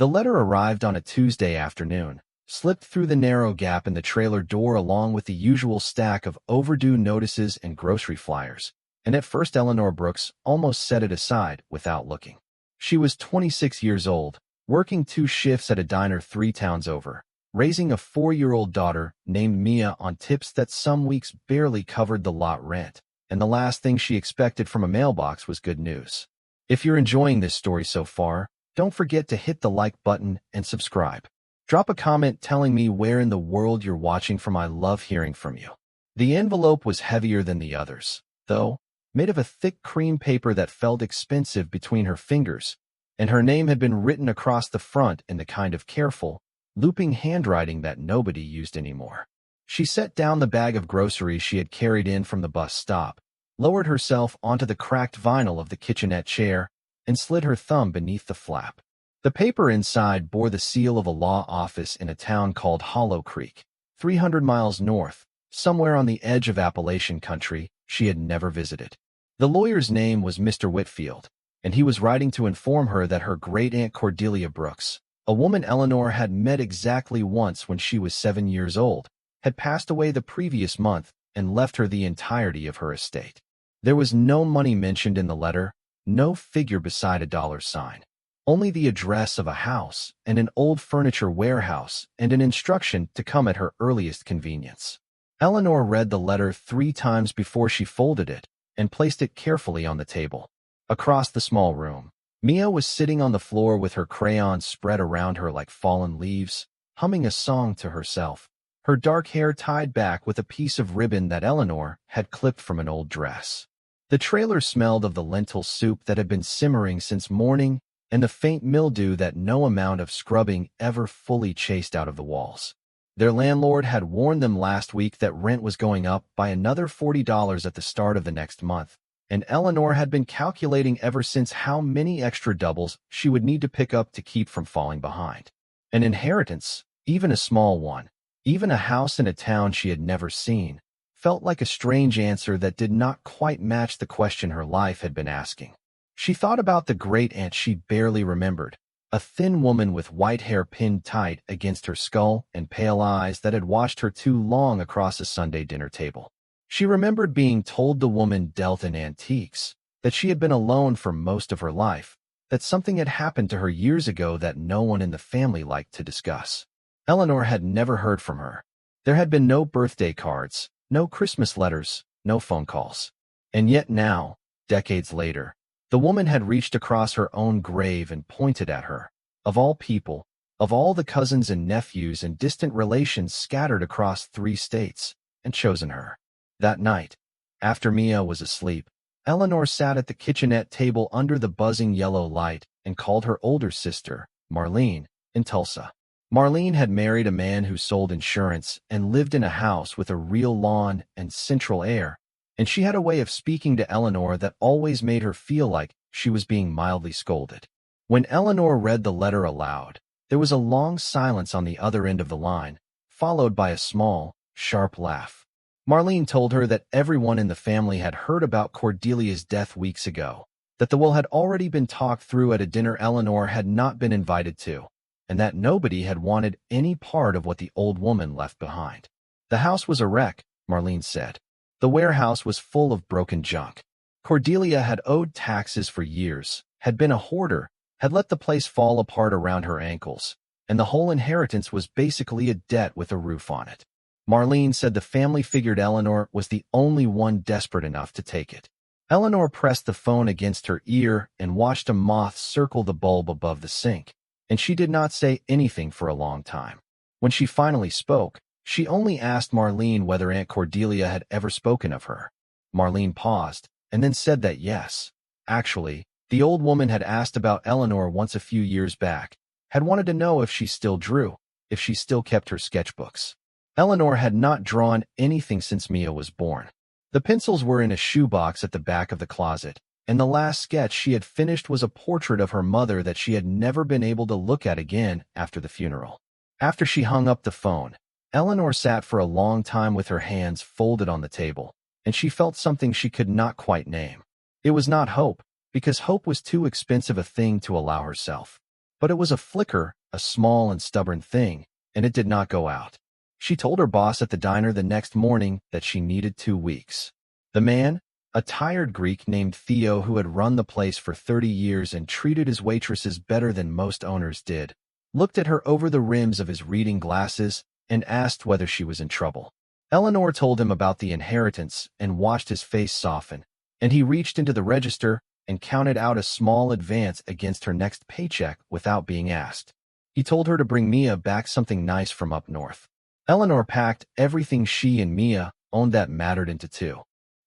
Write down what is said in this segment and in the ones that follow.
The letter arrived on a Tuesday afternoon, slipped through the narrow gap in the trailer door along with the usual stack of overdue notices and grocery flyers, and at first Eleanor Brooks almost set it aside without looking. She was 26 years old, working 2 shifts at a diner 3 towns over, raising a 4-year-old daughter named Mia on tips that some weeks barely covered the lot rent, and the last thing she expected from a mailbox was good news. If you're enjoying this story so far, don't forget to hit the like button and subscribe. Drop a comment telling me where in the world you're watching from. I love hearing from you. The envelope was heavier than the others, though, made of a thick cream paper that felt expensive between her fingers, and her name had been written across the front in the kind of careful, looping handwriting that nobody used anymore. She set down the bag of groceries she had carried in from the bus stop, lowered herself onto the cracked vinyl of the kitchenette chair, and slid her thumb beneath the flap. The paper inside bore the seal of a law office in a town called Hollow Creek, 300 miles north, somewhere on the edge of Appalachian country she had never visited. The lawyer's name was Mr. Whitfield, and he was writing to inform her that her great-aunt Cordelia Brooks, a woman Eleanor had met exactly once when she was 7 years old, had passed away the previous month and left her the entirety of her estate. There was no money mentioned in the letter, no figure beside a dollar sign. Only the address of a house and an old furniture warehouse and an instruction to come at her earliest convenience. Eleanor read the letter 3 times before she folded it and placed it carefully on the table. Across the small room, Mia was sitting on the floor with her crayons spread around her like fallen leaves, humming a song to herself, her dark hair tied back with a piece of ribbon that Eleanor had clipped from an old dress. The trailer smelled of the lentil soup that had been simmering since morning and the faint mildew that no amount of scrubbing ever fully chased out of the walls. Their landlord had warned them last week that rent was going up by another $40 at the start of the next month, and Eleanor had been calculating ever since how many extra doubles she would need to pick up to keep from falling behind. An inheritance, even a small one, even a house in a town she had never seen, felt like a strange answer that did not quite match the question her life had been asking. She thought about the great-aunt she barely remembered, a thin woman with white hair pinned tight against her skull and pale eyes that had watched her too long across a Sunday dinner table. She remembered being told the woman dealt in antiques, that she had been alone for most of her life, that something had happened to her years ago that no one in the family liked to discuss. Eleanor had never heard from her. There had been no birthday cards, no Christmas letters, no phone calls. And yet now, decades later, the woman had reached across her own grave and pointed at her. Of all people, of all the cousins and nephews and distant relations scattered across 3 states, and chosen her. That night, after Mia was asleep, Eleanor sat at the kitchenette table under the buzzing yellow light and called her older sister, Marlene, in Tulsa. Marlene had married a man who sold insurance and lived in a house with a real lawn and central air, and she had a way of speaking to Eleanor that always made her feel like she was being mildly scolded. When Eleanor read the letter aloud, there was a long silence on the other end of the line, followed by a small, sharp laugh. Marlene told her that everyone in the family had heard about Cordelia's death weeks ago, that the will had already been talked through at a dinner Eleanor had not been invited to, and that nobody had wanted any part of what the old woman left behind. The house was a wreck, Marlene said. The warehouse was full of broken junk. Cordelia had owed taxes for years, had been a hoarder, had let the place fall apart around her ankles, and the whole inheritance was basically a debt with a roof on it. Marlene said the family figured Eleanor was the only one desperate enough to take it. Eleanor pressed the phone against her ear and watched a moth circle the bulb above the sink, and she did not say anything for a long time. When she finally spoke, she only asked Marlene whether Aunt Cordelia had ever spoken of her. Marlene paused, and then said that yes. Actually, the old woman had asked about Eleanor once a few years back, had wanted to know if she still drew, if she still kept her sketchbooks. Eleanor had not drawn anything since Mia was born. The pencils were in a shoebox at the back of the closet, and the last sketch she had finished was a portrait of her mother that she had never been able to look at again after the funeral. After she hung up the phone, Eleanor sat for a long time with her hands folded on the table, and she felt something she could not quite name. It was not hope, because hope was too expensive a thing to allow herself. But it was a flicker, a small and stubborn thing, and it did not go out. She told her boss at the diner the next morning that she needed 2 weeks. The man, a tired Greek named Theo who had run the place for 30 years and treated his waitresses better than most owners did, looked at her over the rims of his reading glasses and asked whether she was in trouble. Eleanor told him about the inheritance and watched his face soften, and he reached into the register and counted out a small advance against her next paycheck without being asked. He told her to bring Mia back something nice from up north. Eleanor packed everything she and Mia owned that mattered into 2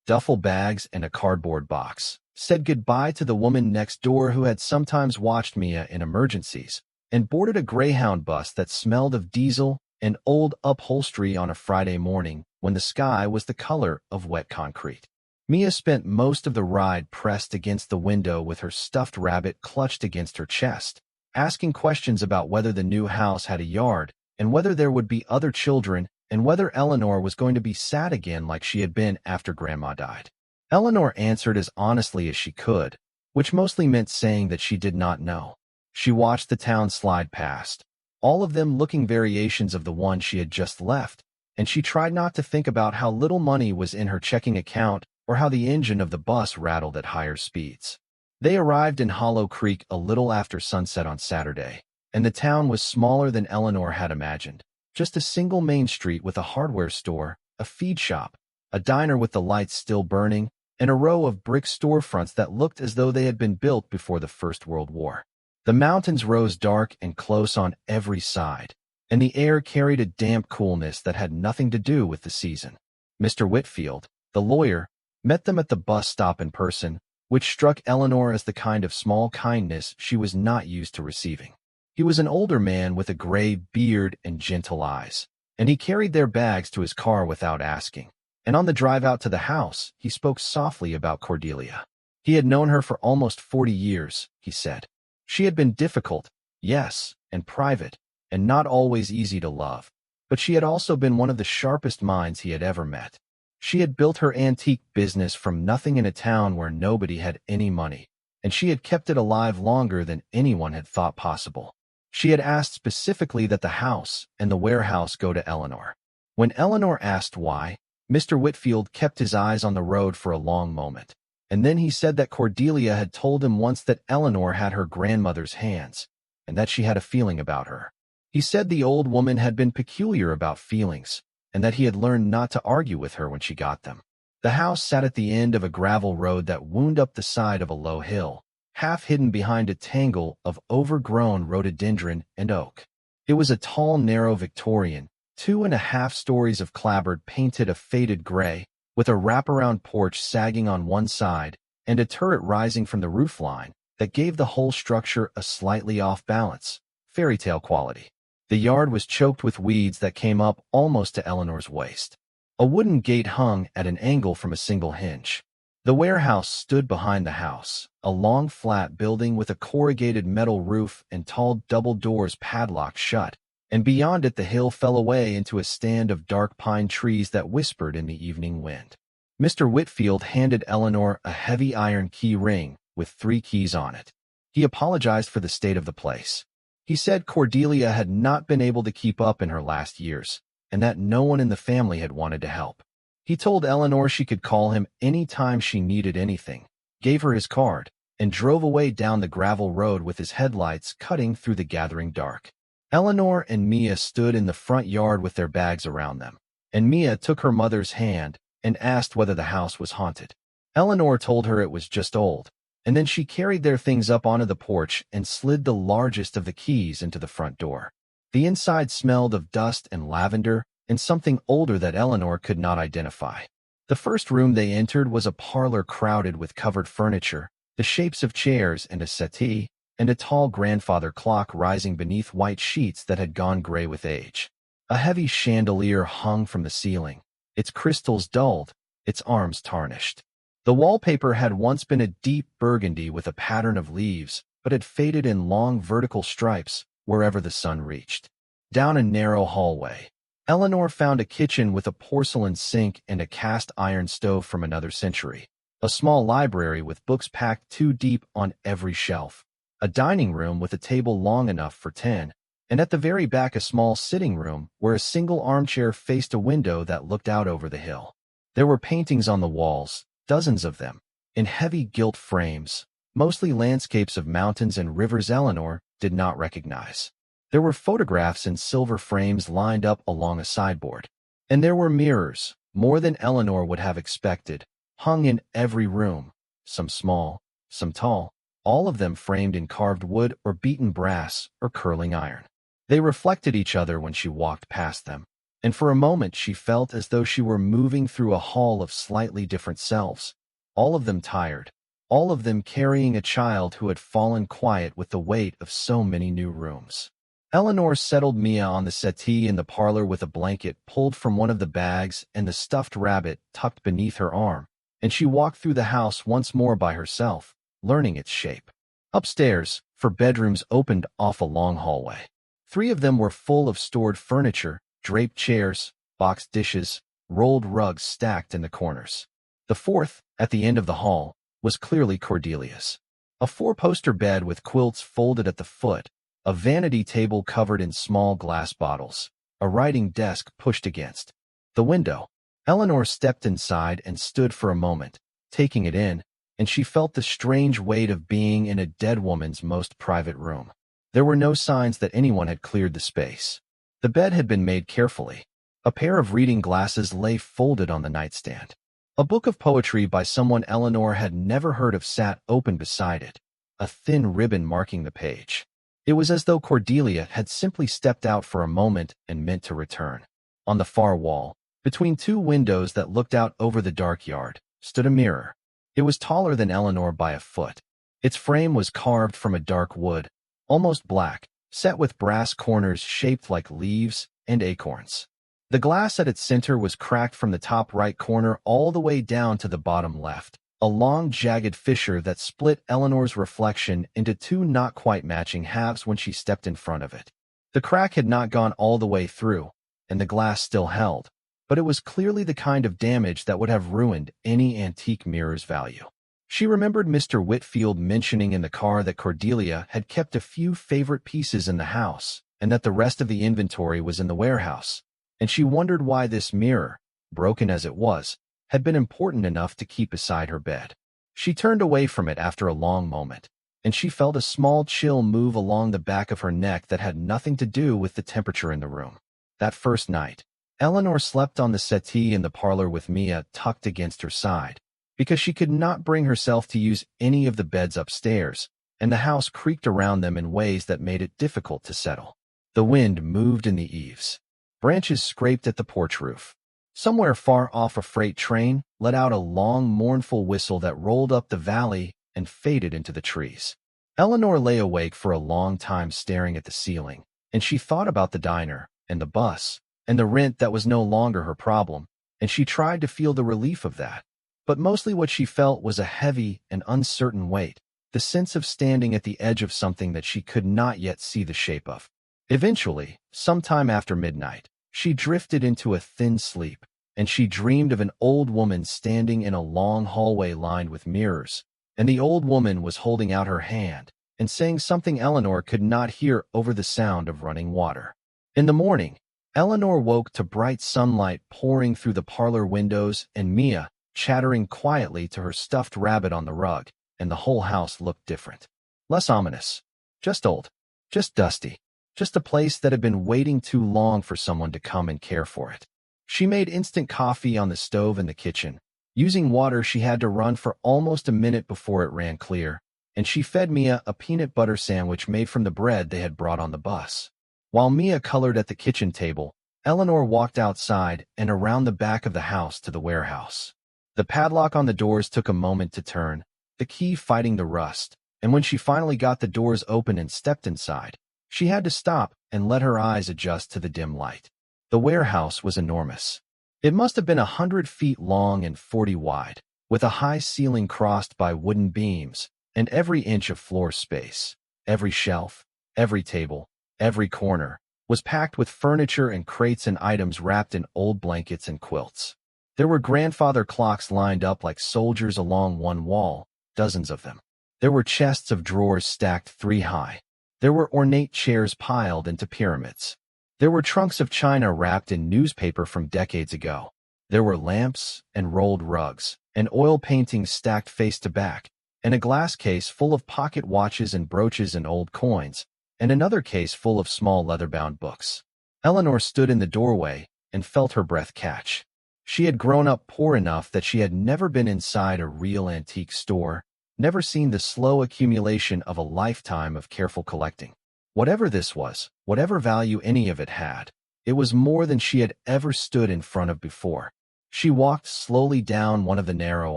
duffel bags and a cardboard box, said goodbye to the woman next door who had sometimes watched Mia in emergencies, and boarded a Greyhound bus that smelled of diesel and old upholstery on a Friday morning when the sky was the color of wet concrete. Mia spent most of the ride pressed against the window with her stuffed rabbit clutched against her chest, asking questions about whether the new house had a yard and whether there would be other children and whether Eleanor was going to be sad again like she had been after Grandma died. Eleanor answered as honestly as she could, which mostly meant saying that she did not know. She watched the town slide past, all of them looking variations of the one she had just left, and she tried not to think about how little money was in her checking account or how the engine of the bus rattled at higher speeds. They arrived in Hollow Creek a little after sunset on Saturday, and the town was smaller than Eleanor had imagined. Just a single main street with a hardware store, a feed shop, a diner with the lights still burning, and a row of brick storefronts that looked as though they had been built before the First World War. The mountains rose dark and close on every side, and the air carried a damp coolness that had nothing to do with the season. Mr. Whitfield, the lawyer, met them at the bus stop in person, which struck Eleanor as the kind of small kindness she was not used to receiving. He was an older man with a gray beard and gentle eyes, and he carried their bags to his car without asking. And on the drive out to the house, he spoke softly about Cordelia. He had known her for almost 40 years, he said. She had been difficult, yes, and private, and not always easy to love, but she had also been one of the sharpest minds he had ever met. She had built her antique business from nothing in a town where nobody had any money, and she had kept it alive longer than anyone had thought possible. She had asked specifically that the house and the warehouse go to Eleanor. When Eleanor asked why, Mr. Whitfield kept his eyes on the road for a long moment, and then he said that Cordelia had told him once that Eleanor had her grandmother's hands, and that she had a feeling about her. He said the old woman had been peculiar about feelings, and that he had learned not to argue with her when she got them. The house sat at the end of a gravel road that wound up the side of a low hill, half hidden behind a tangle of overgrown rhododendron and oak. It was a tall, narrow Victorian, 2.5 stories of clapboard painted a faded gray, with a wraparound porch sagging on one side and a turret rising from the roofline that gave the whole structure a slightly off-balance, fairy-tale quality. The yard was choked with weeds that came up almost to Eleanor's waist. A wooden gate hung at an angle from a single hinge. The warehouse stood behind the house, a long flat building with a corrugated metal roof and tall double doors padlocked shut, and beyond it the hill fell away into a stand of dark pine trees that whispered in the evening wind. Mr. Whitfield handed Eleanor a heavy iron key ring with 3 keys on it. He apologized for the state of the place. He said Cordelia had not been able to keep up in her last years, and that no one in the family had wanted to help. He told Eleanor she could call him any time she needed anything, gave her his card, and drove away down the gravel road with his headlights cutting through the gathering dark. Eleanor and Mia stood in the front yard with their bags around them, and Mia took her mother's hand and asked whether the house was haunted. Eleanor told her it was just old, and then she carried their things up onto the porch and slid the largest of the keys into the front door. The inside smelled of dust and lavender and something older that Eleanor could not identify. The first room they entered was a parlor crowded with covered furniture, the shapes of chairs and a settee, and a tall grandfather clock rising beneath white sheets that had gone gray with age. A heavy chandelier hung from the ceiling, its crystals dulled, its arms tarnished. The wallpaper had once been a deep burgundy with a pattern of leaves, but had faded in long vertical stripes wherever the sun reached. Down a narrow hallway, Eleanor found a kitchen with a porcelain sink and a cast-iron stove from another century, a small library with books packed 2 deep on every shelf, a dining room with a table long enough for 10, and at the very back a small sitting room where a single armchair faced a window that looked out over the hill. There were paintings on the walls, dozens of them, in heavy gilt frames, mostly landscapes of mountains and rivers Eleanor did not recognize. There were photographs in silver frames lined up along a sideboard. And there were mirrors, more than Eleanor would have expected, hung in every room, some small, some tall, all of them framed in carved wood or beaten brass or curling iron. They reflected each other when she walked past them, and for a moment she felt as though she were moving through a hall of slightly different selves, all of them tired, all of them carrying a child who had fallen quiet with the weight of so many new rooms. Eleanor settled Mia on the settee in the parlor with a blanket pulled from one of the bags and the stuffed rabbit tucked beneath her arm, and she walked through the house once more by herself, learning its shape. Upstairs, her bedrooms opened off a long hallway. 3 of them were full of stored furniture, draped chairs, boxed dishes, rolled rugs stacked in the corners. The 4th, at the end of the hall, was clearly Cordelia's. A 4-poster bed with quilts folded at the foot, a vanity table covered in small glass bottles, a writing desk pushed against the window. Eleanor stepped inside and stood for a moment, taking it in, and she felt the strange weight of being in a dead woman's most private room. There were no signs that anyone had cleared the space. The bed had been made carefully. A pair of reading glasses lay folded on the nightstand. A book of poetry by someone Eleanor had never heard of sat open beside it, a thin ribbon marking the page. It was as though Cordelia had simply stepped out for a moment and meant to return. On the far wall, between 2 windows that looked out over the dark yard, stood a mirror. It was taller than Eleanor by a foot. Its frame was carved from a dark wood, almost black, set with brass corners shaped like leaves and acorns. The glass at its center was cracked from the top right corner all the way down to the bottom left, a long jagged fissure that split Eleanor's reflection into 2 not quite matching halves when she stepped in front of it. The crack had not gone all the way through, and the glass still held, but it was clearly the kind of damage that would have ruined any antique mirror's value. She remembered Mr. Whitfield mentioning in the car that Cordelia had kept a few favorite pieces in the house, and that the rest of the inventory was in the warehouse, and she wondered why this mirror, broken as it was, had been important enough to keep beside her bed. She turned away from it after a long moment, and she felt a small chill move along the back of her neck that had nothing to do with the temperature in the room. That first night, Eleanor slept on the settee in the parlor with Mia tucked against her side, because she could not bring herself to use any of the beds upstairs, and the house creaked around them in ways that made it difficult to settle. The wind moved in the eaves. Branches scraped at the porch roof. Somewhere far off a freight train let out a long, mournful whistle that rolled up the valley and faded into the trees. Eleanor lay awake for a long time staring at the ceiling, and she thought about the diner, and the bus, and the rent that was no longer her problem, and she tried to feel the relief of that. But mostly what she felt was a heavy and uncertain weight, the sense of standing at the edge of something that she could not yet see the shape of. Eventually, sometime after midnight, she drifted into a thin sleep, and she dreamed of an old woman standing in a long hallway lined with mirrors, and the old woman was holding out her hand and saying something Eleanor could not hear over the sound of running water. In the morning, Eleanor woke to bright sunlight pouring through the parlor windows and Mia chattering quietly to her stuffed rabbit on the rug, and the whole house looked different. Less ominous. Just old. Just dusty. Just a place that had been waiting too long for someone to come and care for it. She made instant coffee on the stove in the kitchen. Using water she had to run for almost a minute before it ran clear, and she fed Mia a peanut butter sandwich made from the bread they had brought on the bus. While Mia colored at the kitchen table, Eleanor walked outside and around the back of the house to the warehouse. The padlock on the doors took a moment to turn, the key fighting the rust, and when she finally got the doors open and stepped inside, she had to stop and let her eyes adjust to the dim light. The warehouse was enormous. It must have been 100 feet long and 40 wide, with a high ceiling crossed by wooden beams, and every inch of floor space, every shelf, every table, every corner, was packed with furniture and crates and items wrapped in old blankets and quilts. There were grandfather clocks lined up like soldiers along one wall, dozens of them. There were chests of drawers stacked 3 high. There were ornate chairs piled into pyramids. There were trunks of china wrapped in newspaper from decades ago. There were lamps and rolled rugs, and oil paintings stacked face to back, and a glass case full of pocket watches and brooches and old coins, and another case full of small leather-bound books. Eleanor stood in the doorway and felt her breath catch. She had grown up poor enough that she had never been inside a real antique store, never seen the slow accumulation of a lifetime of careful collecting. Whatever this was, whatever value any of it had, it was more than she had ever stood in front of before. She walked slowly down one of the narrow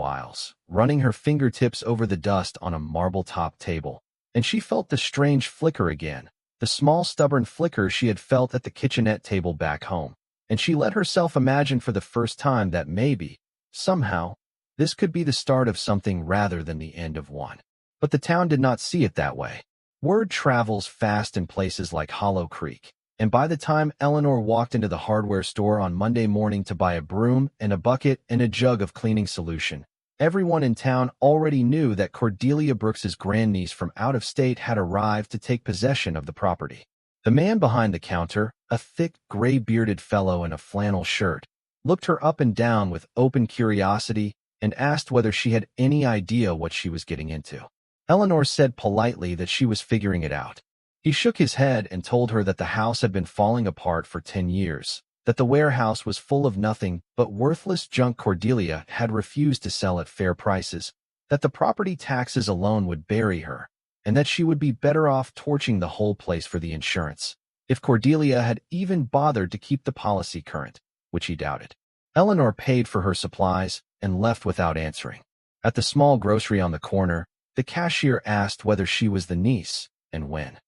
aisles, running her fingertips over the dust on a marble-topped table, and she felt the strange flicker again, the small stubborn flicker she had felt at the kitchenette table back home, and she let herself imagine for the first time that maybe, somehow, this could be the start of something rather than the end of one. But the town did not see it that way. Word travels fast in places like Hollow Creek, and by the time Eleanor walked into the hardware store on Monday morning to buy a broom and a bucket and a jug of cleaning solution, everyone in town already knew that Cordelia Brooks's grandniece from out of state had arrived to take possession of the property. The man behind the counter, a thick, gray-bearded fellow in a flannel shirt, looked her up and down with open curiosity and asked whether she had any idea what she was getting into. Eleanor said politely that she was figuring it out. He shook his head and told her that the house had been falling apart for 10 years, that the warehouse was full of nothing but worthless junk Cordelia had refused to sell at fair prices, that the property taxes alone would bury her, and that she would be better off torching the whole place for the insurance, if Cordelia had even bothered to keep the policy current, which he doubted. Eleanor paid for her supplies and left without answering. At the small grocery on the corner, the cashier asked whether she was the niece, and when.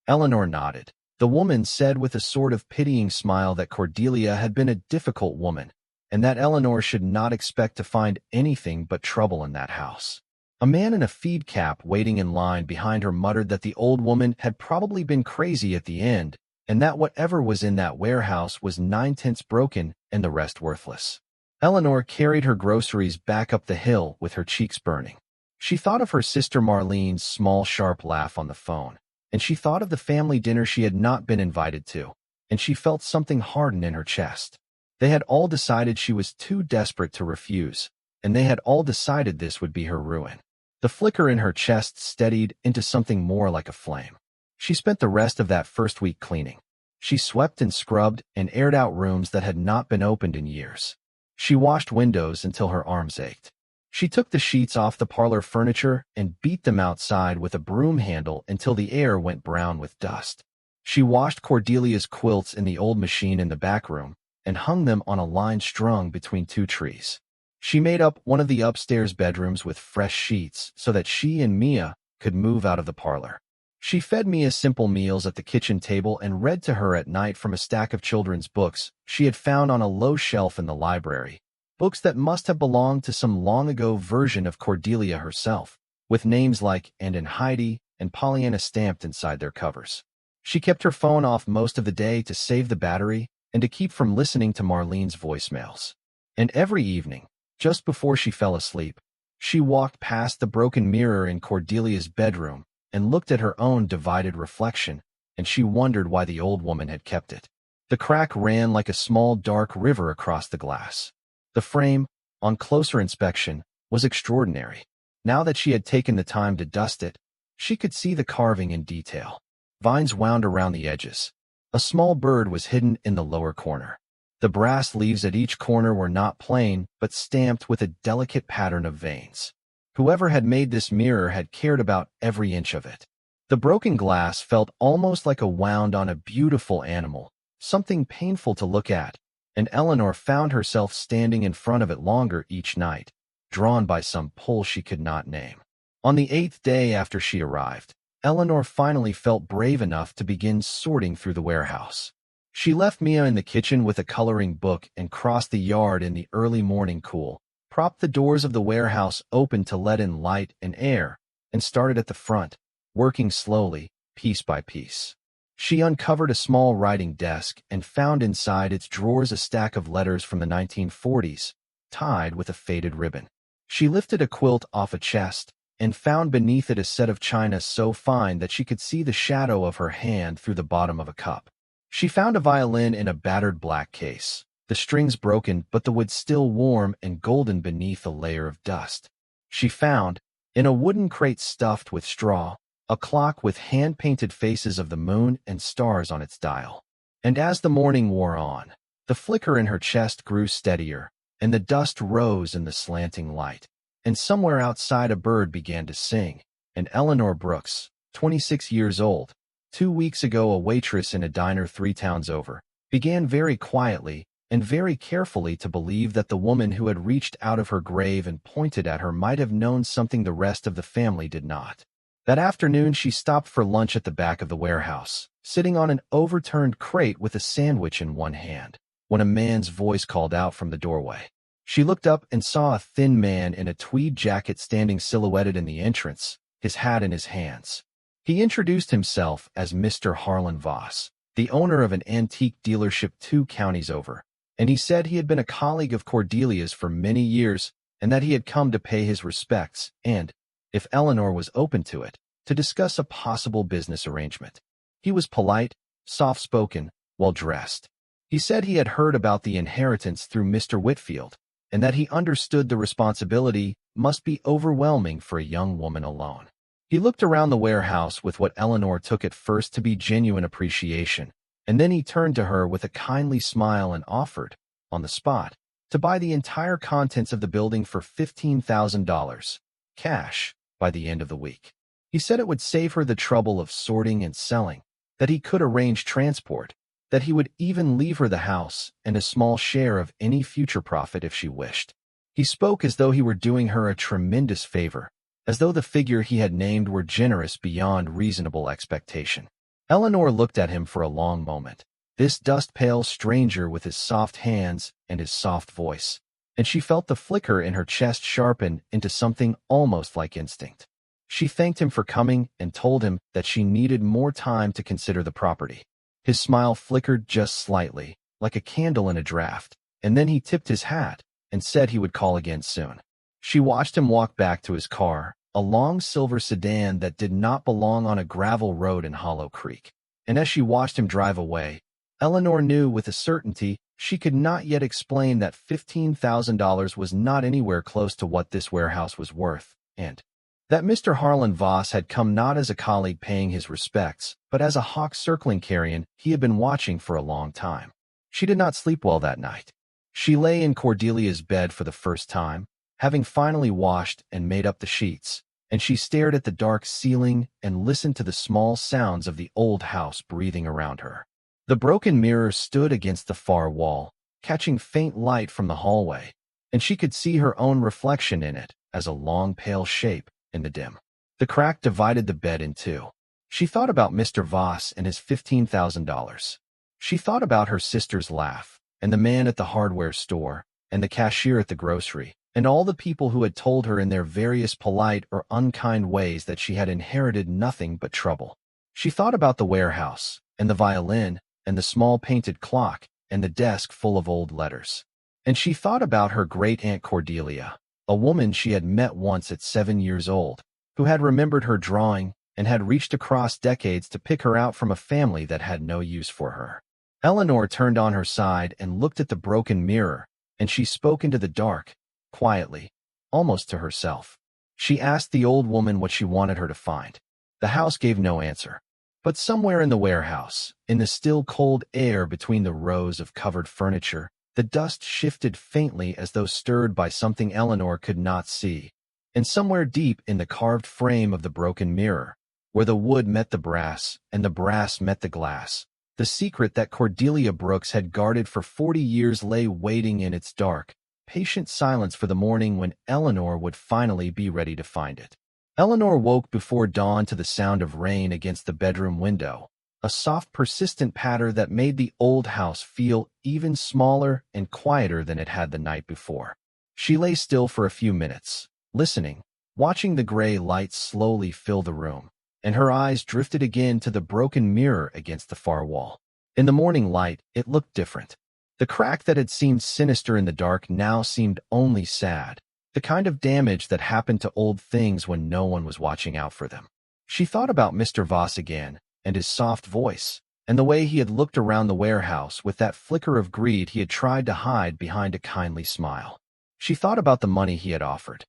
Eleanor nodded. The woman said with a sort of pitying smile that Cordelia had been a difficult woman, and that Eleanor should not expect to find anything but trouble in that house. A man in a feed cap waiting in line behind her muttered that the old woman had probably been crazy at the end, and that whatever was in that warehouse was 9/10 broken and the rest worthless. Eleanor carried her groceries back up the hill with her cheeks burning. She thought of her sister Marlene's small, sharp laugh on the phone, and she thought of the family dinner she had not been invited to, and she felt something harden in her chest. They had all decided she was too desperate to refuse, and they had all decided this would be her ruin. The flicker in her chest steadied into something more like a flame. She spent the rest of that first week cleaning. She swept and scrubbed and aired out rooms that had not been opened in years. She washed windows until her arms ached. She took the sheets off the parlor furniture and beat them outside with a broom handle until the air went brown with dust. She washed Cordelia's quilts in the old machine in the back room and hung them on a line strung between 2 trees. She made up one of the upstairs bedrooms with fresh sheets so that she and Mia could move out of the parlor. She fed Mia simple meals at the kitchen table and read to her at night from a stack of children's books she had found on a low shelf in the library. Books that must have belonged to some long-ago version of Cordelia herself, with names like And in Heidi and Pollyanna stamped inside their covers. She kept her phone off most of the day to save the battery and to keep from listening to Marlene's voicemails. And every evening, just before she fell asleep, she walked past the broken mirror in Cordelia's bedroom and looked at her own divided reflection, and she wondered why the old woman had kept it. The crack ran like a small dark river across the glass. The frame, on closer inspection, was extraordinary. Now that she had taken the time to dust it, she could see the carving in detail. Vines wound around the edges. A small bird was hidden in the lower corner. The brass leaves at each corner were not plain, but stamped with a delicate pattern of veins. Whoever had made this mirror had cared about every inch of it. The broken glass felt almost like a wound on a beautiful animal, something painful to look at, and Eleanor found herself standing in front of it longer each night, drawn by some pull she could not name. On the 8th day after she arrived, Eleanor finally felt brave enough to begin sorting through the warehouse. She left Mia in the kitchen with a coloring book and crossed the yard in the early morning cool, propped the doors of the warehouse open to let in light and air, and started at the front, working slowly, piece by piece. She uncovered a small writing desk and found inside its drawers a stack of letters from the 1940s, tied with a faded ribbon. She lifted a quilt off a chest and found beneath it a set of china so fine that she could see the shadow of her hand through the bottom of a cup. She found a violin in a battered black case, the strings broken but the wood still warm and golden beneath a layer of dust. She found, in a wooden crate stuffed with straw, a clock with hand-painted faces of the moon and stars on its dial. And as the morning wore on, the flicker in her chest grew steadier, and the dust rose in the slanting light. And somewhere outside a bird began to sing, and Eleanor Brooks, 26 years old, 2 weeks ago a waitress in a diner 3 towns over, began very quietly and very carefully to believe that the woman who had reached out of her grave and pointed at her might have known something the rest of the family did not. That afternoon she stopped for lunch at the back of the warehouse, sitting on an overturned crate with a sandwich in one hand, when a man's voice called out from the doorway. She looked up and saw a thin man in a tweed jacket standing silhouetted in the entrance, his hat in his hands. He introduced himself as Mr. Harlan Voss, the owner of an antique dealership 2 counties over, and he said he had been a colleague of Cordelia's for many years and that he had come to pay his respects and, if Eleanor was open to it, to discuss a possible business arrangement. He was polite, soft-spoken, well-dressed. He said he had heard about the inheritance through Mr. Whitfield, and that he understood the responsibility must be overwhelming for a young woman alone. He looked around the warehouse with what Eleanor took at first to be genuine appreciation, and then he turned to her with a kindly smile and offered, on the spot, to buy the entire contents of the building for $15,000, cash, by the end of the week. He said it would save her the trouble of sorting and selling, that he could arrange transport, that he would even leave her the house and a small share of any future profit if she wished. He spoke as though he were doing her a tremendous favor, as though the figure he had named were generous beyond reasonable expectation. Eleanor looked at him for a long moment, this dust-pale stranger with his soft hands and his soft voice, and she felt the flicker in her chest sharpen into something almost like instinct. She thanked him for coming and told him that she needed more time to consider the property. His smile flickered just slightly, like a candle in a draft, and then he tipped his hat and said he would call again soon. She watched him walk back to his car, a long silver sedan that did not belong on a gravel road in Hollow Creek. And as she watched him drive away, Eleanor knew with a certainty she could not yet explain that $15,000 was not anywhere close to what this warehouse was worth, and that Mr. Harlan Voss had come not as a colleague paying his respects, but as a hawk circling carrion he had been watching for a long time. She did not sleep well that night. She lay in Cordelia's bed for the first time, having finally washed and made up the sheets, and she stared at the dark ceiling and listened to the small sounds of the old house breathing around her. The broken mirror stood against the far wall, catching faint light from the hallway, and she could see her own reflection in it as a long pale shape in the dim. The crack divided the bed in two. She thought about Mr. Voss and his $15,000. She thought about her sister's laugh, and the man at the hardware store, and the cashier at the grocery, and all the people who had told her in their various polite or unkind ways that she had inherited nothing but trouble. She thought about the warehouse, and the violin, and the small painted clock, and the desk full of old letters. And she thought about her great-aunt Cordelia, a woman she had met once at 7 years old, who had remembered her drawing and had reached across decades to pick her out from a family that had no use for her. Eleanor turned on her side and looked at the broken mirror, and she spoke into the dark, quietly, almost to herself. She asked the old woman what she wanted her to find. The house gave no answer. But somewhere in the warehouse, in the still cold air between the rows of covered furniture, the dust shifted faintly as though stirred by something Eleanor could not see. And somewhere deep in the carved frame of the broken mirror, where the wood met the brass and the brass met the glass, the secret that Cordelia Brooks had guarded for 40 years lay waiting in its dark, patient silence for the morning when Eleanor would finally be ready to find it. Eleanor woke before dawn to the sound of rain against the bedroom window, a soft, persistent patter that made the old house feel even smaller and quieter than it had the night before. She lay still for a few minutes, listening, watching the gray light slowly fill the room, and her eyes drifted again to the broken mirror against the far wall. In the morning light, it looked different. The crack that had seemed sinister in the dark now seemed only sad, the kind of damage that happened to old things when no one was watching out for them. She thought about Mr. Voss again, and his soft voice, and the way he had looked around the warehouse with that flicker of greed he had tried to hide behind a kindly smile. She thought about the money he had offered.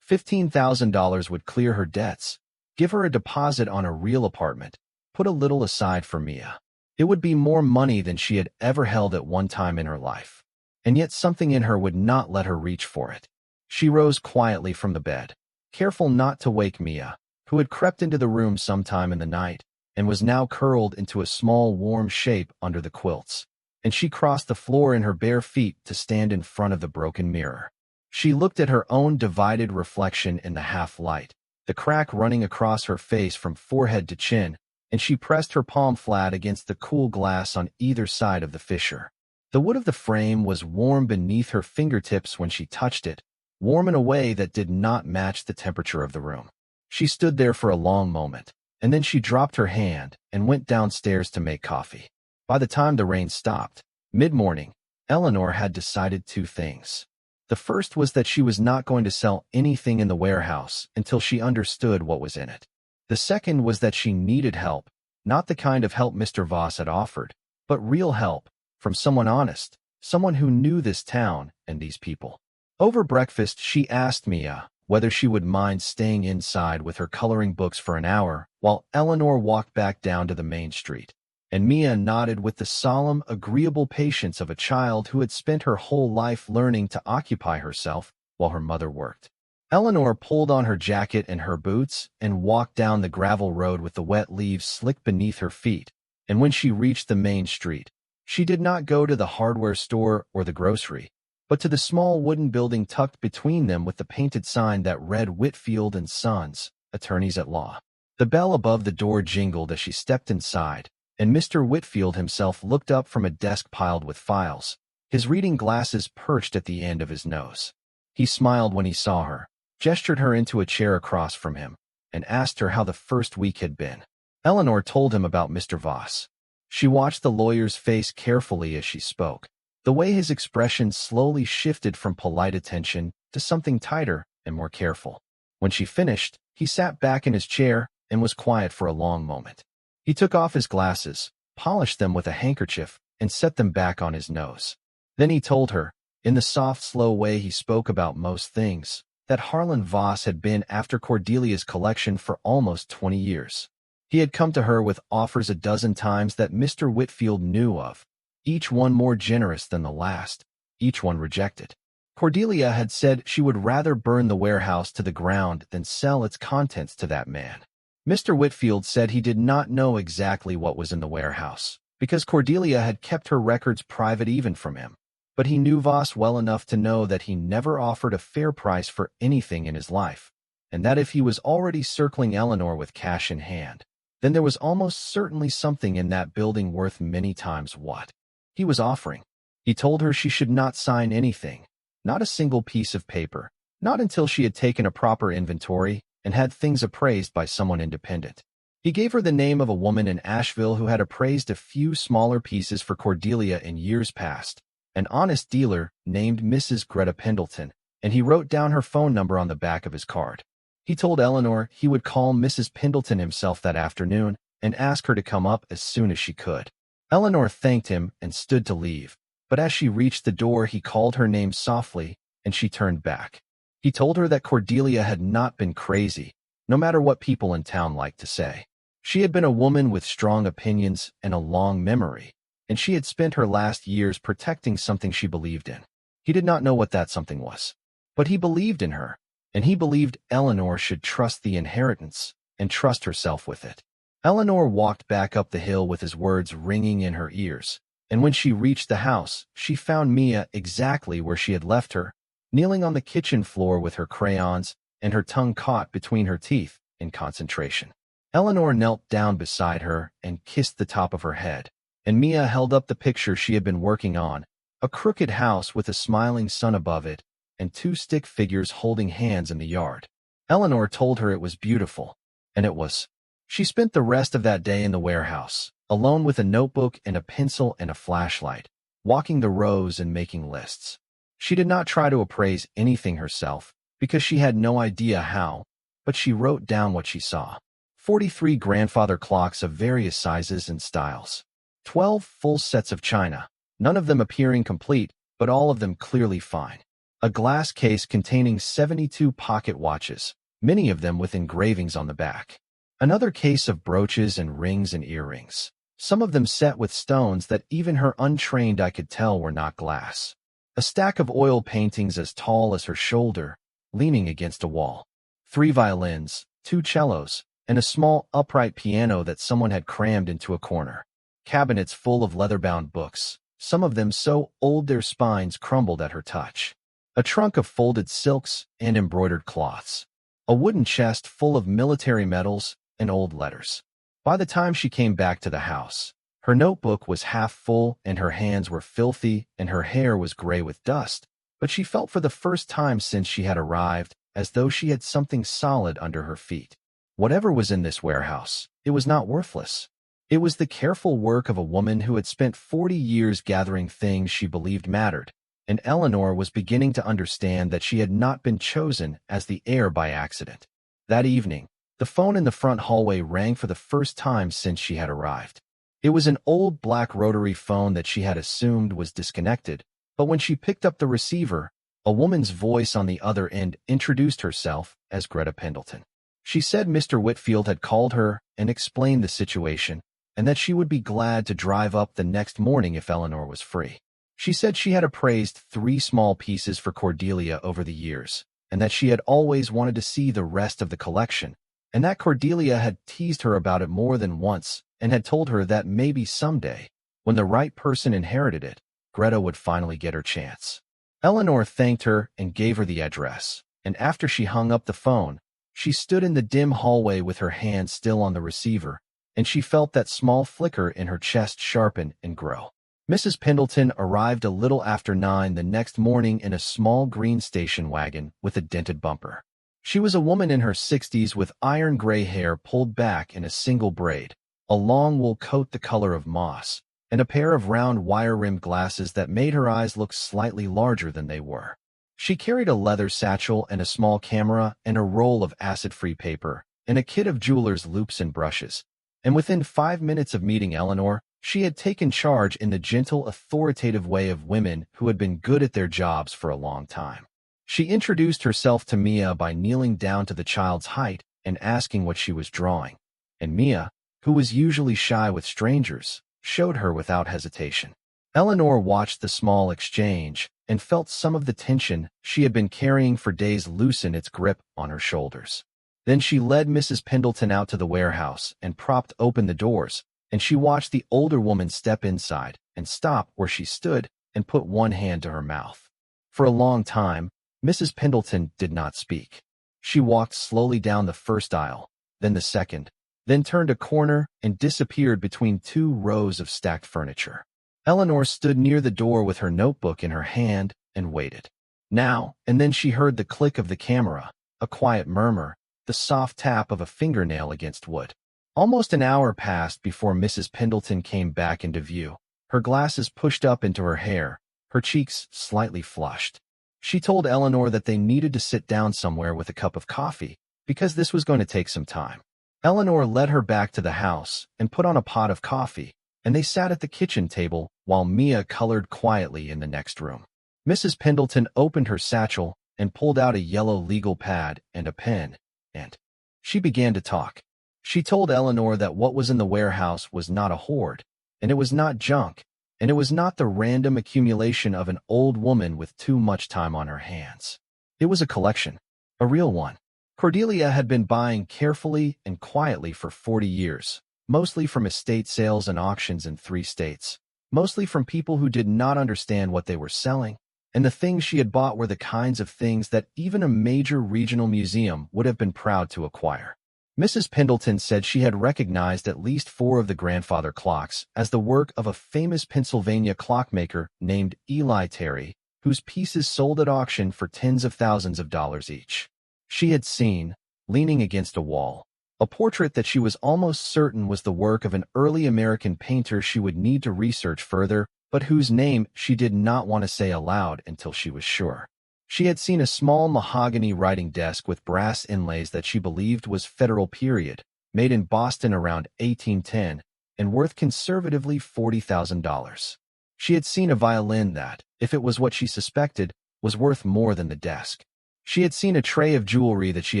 $15,000 would clear her debts, give her a deposit on a real apartment, put a little aside for Mia. It would be more money than she had ever held at one time in her life. And yet something in her would not let her reach for it. She rose quietly from the bed, careful not to wake Mia, who had crept into the room sometime in the night and was now curled into a small warm shape under the quilts. And she crossed the floor in her bare feet to stand in front of the broken mirror. She looked at her own divided reflection in the half-light, the crack running across her face from forehead to chin, and she pressed her palm flat against the cool glass on either side of the fissure. The wood of the frame was warm beneath her fingertips when she touched it, warm in a way that did not match the temperature of the room. She stood there for a long moment, and then she dropped her hand and went downstairs to make coffee. By the time the rain stopped, mid-morning, Eleanor had decided two things. The first was that she was not going to sell anything in the warehouse until she understood what was in it. The second was that she needed help, not the kind of help Mr. Voss had offered, but real help, from someone honest, someone who knew this town and these people. Over breakfast, she asked Mia whether she would mind staying inside with her coloring books for an hour while Eleanor walked back down to the main street. And Mia nodded with the solemn, agreeable patience of a child who had spent her whole life learning to occupy herself while her mother worked. Eleanor pulled on her jacket and her boots and walked down the gravel road with the wet leaves slick beneath her feet, and when she reached the main street, she did not go to the hardware store or the grocery, but to the small wooden building tucked between them with the painted sign that read Whitfield and Sons, Attorneys at Law. The bell above the door jingled as she stepped inside, and Mr. Whitfield himself looked up from a desk piled with files, his reading glasses perched at the end of his nose. He smiled when he saw her, gestured her into a chair across from him, and asked her how the first week had been. Eleanor told him about Mr. Voss. She watched the lawyer's face carefully as she spoke, the way his expression slowly shifted from polite attention to something tighter and more careful. When she finished, he sat back in his chair and was quiet for a long moment. He took off his glasses, polished them with a handkerchief, and set them back on his nose. Then he told her, in the soft, slow way he spoke about most things, that Harlan Voss had been after Cordelia's collection for almost 20 years. He had come to her with offers a dozen times that Mr. Whitfield knew of, each one more generous than the last, each one rejected. Cordelia had said she would rather burn the warehouse to the ground than sell its contents to that man. Mr. Whitfield said he did not know exactly what was in the warehouse, because Cordelia had kept her records private even from him. But he knew Voss well enough to know that he never offered a fair price for anything in his life, and that if he was already circling Eleanor with cash in hand, then there was almost certainly something in that building worth many times what he was offering. He told her she should not sign anything, not a single piece of paper, not until she had taken a proper inventory and had things appraised by someone independent. He gave her the name of a woman in Asheville who had appraised a few smaller pieces for Cordelia in years past, an honest dealer named Mrs. Greta Pendleton, and he wrote down her phone number on the back of his card. He told Eleanor he would call Mrs. Pendleton himself that afternoon and ask her to come up as soon as she could. Eleanor thanked him and stood to leave, but as she reached the door he called her name softly, and she turned back. He told her that Cordelia had not been crazy, no matter what people in town liked to say. She had been a woman with strong opinions and a long memory, and she had spent her last years protecting something she believed in. He did not know what that something was, but he believed in her, and he believed Eleanor should trust the inheritance and trust herself with it. Eleanor walked back up the hill with his words ringing in her ears, and when she reached the house, she found Mia exactly where she had left her, kneeling on the kitchen floor with her crayons and her tongue caught between her teeth in concentration. Eleanor knelt down beside her and kissed the top of her head, and Mia held up the picture she had been working on, a crooked house with a smiling sun above it and two stick figures holding hands in the yard. Eleanor told her it was beautiful, and it was. She spent the rest of that day in the warehouse, alone with a notebook and a pencil and a flashlight, walking the rows and making lists. She did not try to appraise anything herself, because she had no idea how, but she wrote down what she saw. 43 grandfather clocks of various sizes and styles. 12 full sets of china, none of them appearing complete, but all of them clearly fine. A glass case containing 72 pocket watches, many of them with engravings on the back. Another case of brooches and rings and earrings, some of them set with stones that even her untrained eye could tell were not glass. A stack of oil paintings as tall as her shoulder, leaning against a wall. 3 violins, 2 cellos, and a small upright piano that someone had crammed into a corner. Cabinets full of leather-bound books, some of them so old their spines crumbled at her touch. A trunk of folded silks and embroidered cloths. A wooden chest full of military medals and old letters. By the time she came back to the house, her notebook was half full and her hands were filthy and her hair was gray with dust, but she felt for the first time since she had arrived as though she had something solid under her feet. Whatever was in this warehouse, it was not worthless. It was the careful work of a woman who had spent 40 years gathering things she believed mattered, and Eleanor was beginning to understand that she had not been chosen as the heir by accident. That evening, the phone in the front hallway rang for the first time since she had arrived. It was an old black rotary phone that she had assumed was disconnected, but when she picked up the receiver, a woman's voice on the other end introduced herself as Greta Pendleton. She said Mr. Whitfield had called her and explained the situation, and that she would be glad to drive up the next morning if Eleanor was free. She said she had appraised 3 small pieces for Cordelia over the years, and that she had always wanted to see the rest of the collection, and that Cordelia had teased her about it more than once and had told her that maybe someday, when the right person inherited it, Greta would finally get her chance. Eleanor thanked her and gave her the address, and after she hung up the phone, she stood in the dim hallway with her hand still on the receiver, and she felt that small flicker in her chest sharpen and grow. Mrs. Pendleton arrived a little after 9 the next morning in a small green station wagon with a dented bumper. She was a woman in her 60s with iron gray hair pulled back in a single braid, a long wool coat the color of moss, and a pair of round wire-rimmed glasses that made her eyes look slightly larger than they were. She carried a leather satchel and a small camera and a roll of acid-free paper and a kit of jeweler's loupes and brushes, and within 5 minutes of meeting Eleanor, she had taken charge in the gentle, authoritative way of women who had been good at their jobs for a long time. She introduced herself to Mia by kneeling down to the child's height and asking what she was drawing, and Mia, who was usually shy with strangers, showed her without hesitation. Eleanor watched the small exchange and felt some of the tension she had been carrying for days loosen its grip on her shoulders. Then she led Mrs. Pendleton out to the warehouse and propped open the doors, and she watched the older woman step inside and stop where she stood and put one hand to her mouth. For a long time, Mrs. Pendleton did not speak. She walked slowly down the first aisle, then the second, then turned a corner and disappeared between 2 rows of stacked furniture. Eleanor stood near the door with her notebook in her hand and waited. Now and then she heard the click of the camera, a quiet murmur, the soft tap of a fingernail against wood. Almost an hour passed before Mrs. Pendleton came back into view, her glasses pushed up into her hair, her cheeks slightly flushed. She told Eleanor that they needed to sit down somewhere with a cup of coffee, because this was going to take some time. Eleanor led her back to the house and put on a pot of coffee, and they sat at the kitchen table while Mia colored quietly in the next room. Mrs. Pendleton opened her satchel and pulled out a yellow legal pad and a pen, and she began to talk. She told Eleanor that what was in the warehouse was not a hoard, and it was not junk, and it was not the random accumulation of an old woman with too much time on her hands. It was a collection, a real one. Cordelia had been buying carefully and quietly for 40 years, mostly from estate sales and auctions in 3 states, mostly from people who did not understand what they were selling, and the things she had bought were the kinds of things that even a major regional museum would have been proud to acquire. Mrs. Pendleton said she had recognized at least 4 of the grandfather clocks as the work of a famous Pennsylvania clockmaker named Eli Terry, whose pieces sold at auction for tens of thousands of dollars each. She had seen, leaning against a wall, a portrait that she was almost certain was the work of an early American painter she would need to research further, but whose name she did not want to say aloud until she was sure. She had seen a small mahogany writing desk with brass inlays that she believed was Federal period, made in Boston around 1810, and worth conservatively $40,000. She had seen a violin that, if it was what she suspected, was worth more than the desk. She had seen a tray of jewelry that she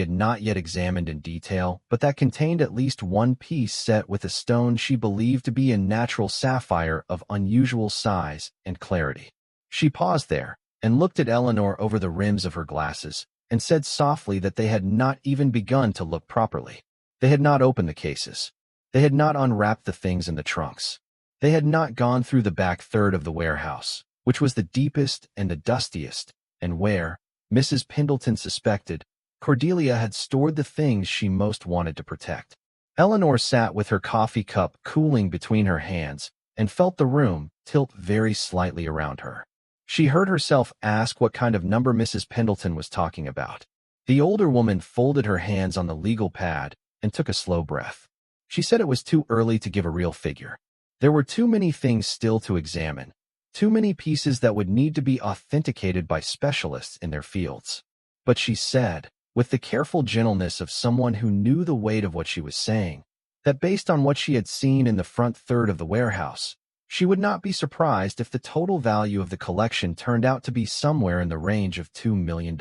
had not yet examined in detail, but that contained at least one piece set with a stone she believed to be a natural sapphire of unusual size and clarity. She paused there and looked at Eleanor over the rims of her glasses and said softly that they had not even begun to look properly. They had not opened the cases. They had not unwrapped the things in the trunks. They had not gone through the back third of the warehouse, which was the deepest and the dustiest, and where, Mrs. Pendleton suspected, Cordelia had stored the things she most wanted to protect. Eleanor sat with her coffee cup cooling between her hands and felt the room tilt very slightly around her. She heard herself ask what kind of number Mrs. Pendleton was talking about. The older woman folded her hands on the legal pad and took a slow breath. She said it was too early to give a real figure. There were too many things still to examine, too many pieces that would need to be authenticated by specialists in their fields. But she said, with the careful gentleness of someone who knew the weight of what she was saying, that based on what she had seen in the front third of the warehouse, she would not be surprised if the total value of the collection turned out to be somewhere in the range of $2 million.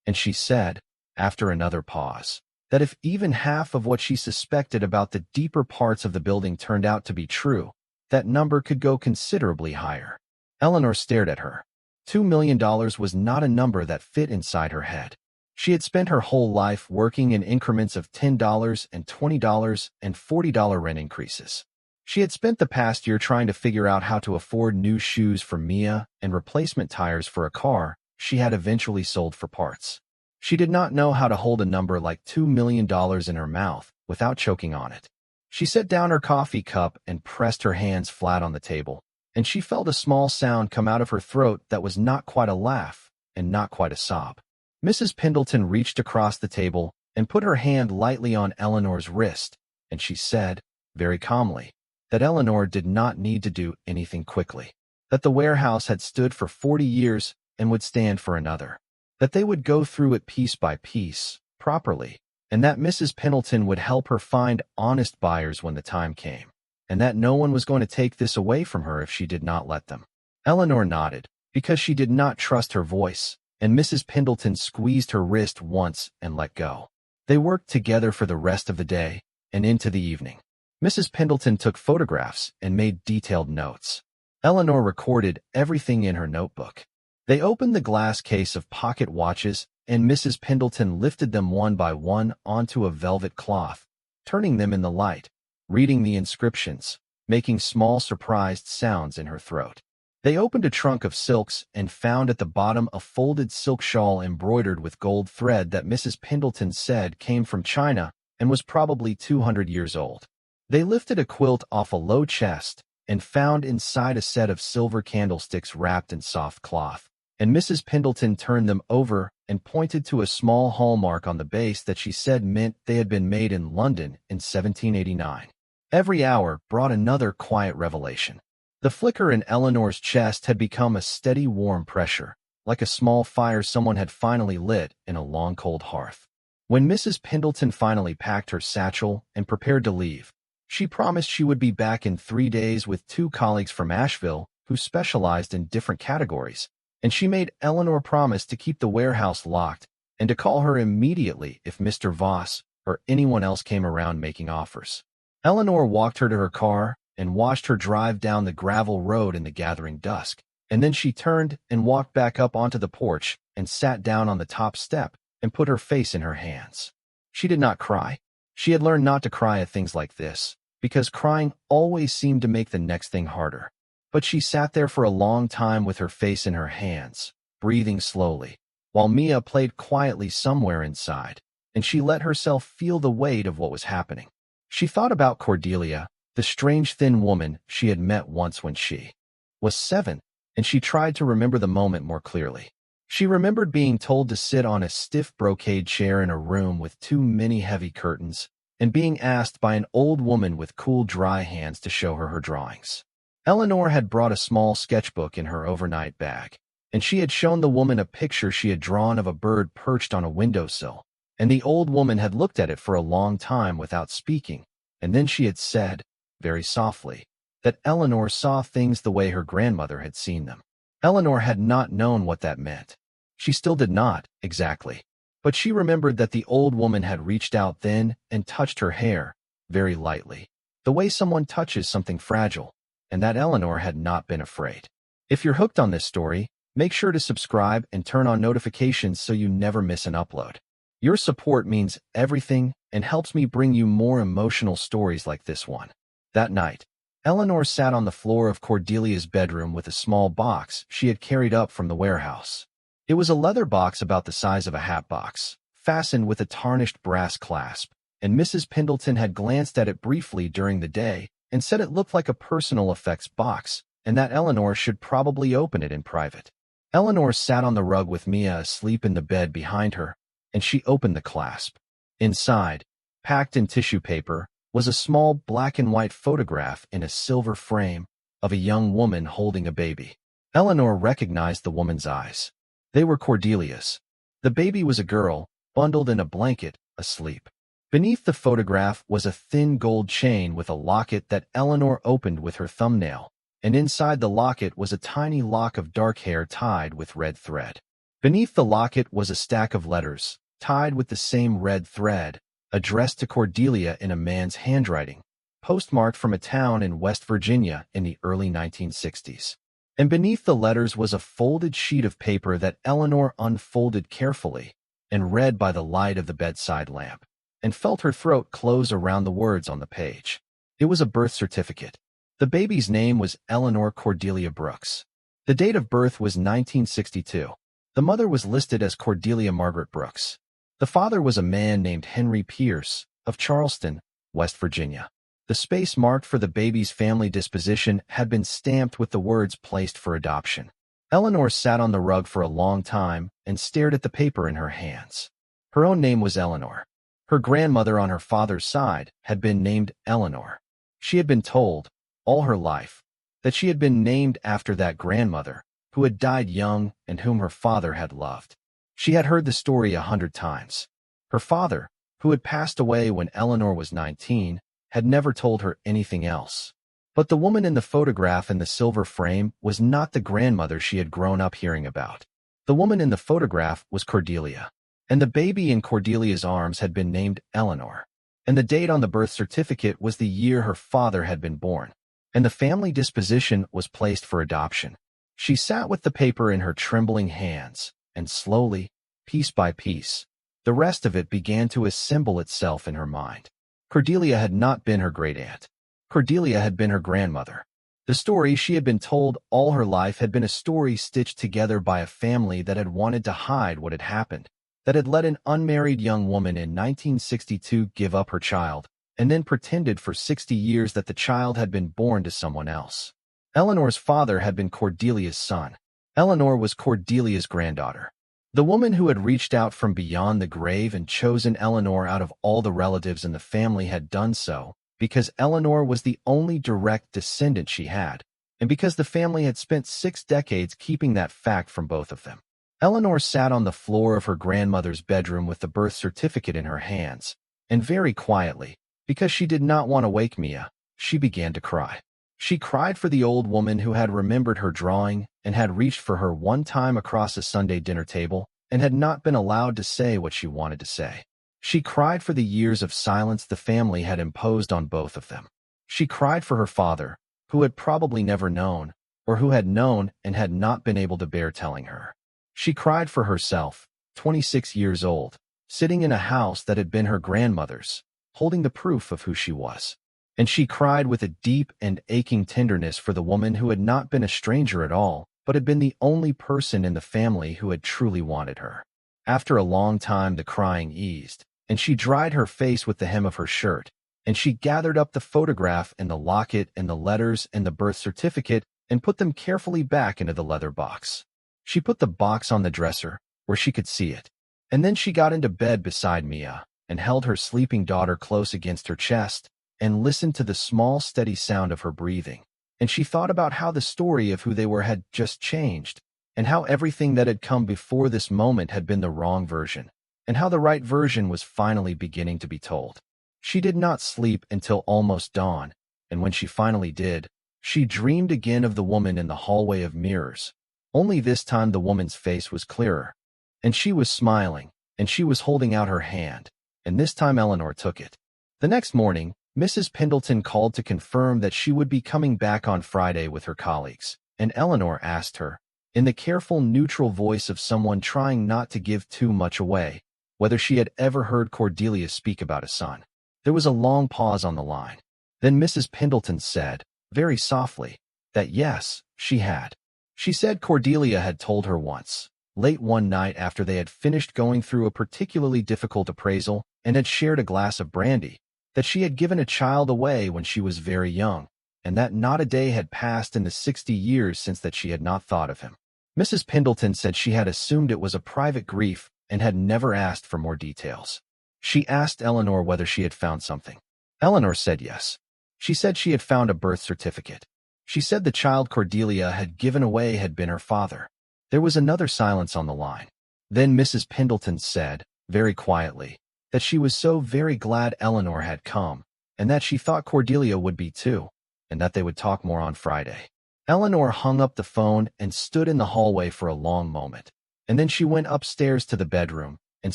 And she said, after another pause, that if even half of what she suspected about the deeper parts of the building turned out to be true, that number could go considerably higher. Eleanor stared at her. $2 million was not a number that fit inside her head. She had spent her whole life working in increments of $10 and $20 and $40 rent increases. She had spent the past year trying to figure out how to afford new shoes for Mia and replacement tires for a car she had eventually sold for parts. She did not know how to hold a number like $2 million in her mouth without choking on it. She set down her coffee cup and pressed her hands flat on the table, and she felt a small sound come out of her throat that was not quite a laugh and not quite a sob. Mrs. Pendleton reached across the table and put her hand lightly on Eleanor's wrist, and she said, very calmly, that Eleanor did not need to do anything quickly, that the warehouse had stood for 40 years and would stand for another, that they would go through it piece by piece, properly, and that Mrs. Pendleton would help her find honest buyers when the time came, and that no one was going to take this away from her if she did not let them. Eleanor nodded, because she did not trust her voice, and Mrs. Pendleton squeezed her wrist once and let go. They worked together for the rest of the day and into the evening. Mrs. Pendleton took photographs and made detailed notes. Eleanor recorded everything in her notebook. They opened the glass case of pocket watches, and Mrs. Pendleton lifted them one by one onto a velvet cloth, turning them in the light, reading the inscriptions, making small surprised sounds in her throat. They opened a trunk of silks and found at the bottom a folded silk shawl embroidered with gold thread that Mrs. Pendleton said came from China and was probably 200 years old. They lifted a quilt off a low chest and found inside a set of silver candlesticks wrapped in soft cloth, and Mrs. Pendleton turned them over and pointed to a small hallmark on the base that she said meant they had been made in London in 1789. Every hour brought another quiet revelation. The flicker in Eleanor's chest had become a steady warm pressure, like a small fire someone had finally lit in a long cold hearth. When Mrs. Pendleton finally packed her satchel and prepared to leave, she promised she would be back in 3 days with 2 colleagues from Asheville who specialized in different categories, and she made Eleanor promise to keep the warehouse locked and to call her immediately if Mr. Voss or anyone else came around making offers. Eleanor walked her to her car and watched her drive down the gravel road in the gathering dusk, and then she turned and walked back up onto the porch and sat down on the top step and put her face in her hands. She did not cry. She had learned not to cry at things like this, because crying always seemed to make the next thing harder. But she sat there for a long time with her face in her hands, breathing slowly, while Mia played quietly somewhere inside, and she let herself feel the weight of what was happening. She thought about Cordelia, the strange thin woman she had met once when she was 7, and she tried to remember the moment more clearly. She remembered being told to sit on a stiff brocade chair in a room with too many heavy curtains, and being asked by an old woman with cool, dry hands to show her her drawings. Eleanor had brought a small sketchbook in her overnight bag. and she had shown the woman a picture she had drawn of a bird perched on a windowsill, and the old woman had looked at it for a long time without speaking, and then she had said, very softly, that Eleanor saw things the way her grandmother had seen them. Eleanor had not known what that meant. She still did not, exactly. But she remembered that the old woman had reached out then and touched her hair, very lightly, the way someone touches something fragile, and that Eleanor had not been afraid. If you're hooked on this story, make sure to subscribe and turn on notifications so you never miss an upload. Your support means everything and helps me bring you more emotional stories like this one. That night, Eleanor sat on the floor of Cordelia's bedroom with a small box she had carried up from the warehouse. It was a leather box about the size of a hat box, fastened with a tarnished brass clasp, and Mrs. Pendleton had glanced at it briefly during the day and said it looked like a personal effects box and that Eleanor should probably open it in private. Eleanor sat on the rug with Mia asleep in the bed behind her, and she opened the clasp. Inside, packed in tissue paper, was a small black and white photograph in a silver frame of a young woman holding a baby. Eleanor recognized the woman's eyes. They were Cordelia's. The baby was a girl, bundled in a blanket, asleep. Beneath the photograph was a thin gold chain with a locket that Eleanor opened with her thumbnail, and inside the locket was a tiny lock of dark hair tied with red thread. Beneath the locket was a stack of letters, tied with the same red thread, addressed to Cordelia in a man's handwriting, postmarked from a town in West Virginia in the early 1960s. And beneath the letters was a folded sheet of paper that Eleanor unfolded carefully and read by the light of the bedside lamp, and felt her throat close around the words on the page. It was a birth certificate. The baby's name was Eleanor Cordelia Brooks. The date of birth was 1962. The mother was listed as Cordelia Margaret Brooks. The father was a man named Henry Pierce of Charleston, West Virginia. The space marked for the baby's family disposition had been stamped with the words placed for adoption. Eleanor sat on the rug for a long time and stared at the paper in her hands. Her own name was Eleanor. Her grandmother on her father's side had been named Eleanor. She had been told, all her life, that she had been named after that grandmother, who had died young and whom her father had loved. She had heard the story 100 times. Her father, who had passed away when Eleanor was 19, had never told her anything else. But the woman in the photograph in the silver frame was not the grandmother she had grown up hearing about. The woman in the photograph was Cordelia, and the baby in Cordelia's arms had been named Eleanor, and the date on the birth certificate was the year her father had been born, and the family disposition was placed for adoption. She sat with the paper in her trembling hands, and slowly, piece by piece, the rest of it began to assemble itself in her mind. Cordelia had not been her great-aunt. Cordelia had been her grandmother. The story she had been told all her life had been a story stitched together by a family that had wanted to hide what had happened, that had let an unmarried young woman in 1962 give up her child, and then pretended for 60 years that the child had been born to someone else. Eleanor's father had been Cordelia's son. Eleanor was Cordelia's granddaughter. The woman who had reached out from beyond the grave and chosen Eleanor out of all the relatives in the family had done so because Eleanor was the only direct descendant she had, and because the family had spent 6 decades keeping that fact from both of them. Eleanor sat on the floor of her grandmother's bedroom with the birth certificate in her hands, and very quietly, because she did not want to wake Mia, she began to cry. She cried for the old woman who had remembered her drawing and had reached for her one time across a Sunday dinner table and had not been allowed to say what she wanted to say. She cried for the years of silence the family had imposed on both of them. She cried for her father, who had probably never known, or who had known and had not been able to bear telling her. She cried for herself, 26 years old, sitting in a house that had been her grandmother's, holding the proof of who she was. And she cried with a deep and aching tenderness for the woman who had not been a stranger at all, but had been the only person in the family who had truly wanted her. After a long time the crying eased, and she dried her face with the hem of her shirt, and she gathered up the photograph and the locket and the letters and the birth certificate and put them carefully back into the leather box. She put the box on the dresser, where she could see it, and then she got into bed beside Mia and held her sleeping daughter close against her chest, and listened to the small, steady sound of her breathing, and she thought about how the story of who they were had just changed, and how everything that had come before this moment had been the wrong version, and how the right version was finally beginning to be told. She did not sleep until almost dawn, and when she finally did, she dreamed again of the woman in the hallway of mirrors. Only this time the woman's face was clearer, and she was smiling, and she was holding out her hand, and this time Eleanor took it. The next morning, Mrs. Pendleton called to confirm that she would be coming back on Friday with her colleagues, and Eleanor asked her, in the careful, neutral voice of someone trying not to give too much away, whether she had ever heard Cordelia speak about a son. There was a long pause on the line. Then Mrs. Pendleton said, very softly, that yes, she had. She said Cordelia had told her once, late one night after they had finished going through a particularly difficult appraisal and had shared a glass of brandy, that she had given a child away when she was very young, and that not a day had passed in the 60 years since that she had not thought of him. Mrs. Pendleton said she had assumed it was a private grief and had never asked for more details. She asked Eleanor whether she had found something. Eleanor said yes. She said she had found a birth certificate. She said the child Cordelia had given away had been her father. There was another silence on the line. Then Mrs. Pendleton said, very quietly, that she was so very glad Eleanor had come, and that she thought Cordelia would be too, and that they would talk more on Friday. Eleanor hung up the phone and stood in the hallway for a long moment, and then she went upstairs to the bedroom and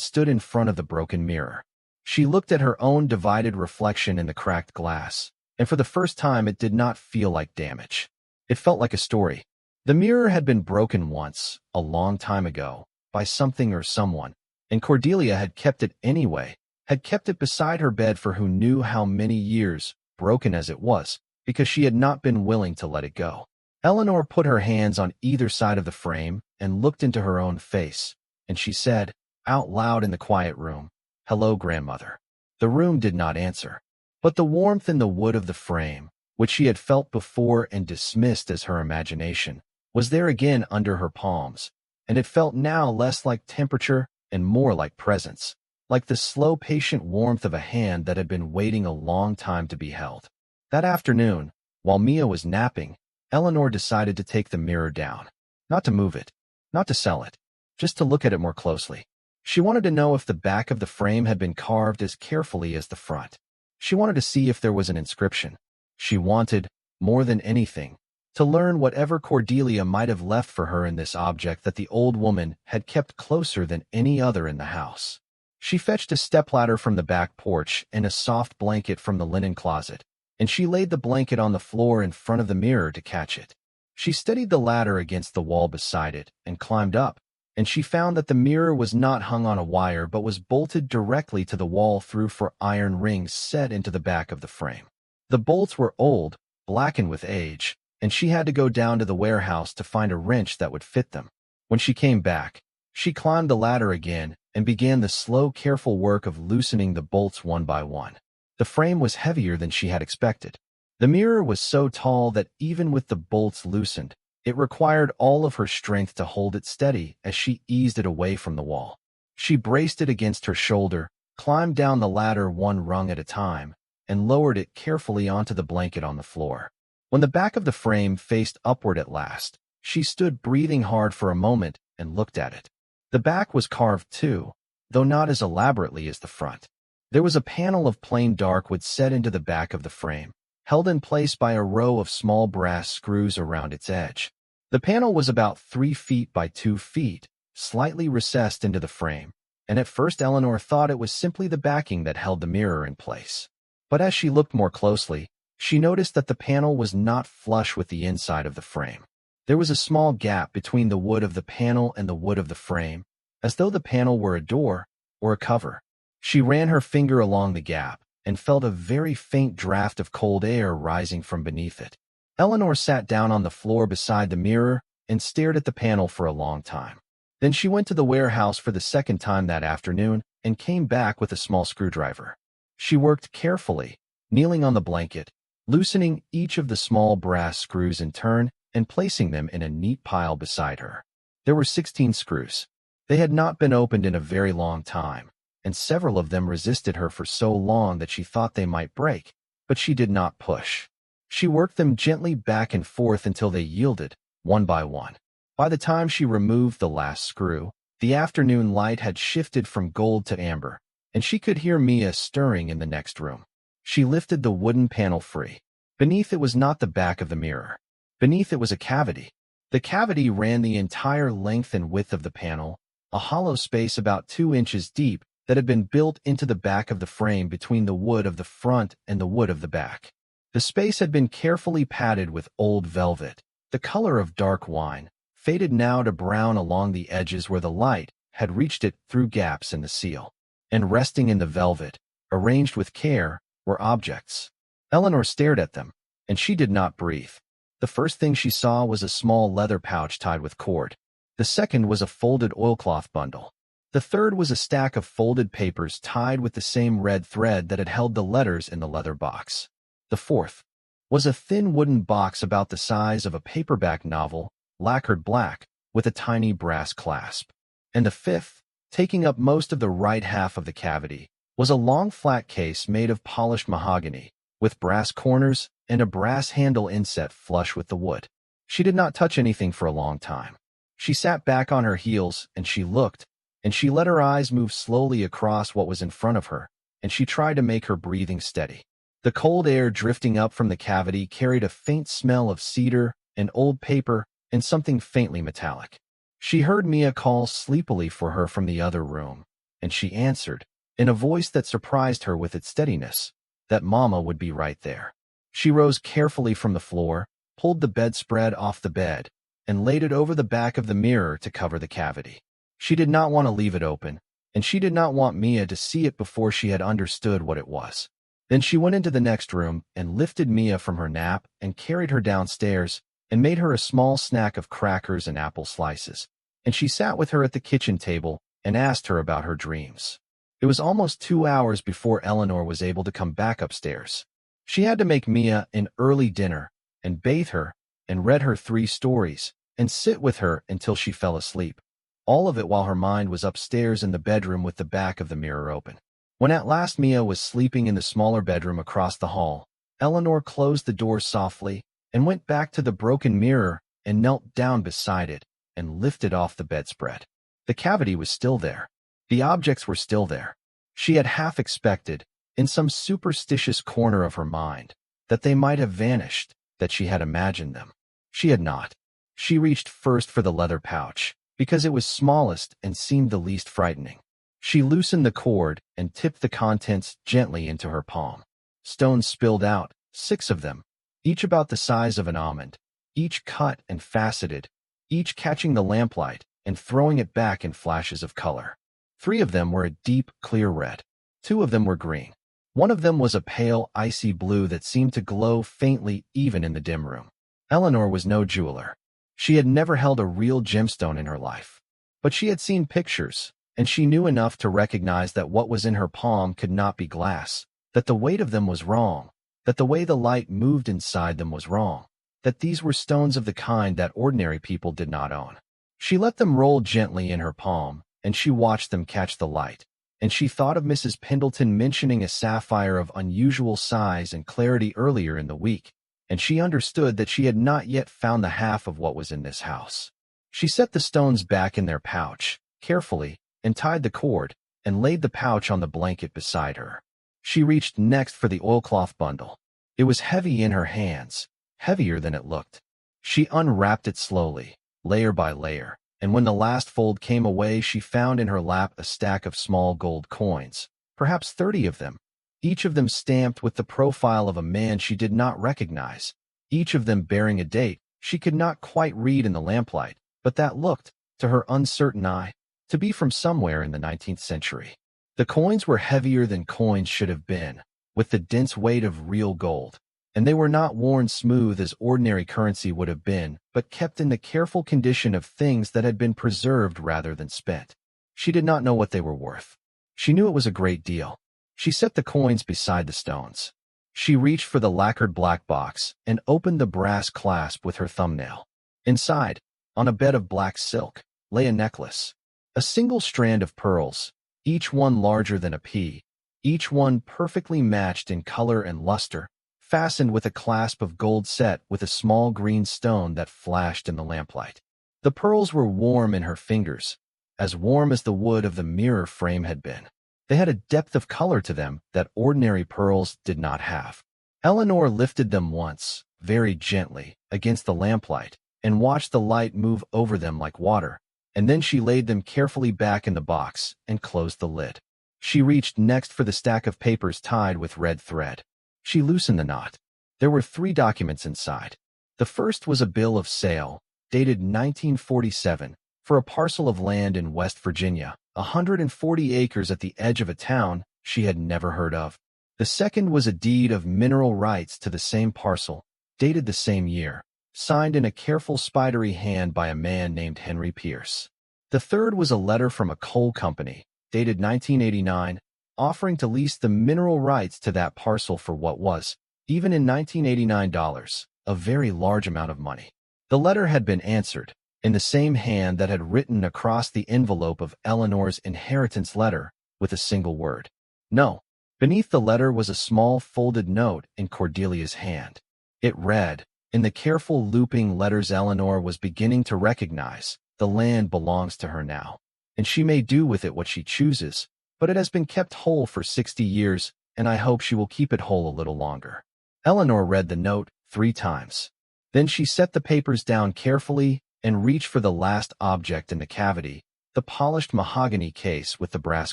stood in front of the broken mirror. She looked at her own divided reflection in the cracked glass, and for the first time it did not feel like damage. It felt like a story. The mirror had been broken once, a long time ago, by something or someone, and Cordelia had kept it anyway, had kept it beside her bed for who knew how many years, broken as it was, because she had not been willing to let it go. Eleanor put her hands on either side of the frame and looked into her own face, and she said, out loud in the quiet room, "Hello, grandmother." The room did not answer, but the warmth in the wood of the frame, which she had felt before and dismissed as her imagination, was there again under her palms, and it felt now less like temperature and more like presence, like the slow, patient warmth of a hand that had been waiting a long time to be held. That afternoon, while Mia was napping, Eleanor decided to take the mirror down. Not to move it, not to sell it, just to look at it more closely. She wanted to know if the back of the frame had been carved as carefully as the front. She wanted to see if there was an inscription. She wanted, more than anything, to learn whatever Cordelia might have left for her in this object that the old woman had kept closer than any other in the house. She fetched a stepladder from the back porch and a soft blanket from the linen closet, and she laid the blanket on the floor in front of the mirror to catch it. She steadied the ladder against the wall beside it and climbed up, and she found that the mirror was not hung on a wire but was bolted directly to the wall through 4 iron rings set into the back of the frame. The bolts were old, blackened with age, and she had to go down to the warehouse to find a wrench that would fit them. When she came back, she climbed the ladder again and began the slow, careful work of loosening the bolts one by one. The frame was heavier than she had expected. The mirror was so tall that even with the bolts loosened, it required all of her strength to hold it steady as she eased it away from the wall. She braced it against her shoulder, climbed down the ladder one rung at a time, and lowered it carefully onto the blanket on the floor. When the back of the frame faced upward at last, she stood breathing hard for a moment and looked at it. The back was carved too, though not as elaborately as the front. There was a panel of plain dark wood set into the back of the frame, held in place by a row of small brass screws around its edge. The panel was about 3 feet by 2 feet, slightly recessed into the frame, and at first Eleanor thought it was simply the backing that held the mirror in place. But as she looked more closely, she noticed that the panel was not flush with the inside of the frame. There was a small gap between the wood of the panel and the wood of the frame, as though the panel were a door or a cover. She ran her finger along the gap and felt a very faint draft of cold air rising from beneath it. Eleanor sat down on the floor beside the mirror and stared at the panel for a long time. Then she went to the warehouse for the second time that afternoon and came back with a small screwdriver. She worked carefully, kneeling on the blanket, loosening each of the small brass screws in turn and placing them in a neat pile beside her. There were 16 screws. They had not been opened in a very long time, and several of them resisted her for so long that she thought they might break, but she did not push. She worked them gently back and forth until they yielded, one by one. By the time she removed the last screw, the afternoon light had shifted from gold to amber, and she could hear Mia stirring in the next room. She lifted the wooden panel free. Beneath it was not the back of the mirror. Beneath it was a cavity. The cavity ran the entire length and width of the panel, a hollow space about 2 inches deep that had been built into the back of the frame between the wood of the front and the wood of the back. The space had been carefully padded with old velvet, the color of dark wine, faded now to brown along the edges where the light had reached it through gaps in the seal. And resting in the velvet, arranged with care, were objects. Eleanor stared at them, and she did not breathe. The first thing she saw was a small leather pouch tied with cord. The second was a folded oilcloth bundle. The third was a stack of folded papers tied with the same red thread that had held the letters in the leather box. The fourth was a thin wooden box about the size of a paperback novel, lacquered black, with a tiny brass clasp. And the fifth, taking up most of the right half of the cavity, was a long flat case made of polished mahogany, with brass corners and a brass handle inset flush with the wood. She did not touch anything for a long time. She sat back on her heels, and she looked, and she let her eyes move slowly across what was in front of her, and she tried to make her breathing steady. The cold air drifting up from the cavity carried a faint smell of cedar and old paper and something faintly metallic. She heard Mia call sleepily for her from the other room, and she answered, in a voice that surprised her with its steadiness, that Mama would be right there. She rose carefully from the floor, pulled the bedspread off the bed, and laid it over the back of the mirror to cover the cavity. She did not want to leave it open, and she did not want Mia to see it before she had understood what it was. Then she went into the next room and lifted Mia from her nap and carried her downstairs and made her a small snack of crackers and apple slices. And she sat with her at the kitchen table and asked her about her dreams. It was almost 2 hours before Eleanor was able to come back upstairs. She had to make Mia an early dinner and bathe her and read her 3 stories and sit with her until she fell asleep. All of it while her mind was upstairs in the bedroom with the back of the mirror open. When at last Mia was sleeping in the smaller bedroom across the hall, Eleanor closed the door softly and went back to the broken mirror and knelt down beside it and lifted off the bedspread. The cavity was still there. The objects were still there. She had half expected, in some superstitious corner of her mind, that they might have vanished, that she had imagined them. She had not. She reached first for the leather pouch, because it was smallest and seemed the least frightening. She loosened the cord and tipped the contents gently into her palm. Stones spilled out, 6 of them, each about the size of an almond, each cut and faceted, each catching the lamplight and throwing it back in flashes of color. 3 of them were a deep, clear red. 2 of them were green. One of them was a pale, icy blue that seemed to glow faintly even in the dim room. Eleanor was no jeweler. She had never held a real gemstone in her life. But she had seen pictures, and she knew enough to recognize that what was in her palm could not be glass, that the weight of them was wrong, that the way the light moved inside them was wrong, that these were stones of the kind that ordinary people did not own. She let them roll gently in her palm, and she watched them catch the light, and she thought of Mrs. Pendleton mentioning a sapphire of unusual size and clarity earlier in the week, and she understood that she had not yet found the half of what was in this house. She set the stones back in their pouch, carefully, and tied the cord, and laid the pouch on the blanket beside her. She reached next for the oilcloth bundle. It was heavy in her hands, heavier than it looked. She unwrapped it slowly, layer by layer, and when the last fold came away, she found in her lap a stack of small gold coins, perhaps 30 of them, each of them stamped with the profile of a man she did not recognize, each of them bearing a date she could not quite read in the lamplight, but that looked, to her uncertain eye, to be from somewhere in the 19th century. The coins were heavier than coins should have been, with the dense weight of real gold, and they were not worn smooth as ordinary currency would have been, but kept in the careful condition of things that had been preserved rather than spent. She did not know what they were worth. She knew it was a great deal. She set the coins beside the stones. She reached for the lacquered black box and opened the brass clasp with her thumbnail. Inside, on a bed of black silk, lay a necklace. A single strand of pearls, each one larger than a pea, each one perfectly matched in color and luster, fastened with a clasp of gold set with a small green stone that flashed in the lamplight. The pearls were warm in her fingers, as warm as the wood of the mirror frame had been. They had a depth of color to them that ordinary pearls did not have. Eleanor lifted them once, very gently, against the lamplight, and watched the light move over them like water, and then she laid them carefully back in the box and closed the lid. She reached next for the stack of papers tied with red thread. She loosened the knot. There were 3 documents inside. The first was a bill of sale, dated 1947, for a parcel of land in West Virginia, 140 acres at the edge of a town she had never heard of. The second was a deed of mineral rights to the same parcel, dated the same year, signed in a careful spidery hand by a man named Henry Pierce. The third was a letter from a coal company, dated 1989, offering to lease the mineral rights to that parcel for what was, even in 1989 dollars, a very large amount of money. The letter had been answered, in the same hand that had written across the envelope of Eleanor's inheritance letter, with a single word. No. Beneath the letter was a small folded note in Cordelia's hand. It read, in the careful looping letters Eleanor was beginning to recognize, the land belongs to her now, and she may do with it what she chooses, but it has been kept whole for 60 years, and I hope she will keep it whole a little longer. Eleanor read the note 3 times. Then she set the papers down carefully and reached for the last object in the cavity, the polished mahogany case with the brass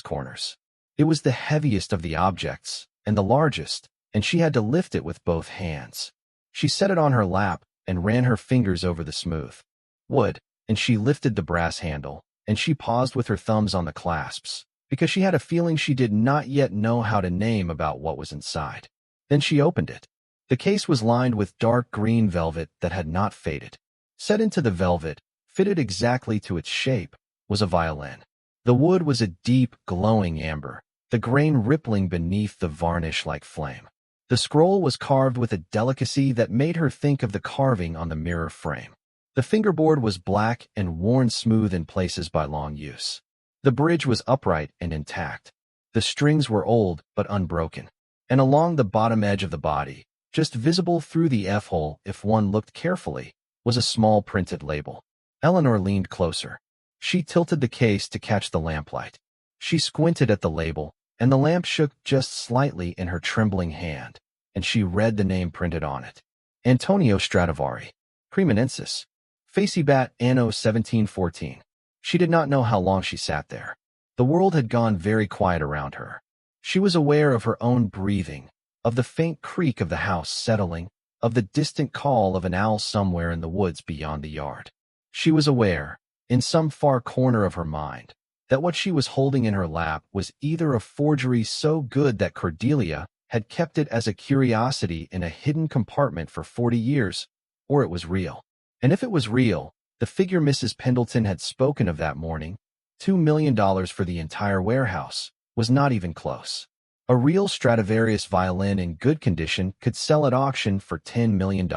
corners. It was the heaviest of the objects, and the largest, and she had to lift it with both hands. She set it on her lap and ran her fingers over the smooth wood, and she lifted the brass handle, and she paused with her thumbs on the clasps, because she had a feeling she did not yet know how to name about what was inside. Then she opened it. The case was lined with dark green velvet that had not faded. Set into the velvet, fitted exactly to its shape, was a violin. The wood was a deep, glowing amber, the grain rippling beneath the varnish like flame. The scroll was carved with a delicacy that made her think of the carving on the mirror frame. The fingerboard was black and worn smooth in places by long use. The bridge was upright and intact. The strings were old but unbroken. And along the bottom edge of the body, just visible through the F-hole if one looked carefully, was a small printed label. Eleanor leaned closer. She tilted the case to catch the lamplight. She squinted at the label, and the lamp shook just slightly in her trembling hand, and she read the name printed on it. Antonio Stradivari, Preeminensis, Facibat anno 1714. She did not know how long she sat there. The world had gone very quiet around her. She was aware of her own breathing, of the faint creak of the house settling, of the distant call of an owl somewhere in the woods beyond the yard. She was aware, in some far corner of her mind, that what she was holding in her lap was either a forgery so good that Cordelia had kept it as a curiosity in a hidden compartment for 40 years, or it was real. And if it was real, the figure Mrs. Pendleton had spoken of that morning, $2 million for the entire warehouse, was not even close. A real Stradivarius violin in good condition could sell at auction for $10 million.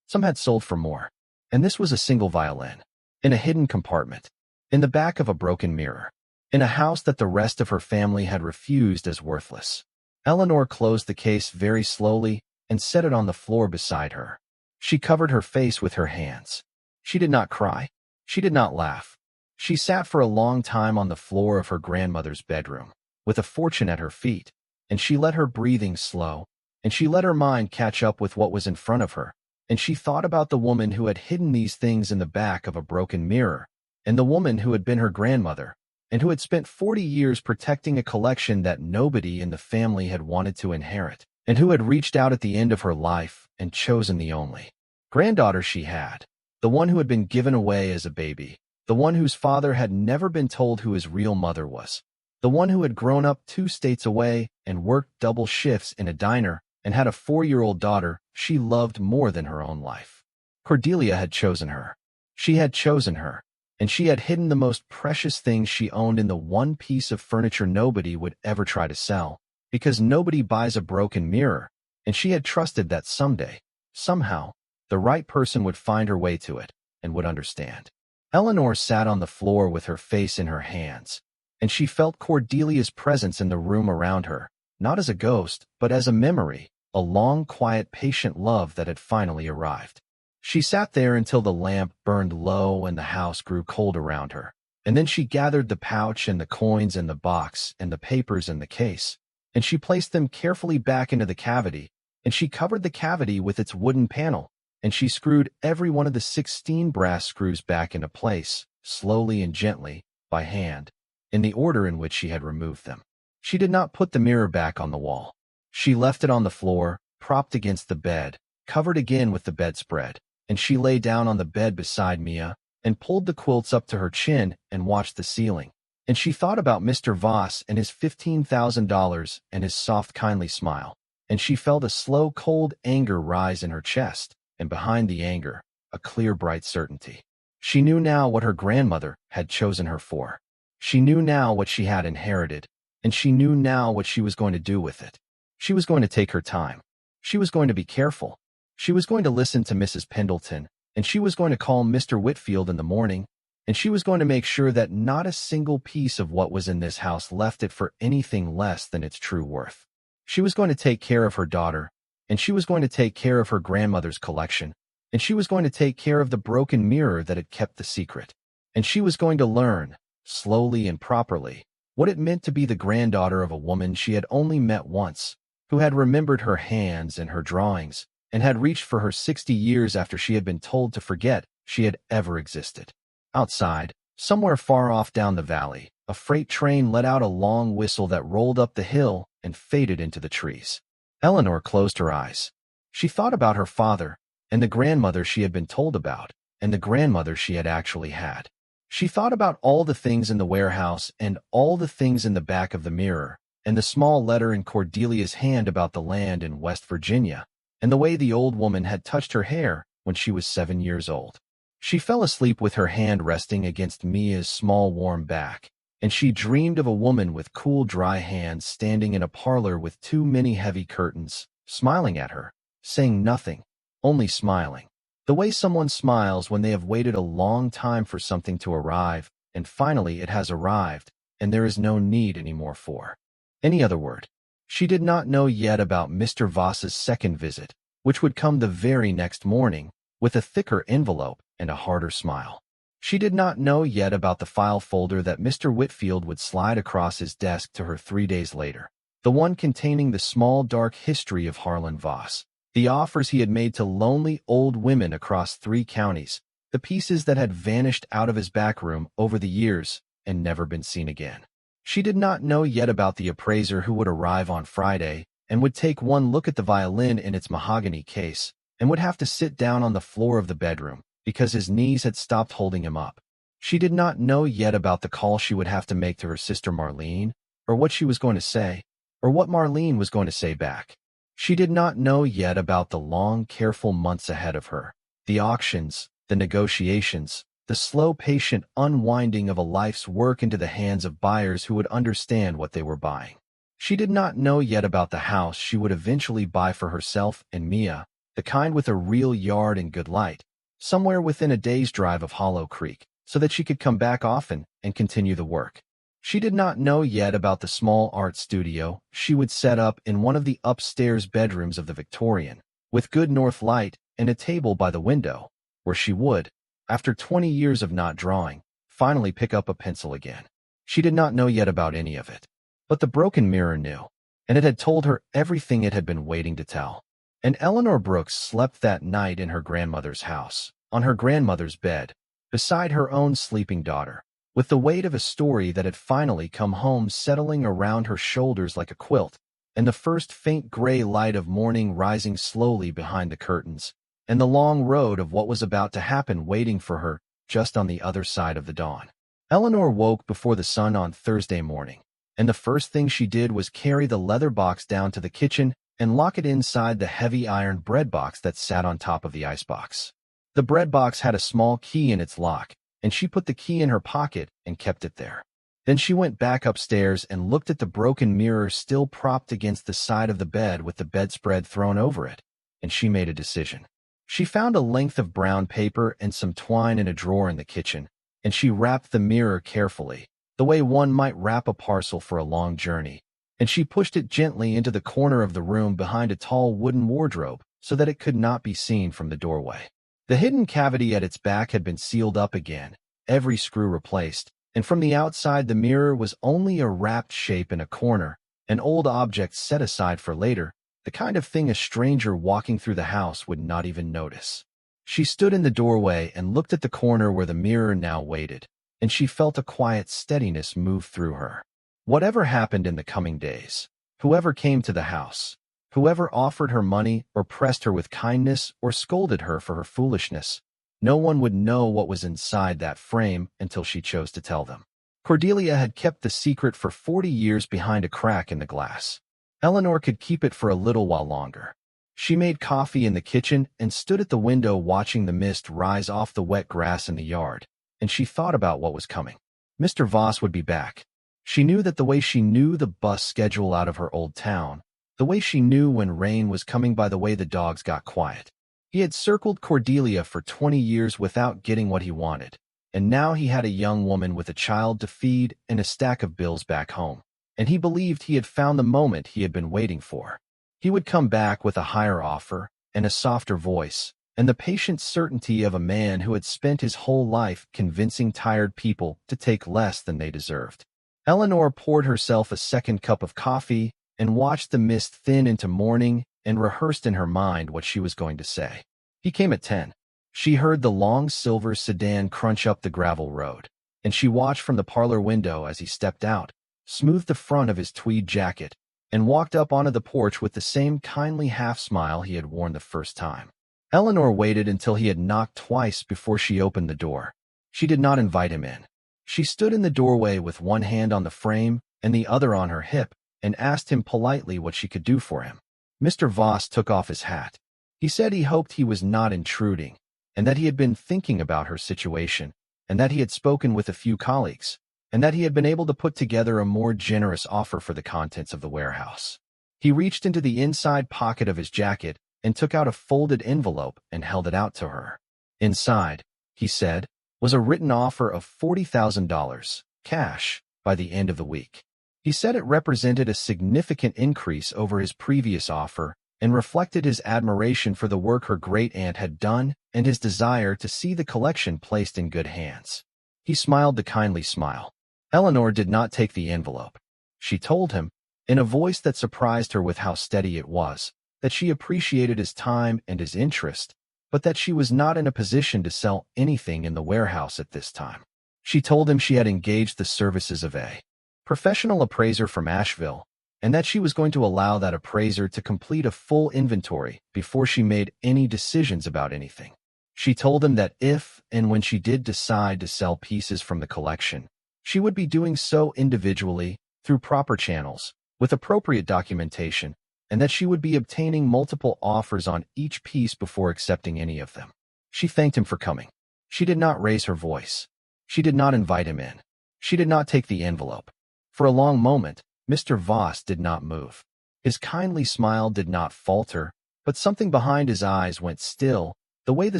Some had sold for more. And this was a single violin, in a hidden compartment, in the back of a broken mirror, in a house that the rest of her family had refused as worthless. Eleanor closed the case very slowly and set it on the floor beside her. She covered her face with her hands. She did not cry. She did not laugh. She sat for a long time on the floor of her grandmother's bedroom, with a fortune at her feet, and she let her breathing slow, and she let her mind catch up with what was in front of her, and she thought about the woman who had hidden these things in the back of a broken mirror, and the woman who had been her grandmother, and who had spent 40 years protecting a collection that nobody in the family had wanted to inherit, and who had reached out at the end of her life and chosen the only granddaughter she had, the one who had been given away as a baby, the one whose father had never been told who his real mother was, the one who had grown up 2 states away and worked double shifts in a diner and had a 4-year-old daughter she loved more than her own life. Cordelia had chosen her. She had chosen her, and she had hidden the most precious things she owned in the one piece of furniture nobody would ever try to sell, because nobody buys a broken mirror, and she had trusted that someday, somehow, the right person would find her way to it and would understand. Eleanor sat on the floor with her face in her hands, and she felt Cordelia's presence in the room around her, not as a ghost, but as a memory, a long, quiet, patient love that had finally arrived. She sat there until the lamp burned low and the house grew cold around her. And then she gathered the pouch and the coins and the box and the papers and the case, and she placed them carefully back into the cavity, and she covered the cavity with its wooden panel, and she screwed every one of the 16 brass screws back into place, slowly and gently, by hand, in the order in which she had removed them. She did not put the mirror back on the wall. She left it on the floor, propped against the bed, covered again with the bedspread, and she lay down on the bed beside Mia, and pulled the quilts up to her chin and watched the ceiling. And she thought about Mr. Voss and his $15,000 and his soft, kindly smile. And she felt a slow, cold anger rise in her chest, and behind the anger, a clear, bright certainty. She knew now what her grandmother had chosen her for. She knew now what she had inherited, and she knew now what she was going to do with it. She was going to take her time. She was going to be careful. She was going to listen to Mrs. Pendleton, and she was going to call Mr. Whitfield in the morning, and she was going to make sure that not a single piece of what was in this house left it for anything less than its true worth. She was going to take care of her daughter, and she was going to take care of her grandmother's collection, and she was going to take care of the broken mirror that had kept the secret, and she was going to learn, slowly and properly, what it meant to be the granddaughter of a woman she had only met once, who had remembered her hands and her drawings, and had reached for her 60 years after she had been told to forget she had ever existed. Outside, somewhere far off down the valley, a freight train let out a long whistle that rolled up the hill and faded into the trees. Eleanor closed her eyes. She thought about her father, and the grandmother she had been told about, and the grandmother she had actually had. She thought about all the things in the warehouse and all the things in the back of the mirror, and the small letter in Cordelia's hand about the land in West Virginia, and the way the old woman had touched her hair when she was 7 years old. She fell asleep with her hand resting against Mia's small warm back, and she dreamed of a woman with cool dry hands standing in a parlor with too many heavy curtains, smiling at her, saying nothing, only smiling. The way someone smiles when they have waited a long time for something to arrive, and finally it has arrived, and there is no need anymore for any other word. She did not know yet about Mr. Voss's second visit, which would come the very next morning, with a thicker envelope and a harder smile. She did not know yet about the file folder that Mr. Whitfield would slide across his desk to her 3 days later, the one containing the small dark history of Harlan Voss, the offers he had made to lonely old women across 3 counties, the pieces that had vanished out of his back room over the years and never been seen again. She did not know yet about the appraiser who would arrive on Friday and would take one look at the violin in its mahogany case and would have to sit down on the floor of the bedroom because his knees had stopped holding him up. She did not know yet about the call she would have to make to her sister Marlene, or what she was going to say, or what Marlene was going to say back. She did not know yet about the long, careful months ahead of her, the auctions, the negotiations, the slow, patient unwinding of a life's work into the hands of buyers who would understand what they were buying. She did not know yet about the house she would eventually buy for herself and Mia, the kind with a real yard and good light, somewhere within a day's drive of Hollow Creek, so that she could come back often and continue the work. She did not know yet about the small art studio she would set up in one of the upstairs bedrooms of the Victorian, with good north light and a table by the window, where she would, after 20 years of not drawing, finally pick up a pencil again. She did not know yet about any of it. But the broken mirror knew, and it had told her everything it had been waiting to tell. And Eleanor Brooks slept that night in her grandmother's house, on her grandmother's bed, beside her own sleeping daughter, with the weight of a story that had finally come home settling around her shoulders like a quilt, and the first faint gray light of morning rising slowly behind the curtains, and the long road of what was about to happen waiting for her just on the other side of the dawn. Eleanor woke before the sun on Thursday morning, and the first thing she did was carry the leather box down to the kitchen and lock it inside the heavy iron bread box that sat on top of the icebox. The bread box had a small key in its lock, and she put the key in her pocket and kept it there. Then she went back upstairs and looked at the broken mirror still propped against the side of the bed with the bedspread thrown over it, and she made a decision. She found a length of brown paper and some twine in a drawer in the kitchen, and she wrapped the mirror carefully, the way one might wrap a parcel for a long journey, and she pushed it gently into the corner of the room behind a tall wooden wardrobe so that it could not be seen from the doorway. The hidden cavity at its back had been sealed up again, every screw replaced, and from the outside the mirror was only a wrapped shape in a corner, an old object set aside for later, the kind of thing a stranger walking through the house would not even notice. She stood in the doorway and looked at the corner where the mirror now waited, and she felt a quiet steadiness move through her. Whatever happened in the coming days, whoever came to the house, whoever offered her money or pressed her with kindness or scolded her for her foolishness, no one would know what was inside that frame until she chose to tell them. Cordelia had kept the secret for 40 years behind a crack in the glass. Eleanor could keep it for a little while longer. She made coffee in the kitchen and stood at the window watching the mist rise off the wet grass in the yard, and she thought about what was coming. Mr. Voss would be back. She knew that the way she knew the bus schedule out of her old town, the way she knew when rain was coming by the way the dogs got quiet. He had circled Cordelia for 20 years without getting what he wanted, and now he had a young woman with a child to feed and a stack of bills back home, and he believed he had found the moment he had been waiting for. He would come back with a higher offer and a softer voice, and the patient certainty of a man who had spent his whole life convincing tired people to take less than they deserved. Eleanor poured herself a second cup of coffee and watched the mist thin into morning and rehearsed in her mind what she was going to say. He came at 10. She heard the long silver sedan crunch up the gravel road, and she watched from the parlor window as he stepped out, smoothed the front of his tweed jacket, and walked up onto the porch with the same kindly half-smile he had worn the first time. Eleanor waited until he had knocked twice before she opened the door. She did not invite him in. She stood in the doorway with one hand on the frame and the other on her hip and asked him politely what she could do for him. Mr. Voss took off his hat. He said he hoped he was not intruding, and that he had been thinking about her situation, and that he had spoken with a few colleagues, and that he had been able to put together a more generous offer for the contents of the warehouse. He reached into the inside pocket of his jacket and took out a folded envelope and held it out to her. Inside, he said, was a written offer of $40,000, cash, by the end of the week. He said it represented a significant increase over his previous offer and reflected his admiration for the work her great-aunt had done and his desire to see the collection placed in good hands. He smiled the kindly smile. Eleanor did not take the envelope. She told him, in a voice that surprised her with how steady it was, that she appreciated his time and his interest, but that she was not in a position to sell anything in the warehouse at this time. She told him she had engaged the services of a professional appraiser from Asheville, and that she was going to allow that appraiser to complete a full inventory before she made any decisions about anything. She told him that if and when she did decide to sell pieces from the collection, she would be doing so individually, through proper channels, with appropriate documentation, and that she would be obtaining multiple offers on each piece before accepting any of them. She thanked him for coming. She did not raise her voice. She did not invite him in. She did not take the envelope. For a long moment, Mr. Voss did not move. His kindly smile did not falter, but something behind his eyes went still, the way the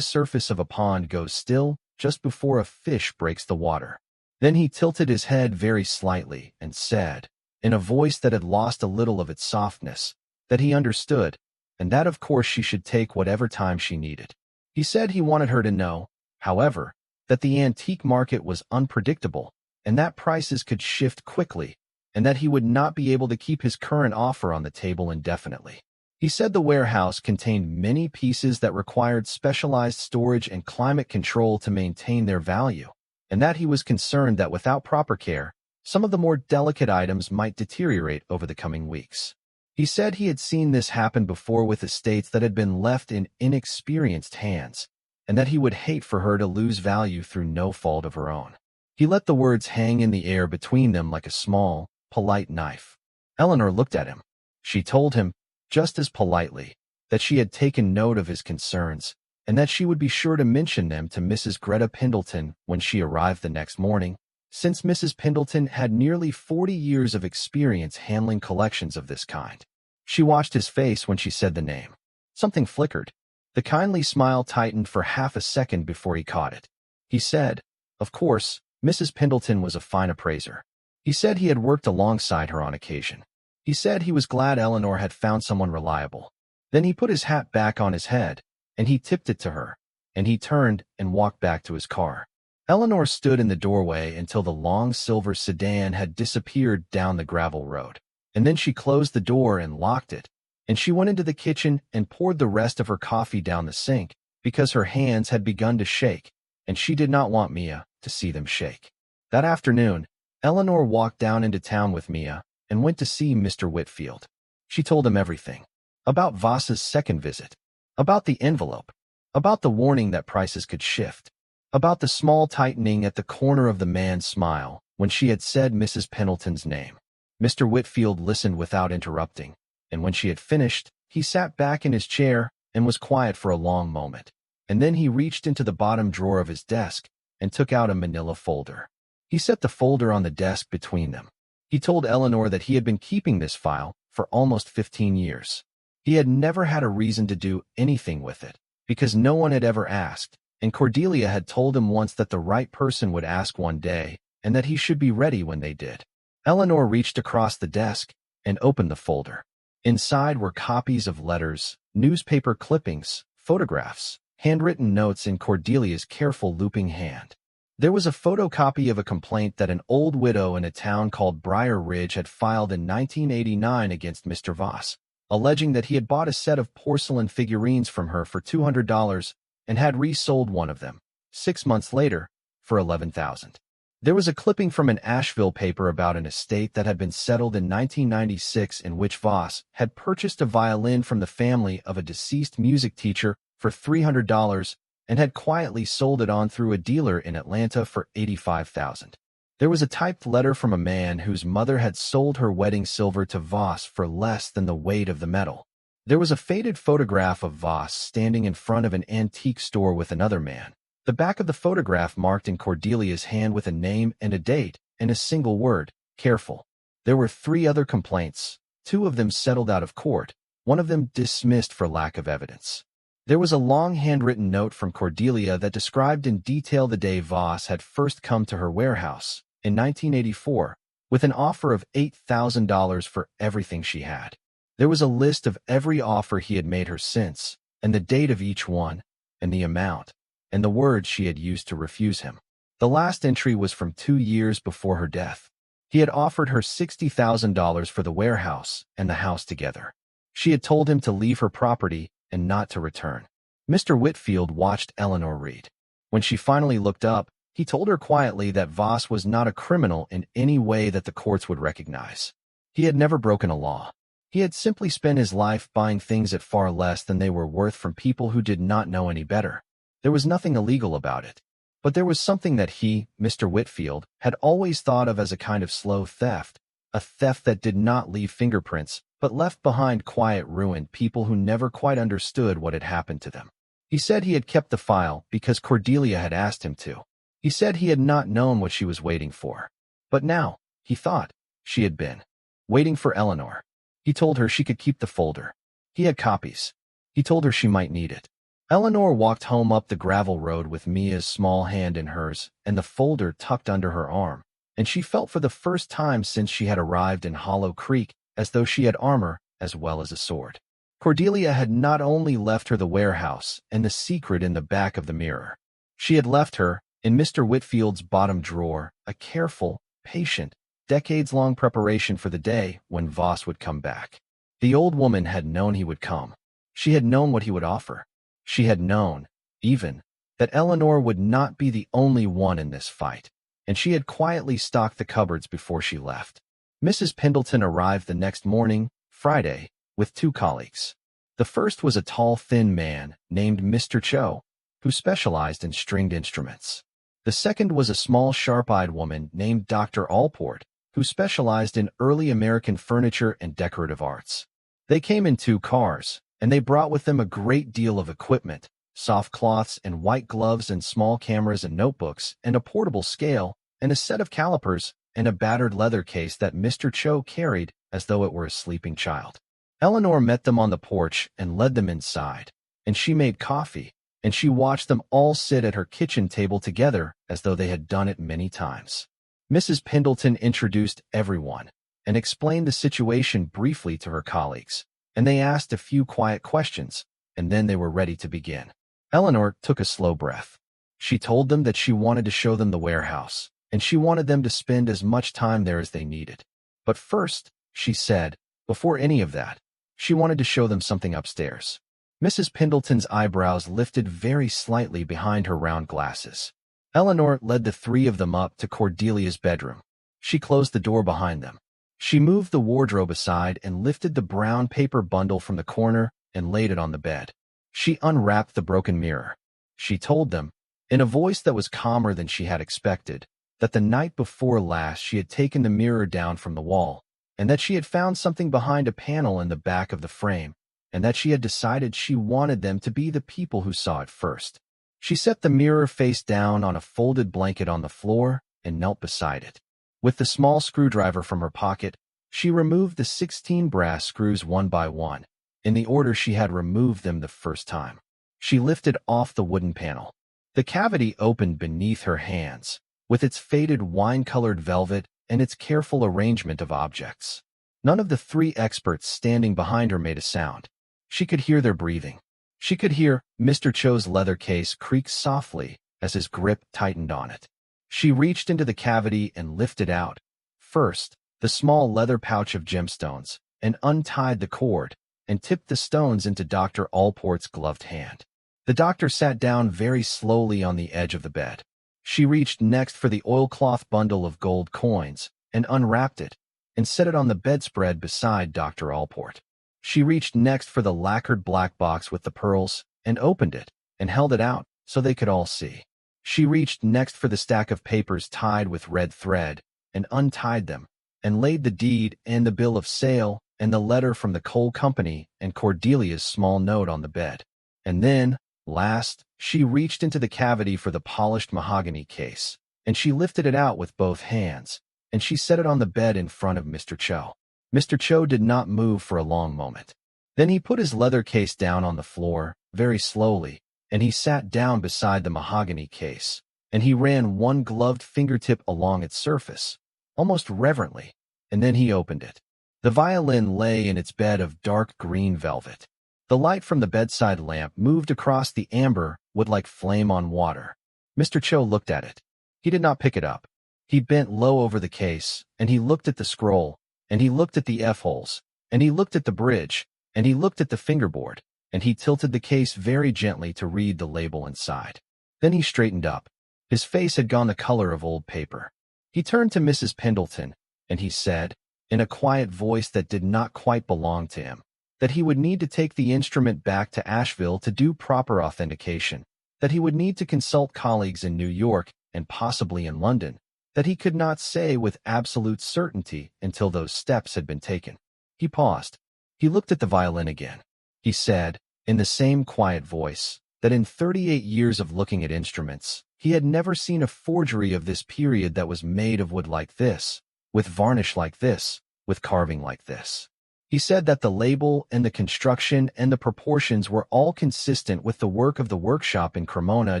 surface of a pond goes still just before a fish breaks the water. Then he tilted his head very slightly and said, in a voice that had lost a little of its softness, that he understood, and that of course she should take whatever time she needed. He said he wanted her to know, however, that the antique market was unpredictable, and that prices could shift quickly, and that he would not be able to keep his current offer on the table indefinitely. He said the warehouse contained many pieces that required specialized storage and climate control to maintain their value, and that he was concerned that without proper care, some of the more delicate items might deteriorate over the coming weeks. He said he had seen this happen before with estates that had been left in inexperienced hands, and that he would hate for her to lose value through no fault of her own. He let the words hang in the air between them like a small, polite knife. Eleanor looked at him. She told him, just as politely, that she had taken note of his concerns, and that she would be sure to mention them to Mrs. Greta Pendleton when she arrived the next morning, since Mrs. Pendleton had nearly 40 years of experience handling collections of this kind. She watched his face when she said the name. Something flickered. The kindly smile tightened for half a second before he caught it. He said, of course, Mrs. Pendleton was a fine appraiser. He said he had worked alongside her on occasion. He said he was glad Eleanor had found someone reliable. Then he put his hat back on his head, and he tipped it to her, and he turned and walked back to his car. Eleanor stood in the doorway until the long silver sedan had disappeared down the gravel road. And then she closed the door and locked it, and she went into the kitchen and poured the rest of her coffee down the sink because her hands had begun to shake, and she did not want Mia to see them shake. That afternoon, Eleanor walked down into town with Mia and went to see Mr. Whitfield. She told him everything. About Voss's second visit. About the envelope. About the warning that prices could shift. About the small tightening at the corner of the man's smile when she had said Mrs. Pendleton's name. Mr. Whitfield listened without interrupting, and when she had finished, he sat back in his chair and was quiet for a long moment. And then he reached into the bottom drawer of his desk and took out a manila folder. He set the folder on the desk between them. He told Eleanor that he had been keeping this file for almost 15 years. He had never had a reason to do anything with it, because no one had ever asked, and Cordelia had told him once that the right person would ask one day, and that he should be ready when they did. Eleanor reached across the desk and opened the folder. Inside were copies of letters, newspaper clippings, photographs, handwritten notes in Cordelia's careful looping hand. There was a photocopy of a complaint that an old widow in a town called Briar Ridge had filed in 1989 against Mr. Voss, alleging that he had bought a set of porcelain figurines from her for $200 and had resold one of them, 6 months later, for $11,000. There was a clipping from an Asheville paper about an estate that had been settled in 1996 in which Voss had purchased a violin from the family of a deceased music teacher for $300 and had quietly sold it on through a dealer in Atlanta for $85,000. There was a typed letter from a man whose mother had sold her wedding silver to Voss for less than the weight of the metal. There was a faded photograph of Voss standing in front of an antique store with another man. The back of the photograph marked in Cordelia's hand with a name and a date and a single word, careful. There were 3 other complaints, 2 of them settled out of court, one of them dismissed for lack of evidence. There was a long handwritten note from Cordelia that described in detail the day Voss had first come to her warehouse, in 1984, with an offer of $8,000 for everything she had. There was a list of every offer he had made her since, and the date of each one, and the amount, and the words she had used to refuse him. The last entry was from 2 years before her death. He had offered her $60,000 for the warehouse and the house together. She had told him to leave her property and not to return. Mr. Whitfield watched Eleanor read. When she finally looked up, he told her quietly that Voss was not a criminal in any way that the courts would recognize. He had never broken a law. He had simply spent his life buying things at far less than they were worth from people who did not know any better. There was nothing illegal about it. But there was something that he, Mr. Whitfield, had always thought of as a kind of slow theft, a theft that did not leave fingerprints, but left behind quiet ruin, people who never quite understood what had happened to them. He said he had kept the file because Cordelia had asked him to. He said he had not known what she was waiting for. But now, he thought, she had been waiting for Eleanor. He told her she could keep the folder. He had copies. He told her she might need it. Eleanor walked home up the gravel road with Mia's small hand in hers and the folder tucked under her arm, and she felt for the first time since she had arrived in Hollow Creek as though she had armor as well as a sword. Cordelia had not only left her the warehouse and the secret in the back of the mirror. She had left her, in Mr. Whitfield's bottom drawer, a careful, patient, decades-long preparation for the day when Voss would come back. The old woman had known he would come. She had known what he would offer. She had known, even, that Eleanor would not be the only one in this fight, and she had quietly stocked the cupboards before she left. Mrs. Pendleton arrived the next morning, Friday, with 2 colleagues. The first was a tall, thin man named Mr. Cho, who specialized in stringed instruments. The second was a small, sharp-eyed woman named Dr. Alport, who specialized in early American furniture and decorative arts. They came in 2 cars, and they brought with them a great deal of equipment, soft cloths and white gloves and small cameras and notebooks and a portable scale and a set of calipers and a battered leather case that Mr. Cho carried as though it were a sleeping child. Eleanor met them on the porch and led them inside, and she made coffee, and she watched them all sit at her kitchen table together as though they had done it many times. Mrs. Pendleton introduced everyone and explained the situation briefly to her colleagues, and they asked a few quiet questions, and then they were ready to begin. Eleanor took a slow breath. She told them that she wanted to show them the warehouse, and she wanted them to spend as much time there as they needed. But first, she said, before any of that, she wanted to show them something upstairs. Mrs. Pendleton's eyebrows lifted very slightly behind her round glasses. Eleanor led the three of them up to Cordelia's bedroom. She closed the door behind them. She moved the wardrobe aside and lifted the brown paper bundle from the corner and laid it on the bed. She unwrapped the broken mirror. She told them, in a voice that was calmer than she had expected, that the night before last she had taken the mirror down from the wall, and that she had found something behind a panel in the back of the frame, and that she had decided she wanted them to be the people who saw it first. She set the mirror face down on a folded blanket on the floor and knelt beside it. With the small screwdriver from her pocket, she removed the 16 brass screws one by one, in the order she had removed them the first time. She lifted off the wooden panel. The cavity opened beneath her hands, with its faded wine-colored velvet and its careful arrangement of objects. None of the three experts standing behind her made a sound. She could hear their breathing. She could hear Mr. Cho's leather case creak softly as his grip tightened on it. She reached into the cavity and lifted out, first, the small leather pouch of gemstones, and untied the cord, and tipped the stones into Dr. Allport's gloved hand. The doctor sat down very slowly on the edge of the bed. She reached next for the oilcloth bundle of gold coins, and unwrapped it, and set it on the bedspread beside Dr. Allport. She reached next for the lacquered black box with the pearls, and opened it, and held it out, so they could all see. She reached next for the stack of papers tied with red thread, and untied them, and laid the deed and the bill of sale and the letter from the coal company and Cordelia's small note on the bed. And then, last, she reached into the cavity for the polished mahogany case, and she lifted it out with both hands, and she set it on the bed in front of Mr. Cho. Mr. Cho did not move for a long moment. Then he put his leather case down on the floor, very slowly, and he sat down beside the mahogany case, and he ran one gloved fingertip along its surface, almost reverently, and then he opened it. The violin lay in its bed of dark green velvet. The light from the bedside lamp moved across the amber wood like flame on water. Mr. Cho looked at it. He did not pick it up. He bent low over the case, and he looked at the scroll, and he looked at the F-holes, and he looked at the bridge, and he looked at the fingerboard, and he tilted the case very gently to read the label inside. Then he straightened up. His face had gone the color of old paper. He turned to Mrs. Pendleton, and he said, in a quiet voice that did not quite belong to him, that he would need to take the instrument back to Asheville to do proper authentication, that he would need to consult colleagues in New York and possibly in London, that he could not say with absolute certainty until those steps had been taken. He paused. He looked at the violin again. He said, in the same quiet voice, that in 38 years of looking at instruments, he had never seen a forgery of this period that was made of wood like this, with varnish like this, with carving like this. He said that the label and the construction and the proportions were all consistent with the work of the workshop in Cremona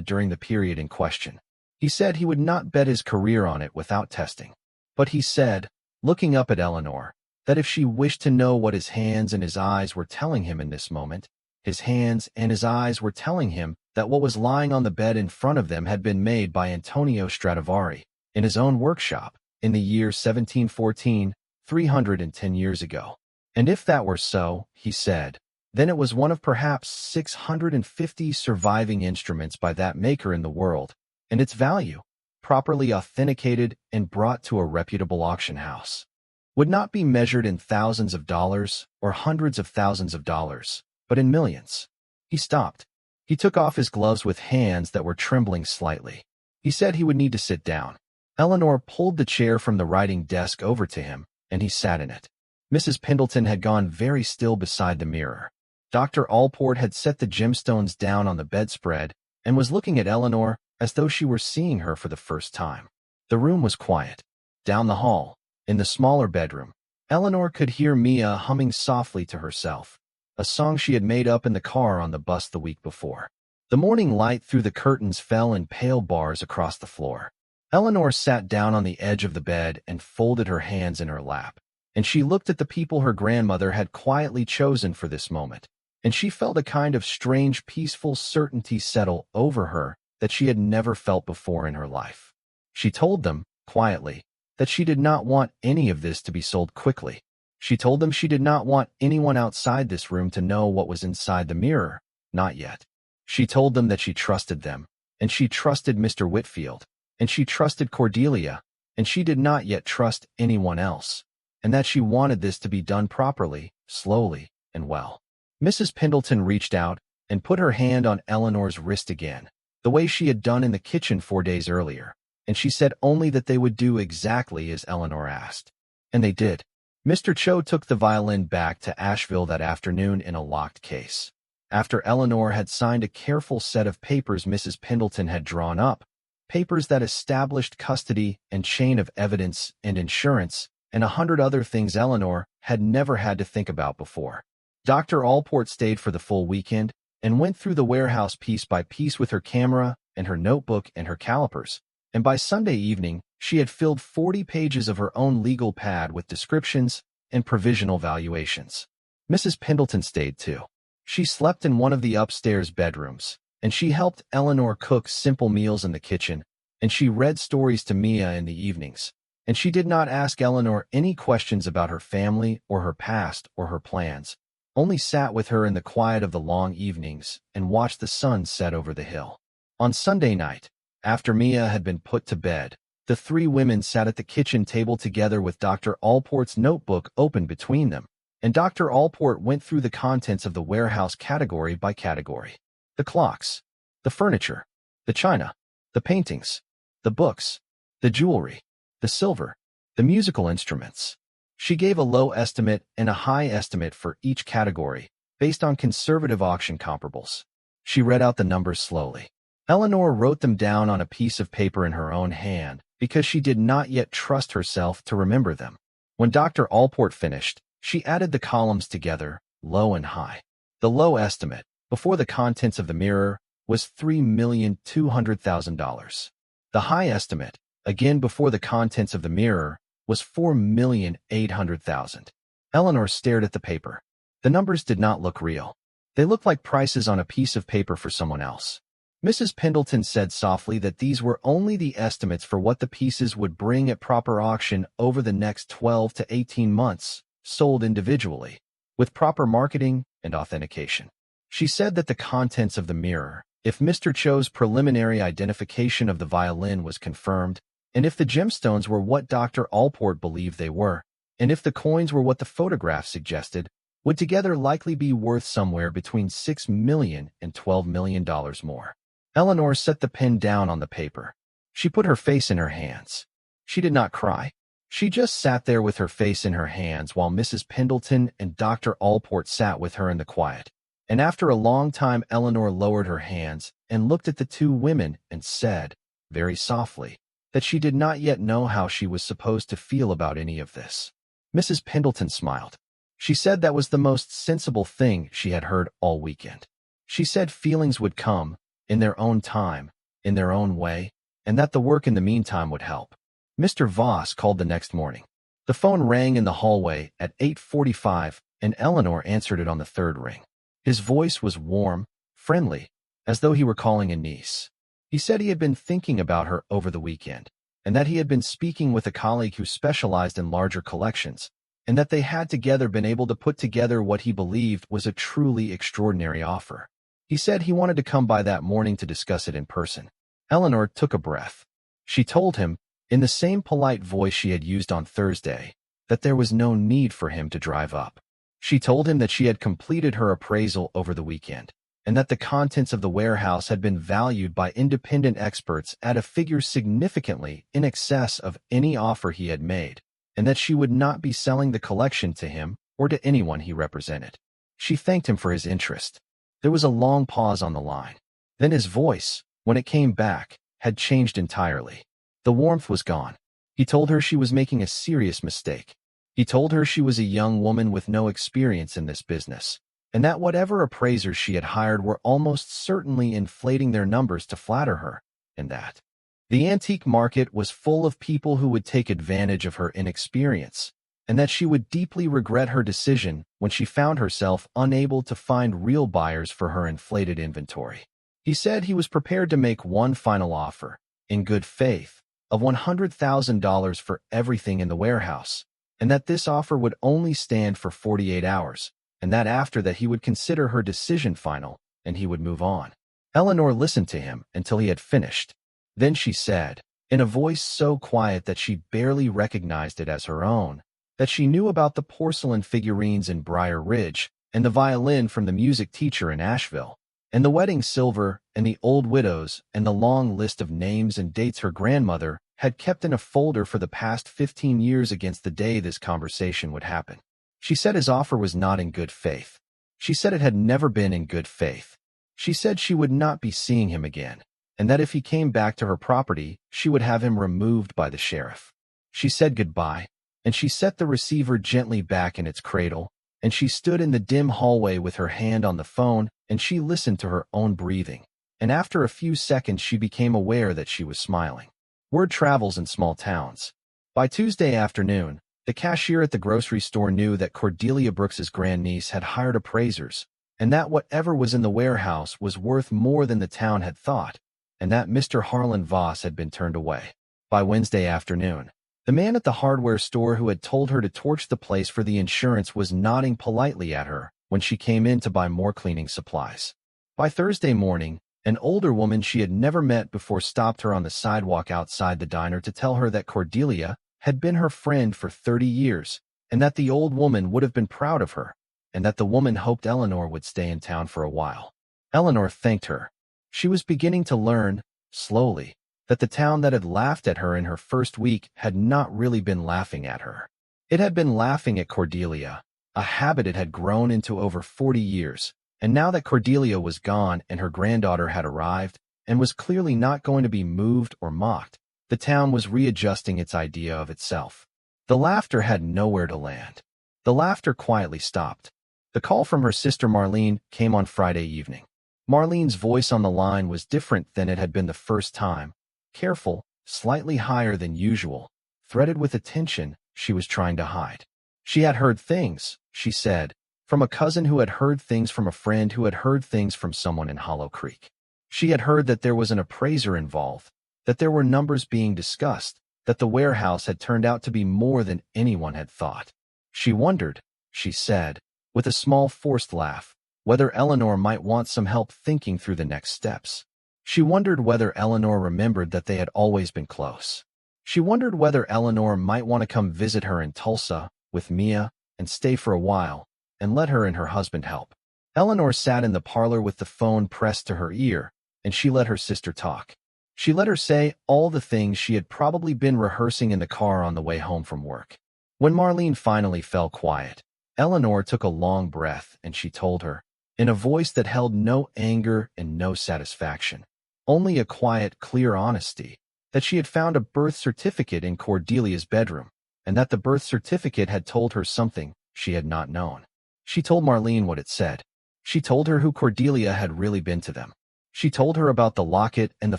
during the period in question. He said he would not bet his career on it without testing. But he said, looking up at Eleanor, that if she wished to know what his hands and his eyes were telling him in this moment, his hands and his eyes were telling him that what was lying on the bed in front of them had been made by Antonio Stradivari, in his own workshop, in the year 1714, 310 years ago. And if that were so, he said, then it was one of perhaps 650 surviving instruments by that maker in the world, and its value, properly authenticated and brought to a reputable auction house, would not be measured in thousands of dollars or hundreds of thousands of dollars, but in millions. He stopped. He took off his gloves with hands that were trembling slightly. He said he would need to sit down. Eleanor pulled the chair from the writing desk over to him, and he sat in it. Mrs. Pendleton had gone very still beside the mirror. Dr. Allport had set the gemstones down on the bedspread and was looking at Eleanor as though she were seeing her for the first time. The room was quiet. Down the hall, in the smaller bedroom, Eleanor could hear Mia humming softly to herself, a song she had made up in the car on the bus the week before. The morning light through the curtains fell in pale bars across the floor. Eleanor sat down on the edge of the bed and folded her hands in her lap, and she looked at the people her grandmother had quietly chosen for this moment, and she felt a kind of strange, peaceful certainty settle over her that she had never felt before in her life. She told them, quietly, that she did not want any of this to be sold quickly. She told them she did not want anyone outside this room to know what was inside the mirror, not yet. She told them that she trusted them, and she trusted Mr. Whitfield, and she trusted Cordelia, and she did not yet trust anyone else, and that she wanted this to be done properly, slowly, and well. Mrs. Pendleton reached out and put her hand on Eleanor's wrist again, the way she had done in the kitchen 4 days earlier, and she said only that they would do exactly as Eleanor asked. And they did. Mr. Cho took the violin back to Asheville that afternoon in a locked case. After Eleanor had signed a careful set of papers Mrs. Pendleton had drawn up, papers that established custody and chain of evidence and insurance and 100 other things Eleanor had never had to think about before. Dr. Allport stayed for the full weekend and went through the warehouse piece by piece with her camera and her notebook and her calipers, and by Sunday evening, she had filled 40 pages of her own legal pad with descriptions and provisional valuations. Mrs. Pendleton stayed too. She slept in one of the upstairs bedrooms, and she helped Eleanor cook simple meals in the kitchen, and she read stories to Mia in the evenings, and she did not ask Eleanor any questions about her family or her past or her plans, only sat with her in the quiet of the long evenings and watched the sun set over the hill. On Sunday night, after Mia had been put to bed, the three women sat at the kitchen table together with Dr. Allport's notebook open between them, and Dr. Allport went through the contents of the warehouse category by category. The clocks, the furniture, the china, the paintings, the books, the jewelry, the silver, the musical instruments. She gave a low estimate and a high estimate for each category, based on conservative auction comparables. She read out the numbers slowly. Eleanor wrote them down on a piece of paper in her own hand, because she did not yet trust herself to remember them. When Dr. Allport finished, she added the columns together, low and high. The low estimate, before the contents of the mirror, was $3,200,000. The high estimate, again before the contents of the mirror, was $4,800,000. Eleanor stared at the paper. The numbers did not look real. They looked like prices on a piece of paper for someone else. Mrs. Pendleton said softly that these were only the estimates for what the pieces would bring at proper auction over the next 12 to 18 months, sold individually, with proper marketing and authentication. She said that the contents of the mirror, if Mr. Cho's preliminary identification of the violin was confirmed, and if the gemstones were what Dr. Allport believed they were, and if the coins were what the photograph suggested, would together likely be worth somewhere between $6 million and $12 million more. Eleanor set the pen down on the paper. She put her face in her hands. She did not cry. She just sat there with her face in her hands while Mrs. Pendleton and Dr. Allport sat with her in the quiet. And after a long time Eleanor lowered her hands and looked at the two women and said, very softly, that she did not yet know how she was supposed to feel about any of this. Mrs. Pendleton smiled. She said that was the most sensible thing she had heard all weekend. She said feelings would come, in their own time, in their own way, and that the work in the meantime would help. Mr. Voss called the next morning. The phone rang in the hallway at 8:45, and Eleanor answered it on the third ring. His voice was warm, friendly, as though he were calling a niece. He said he had been thinking about her over the weekend, and that he had been speaking with a colleague who specialized in larger collections, and that they had together been able to put together what he believed was a truly extraordinary offer. He said he wanted to come by that morning to discuss it in person. Eleanor took a breath. She told him, in the same polite voice she had used on Thursday, that there was no need for him to drive up. She told him that she had completed her appraisal over the weekend, and that the contents of the warehouse had been valued by independent experts at a figure significantly in excess of any offer he had made, and that she would not be selling the collection to him or to anyone he represented. She thanked him for his interest. There was a long pause on the line. Then his voice, when it came back, had changed entirely. The warmth was gone. He told her she was making a serious mistake. He told her she was a young woman with no experience in this business, and that whatever appraisers she had hired were almost certainly inflating their numbers to flatter her, and that the antique market was full of people who would take advantage of her inexperience, and that she would deeply regret her decision when she found herself unable to find real buyers for her inflated inventory. He said he was prepared to make one final offer, in good faith, of $100,000 for everything in the warehouse, and that this offer would only stand for 48 hours, and that after that he would consider her decision final, and he would move on. Eleanor listened to him until he had finished. Then she said, in a voice so quiet that she barely recognized it as her own, that she knew about the porcelain figurines in Briar Ridge, and the violin from the music teacher in Asheville, and the wedding silver, and the old widows, and the long list of names and dates her grandmother had kept in a folder for the past 15 years against the day this conversation would happen. She said his offer was not in good faith. She said it had never been in good faith. She said she would not be seeing him again, and that if he came back to her property, she would have him removed by the sheriff. She said goodbye, and she set the receiver gently back in its cradle, and she stood in the dim hallway with her hand on the phone, and she listened to her own breathing, and after a few seconds she became aware that she was smiling. Word travels in small towns. By Tuesday afternoon, the cashier at the grocery store knew that Cordelia Brooks's grandniece had hired appraisers, and that whatever was in the warehouse was worth more than the town had thought, and that Mr. Harlan Voss had been turned away. By Wednesday afternoon, the man at the hardware store who had told her to torch the place for the insurance was nodding politely at her when she came in to buy more cleaning supplies. By Thursday morning, an older woman she had never met before stopped her on the sidewalk outside the diner to tell her that Cordelia had been her friend for 30 years, and that the old woman would have been proud of her, and that the woman hoped Eleanor would stay in town for a while. Eleanor thanked her. She was beginning to learn, slowly, that the town that had laughed at her in her first week had not really been laughing at her. It had been laughing at Cordelia, a habit it had grown into over 40 years, and now that Cordelia was gone and her granddaughter had arrived, and was clearly not going to be moved or mocked, the town was readjusting its idea of itself. The laughter had nowhere to land. The laughter quietly stopped. The call from her sister Marlene came on Friday evening. Marlene's voice on the line was different than it had been the first time, careful, slightly higher than usual, threaded with a tension she was trying to hide. She had heard things, she said, from a cousin who had heard things from a friend who had heard things from someone in Hollow Creek. She had heard that there was an appraiser involved, that there were numbers being discussed, that the warehouse had turned out to be more than anyone had thought. She wondered, she said, with a small forced laugh, whether Eleanor might want some help thinking through the next steps. She wondered whether Eleanor remembered that they had always been close. She wondered whether Eleanor might want to come visit her in Tulsa, with Mia, and stay for a while, and let her and her husband help. Eleanor sat in the parlor with the phone pressed to her ear, and she let her sister talk. She let her say all the things she had probably been rehearsing in the car on the way home from work. When Marlene finally fell quiet, Eleanor took a long breath and she told her, in a voice that held no anger and no satisfaction, only a quiet, clear honesty, that she had found a birth certificate in Cordelia's bedroom, and that the birth certificate had told her something she had not known. She told Marlene what it said. She told her who Cordelia had really been to them. She told her about the locket and the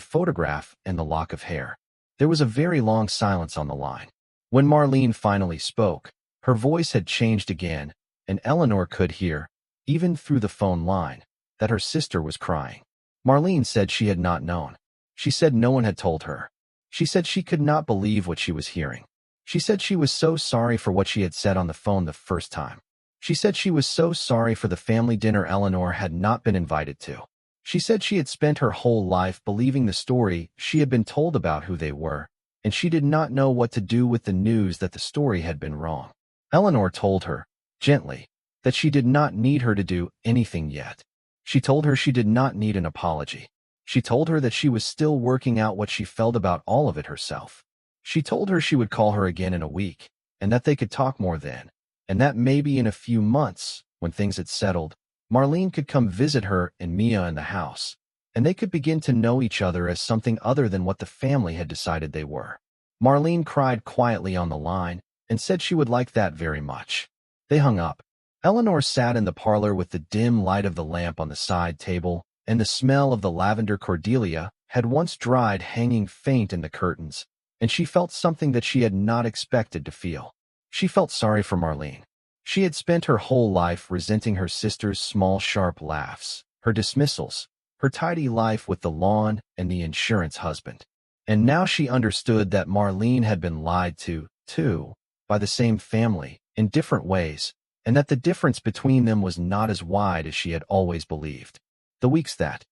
photograph and the lock of hair. There was a very long silence on the line. When Marlene finally spoke, her voice had changed again, and Eleanor could hear, even through the phone line, that her sister was crying. Marlene said she had not known. She said no one had told her. She said she could not believe what she was hearing. She said she was so sorry for what she had said on the phone the first time. She said she was so sorry for the family dinner Eleanor had not been invited to. She said she had spent her whole life believing the story she had been told about who they were, and she did not know what to do with the news that the story had been wrong. Eleanor told her, gently, that she did not need her to do anything yet. She told her she did not need an apology. She told her that she was still working out what she felt about all of it herself. She told her she would call her again in a week, and that they could talk more then, and that maybe in a few months, when things had settled, Marlene could come visit her and Mia in the house, and they could begin to know each other as something other than what the family had decided they were. Marlene cried quietly on the line and said she would like that very much. They hung up. Eleanor sat in the parlor with the dim light of the lamp on the side table, and the smell of the lavender Cordelia had once dried hanging faint in the curtains, and she felt something that she had not expected to feel. She felt sorry for Marlene. She had spent her whole life resenting her sister's small, sharp laughs, her dismissals, her tidy life with the lawn and the insurance husband. And now she understood that Marlene had been lied to, too, by the same family, in different ways, and that the difference between them was not as wide as she had always believed. The weeks that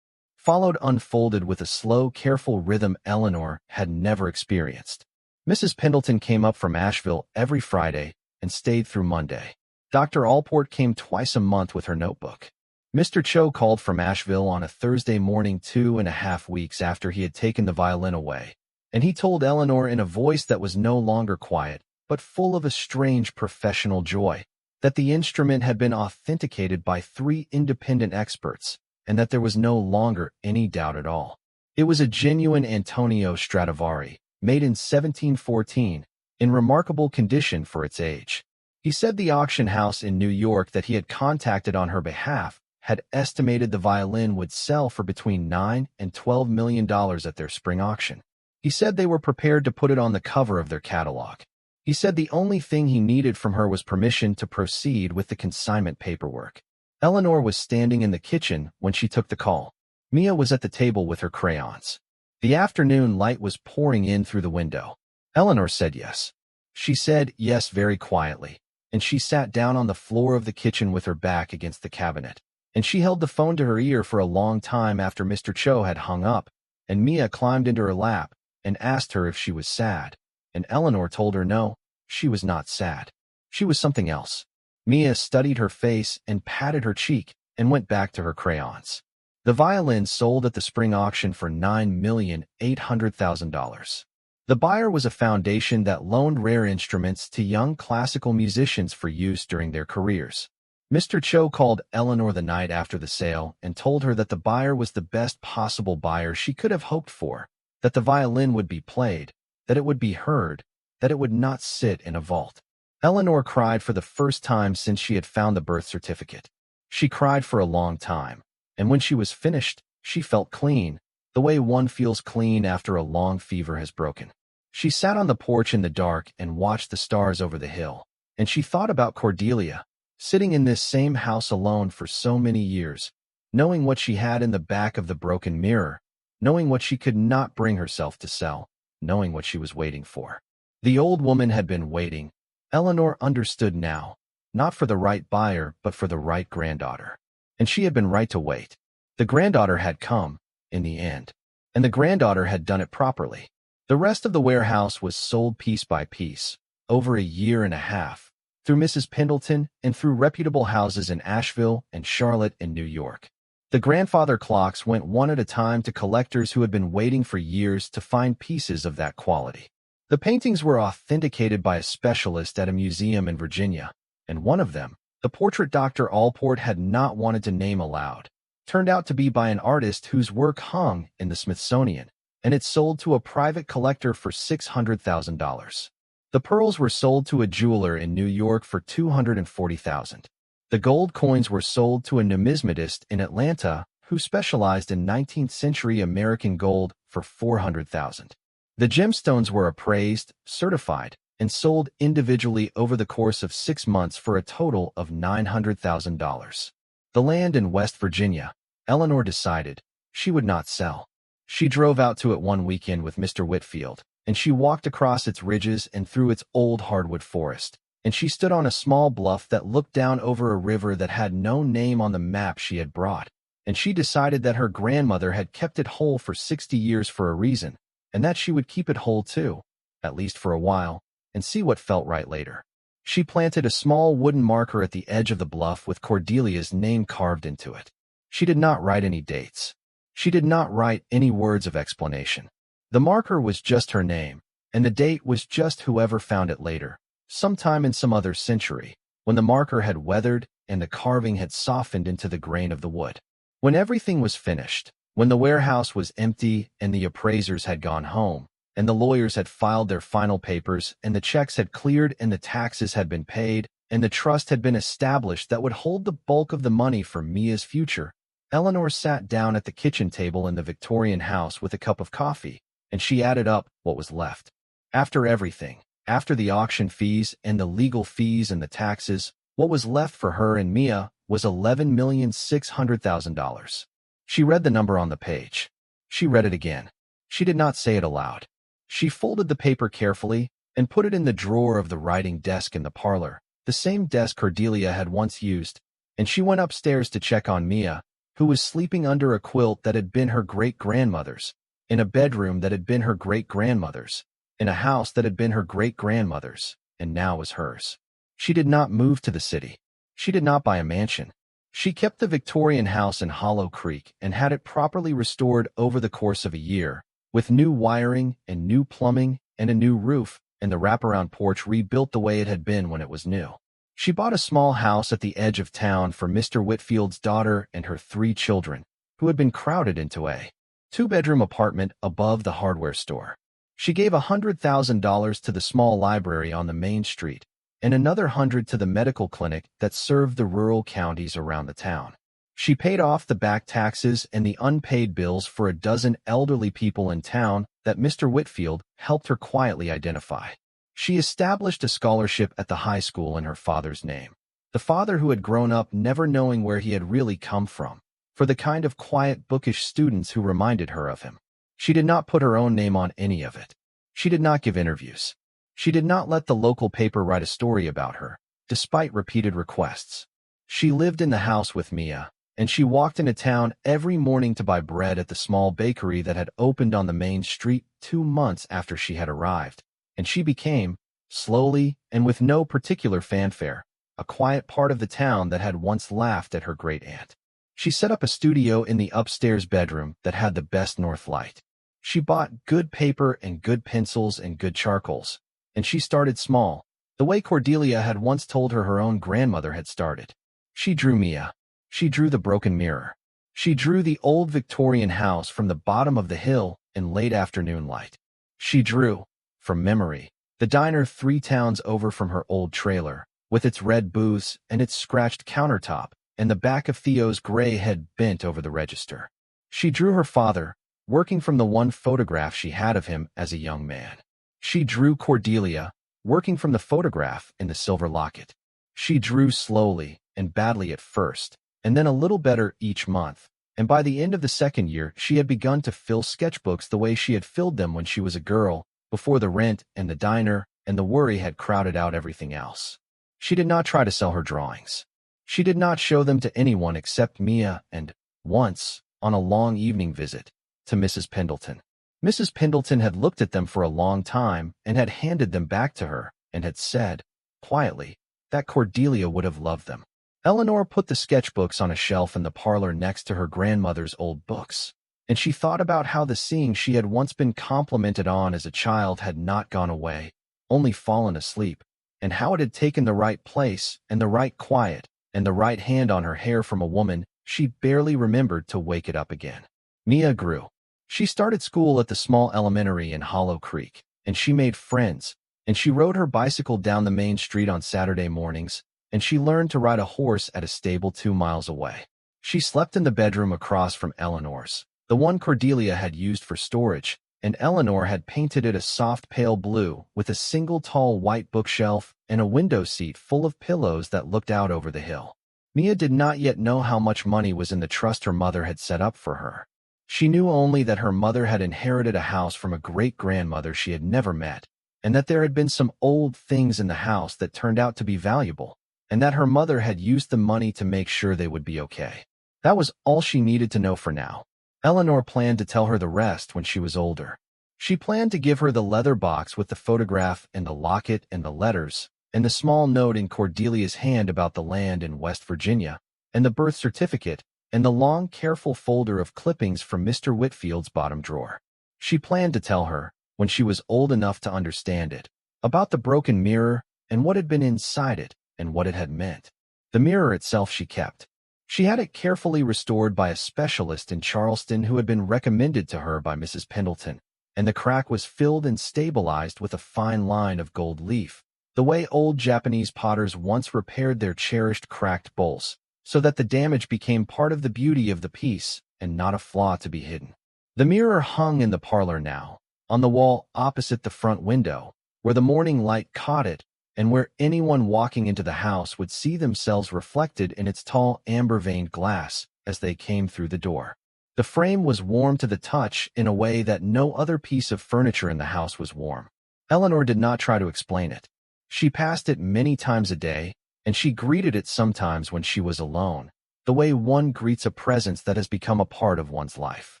followed unfolded with a slow, careful rhythm Eleanor had never experienced. Mrs. Pendleton came up from Asheville every Friday and stayed through Monday. Dr. Allport came twice a month with her notebook. Mr. Cho called from Asheville on a Thursday morning 2.5 weeks after he had taken the violin away, and he told Eleanor in a voice that was no longer quiet, but full of a strange professional joy, that the instrument had been authenticated by 3 independent experts, and that there was no longer any doubt at all. It was a genuine Antonio Stradivari, made in 1714, in remarkable condition for its age. He said the auction house in New York that he had contacted on her behalf had estimated the violin would sell for between $9 and $12 million at their spring auction. He said they were prepared to put it on the cover of their catalog. He said the only thing he needed from her was permission to proceed with the consignment paperwork. Eleanor was standing in the kitchen when she took the call. Mia was at the table with her crayons. The afternoon light was pouring in through the window. Eleanor said yes. She said yes very quietly, and she sat down on the floor of the kitchen with her back against the cabinet. And she held the phone to her ear for a long time after Mr. Cho had hung up, and Mia climbed into her lap and asked her if she was sad. And Eleanor told her no, she was not sad. She was something else. Mia studied her face and patted her cheek and went back to her crayons. The violin sold at the spring auction for $9,800,000. The buyer was a foundation that loaned rare instruments to young classical musicians for use during their careers. Mr. Cho called Eleanor the night after the sale and told her that the buyer was the best possible buyer she could have hoped for, that the violin would be played, that it would be heard, that it would not sit in a vault. Eleanor cried for the first time since she had found the birth certificate. She cried for a long time, and when she was finished, she felt clean, the way one feels clean after a long fever has broken. She sat on the porch in the dark and watched the stars over the hill, and she thought about Cordelia, sitting in this same house alone for so many years, knowing what she had in the back of the broken mirror, knowing what she could not bring herself to sell, knowing what she was waiting for. The old woman had been waiting. Eleanor understood now, not for the right buyer, but for the right granddaughter. And she had been right to wait. The granddaughter had come, in the end, and the granddaughter had done it properly. The rest of the warehouse was sold piece by piece, over a year and a half, through Mrs. Pendleton and through reputable houses in Asheville and Charlotte and New York. The grandfather clocks went one at a time to collectors who had been waiting for years to find pieces of that quality. The paintings were authenticated by a specialist at a museum in Virginia, and one of them, the portrait Dr. Allport had not wanted to name aloud, turned out to be by an artist whose work hung in the Smithsonian, and it sold to a private collector for $600,000. The pearls were sold to a jeweler in New York for $240,000. The gold coins were sold to a numismatist in Atlanta who specialized in 19th-century American gold for $400,000. The gemstones were appraised, certified, and sold individually over the course of 6 months for a total of $900,000. The land in West Virginia, Eleanor decided, she would not sell. She drove out to it one weekend with Mr. Whitfield, and she walked across its ridges and through its old hardwood forest, and she stood on a small bluff that looked down over a river that had no name on the map she had brought, and she decided that her grandmother had kept it whole for 60 years for a reason, and that she would keep it whole too, at least for a while, and see what felt right later. She planted a small wooden marker at the edge of the bluff with Cordelia's name carved into it. She did not write any dates. She did not write any words of explanation. The marker was just her name, and the date was just whoever found it later, sometime in some other century, when the marker had weathered and the carving had softened into the grain of the wood. When everything was finished, when the warehouse was empty and the appraisers had gone home, and the lawyers had filed their final papers, and the checks had cleared and the taxes had been paid, and the trust had been established that would hold the bulk of the money for Mia's future, Eleanor sat down at the kitchen table in the Victorian house with a cup of coffee, and she added up what was left. After everything, After the auction fees and the legal fees and the taxes, what was left for her and Mia was $11,600,000. She read the number on the page. She read it again. She did not say it aloud. She folded the paper carefully and put it in the drawer of the writing desk in the parlor, the same desk Cordelia had once used, and she went upstairs to check on Mia, who was sleeping under a quilt that had been her great-grandmother's, in a bedroom that had been her great-grandmother's, in a house that had been her great-grandmother's, and now was hers. She did not move to the city. She did not buy a mansion. She kept the Victorian house in Hollow Creek and had it properly restored over the course of a year, with new wiring and new plumbing and a new roof, and the wraparound porch rebuilt the way it had been when it was new. She bought a small house at the edge of town for Mr. Whitfield's daughter and her 3 children, who had been crowded into a 2-bedroom apartment above the hardware store. She gave $100,000 to the small library on the main street, and another $100,000 to the medical clinic that served the rural counties around the town. She paid off the back taxes and the unpaid bills for a dozen elderly people in town that Mr. Whitfield helped her quietly identify. She established a scholarship at the high school in her father's name, the father who had grown up never knowing where he had really come from, for the kind of quiet, bookish students who reminded her of him. She did not put her own name on any of it. She did not give interviews. She did not let the local paper write a story about her, despite repeated requests. She lived in the house with Mia, and she walked into town every morning to buy bread at the small bakery that had opened on the main street 2 months after she had arrived, and she became, slowly and with no particular fanfare, a quiet part of the town that had once laughed at her great-aunt. She set up a studio in the upstairs bedroom that had the best north light. She bought good paper and good pencils and good charcoals, and she started small, the way Cordelia had once told her her own grandmother had started. She drew Mia. She drew the broken mirror. She drew the old Victorian house from the bottom of the hill in late afternoon light. She drew, from memory, the diner 3 towns over from her old trailer, with its red booths and its scratched countertop, and the back of Theo's gray head bent over the register. She drew her father, working from the one photograph she had of him as a young man. She drew Cordelia, working from the photograph in the silver locket. She drew slowly and badly at first, and then a little better each month, and by the end of the 2nd year she had begun to fill sketchbooks the way she had filled them when she was a girl, before the rent and the diner and the worry had crowded out everything else. She did not try to sell her drawings. She did not show them to anyone except Mia and, once, on a long evening visit, to Mrs. Pendleton. Mrs. Pendleton had looked at them for a long time and had handed them back to her and had said, quietly, that Cordelia would have loved them. Eleanor put the sketchbooks on a shelf in the parlor next to her grandmother's old books, and she thought about how the seeing she had once been complimented on as a child had not gone away, only fallen asleep, and how it had taken the right place and the right quiet and the right hand on her hair from a woman she barely remembered to wake it up again. Mia grew. She started school at the small elementary in Hollow Creek, and she made friends, and she rode her bicycle down the main street on Saturday mornings, and she learned to ride a horse at a stable 2 miles away. She slept in the bedroom across from Eleanor's, the one Cordelia had used for storage, and Eleanor had painted it a soft pale blue with a single tall white bookshelf and a window seat full of pillows that looked out over the hill. Mia did not yet know how much money was in the trust her mother had set up for her. She knew only that her mother had inherited a house from a great-grandmother she had never met, and that there had been some old things in the house that turned out to be valuable, and that her mother had used the money to make sure they would be okay. That was all she needed to know for now. Eleanor planned to tell her the rest when she was older. She planned to give her the leather box with the photograph and the locket and the letters, and the small note in Cordelia's hand about the land in West Virginia, and the birth certificate, and the long, careful folder of clippings from Mr. Whitfield's bottom drawer. She planned to tell her, when she was old enough to understand it, about the broken mirror and what had been inside it and what it had meant. The mirror itself she kept. She had it carefully restored by a specialist in Charleston who had been recommended to her by Mrs. Pendleton, and the crack was filled and stabilized with a fine line of gold leaf, the way old Japanese potters once repaired their cherished cracked bowls, so that the damage became part of the beauty of the piece and not a flaw to be hidden. The mirror hung in the parlor now, on the wall opposite the front window, where the morning light caught it, and where anyone walking into the house would see themselves reflected in its tall amber-veined glass as they came through the door. The frame was warm to the touch in a way that no other piece of furniture in the house was warm. Eleanor did not try to explain it. She passed it many times a day, and she greeted it sometimes when she was alone, the way one greets a presence that has become a part of one's life.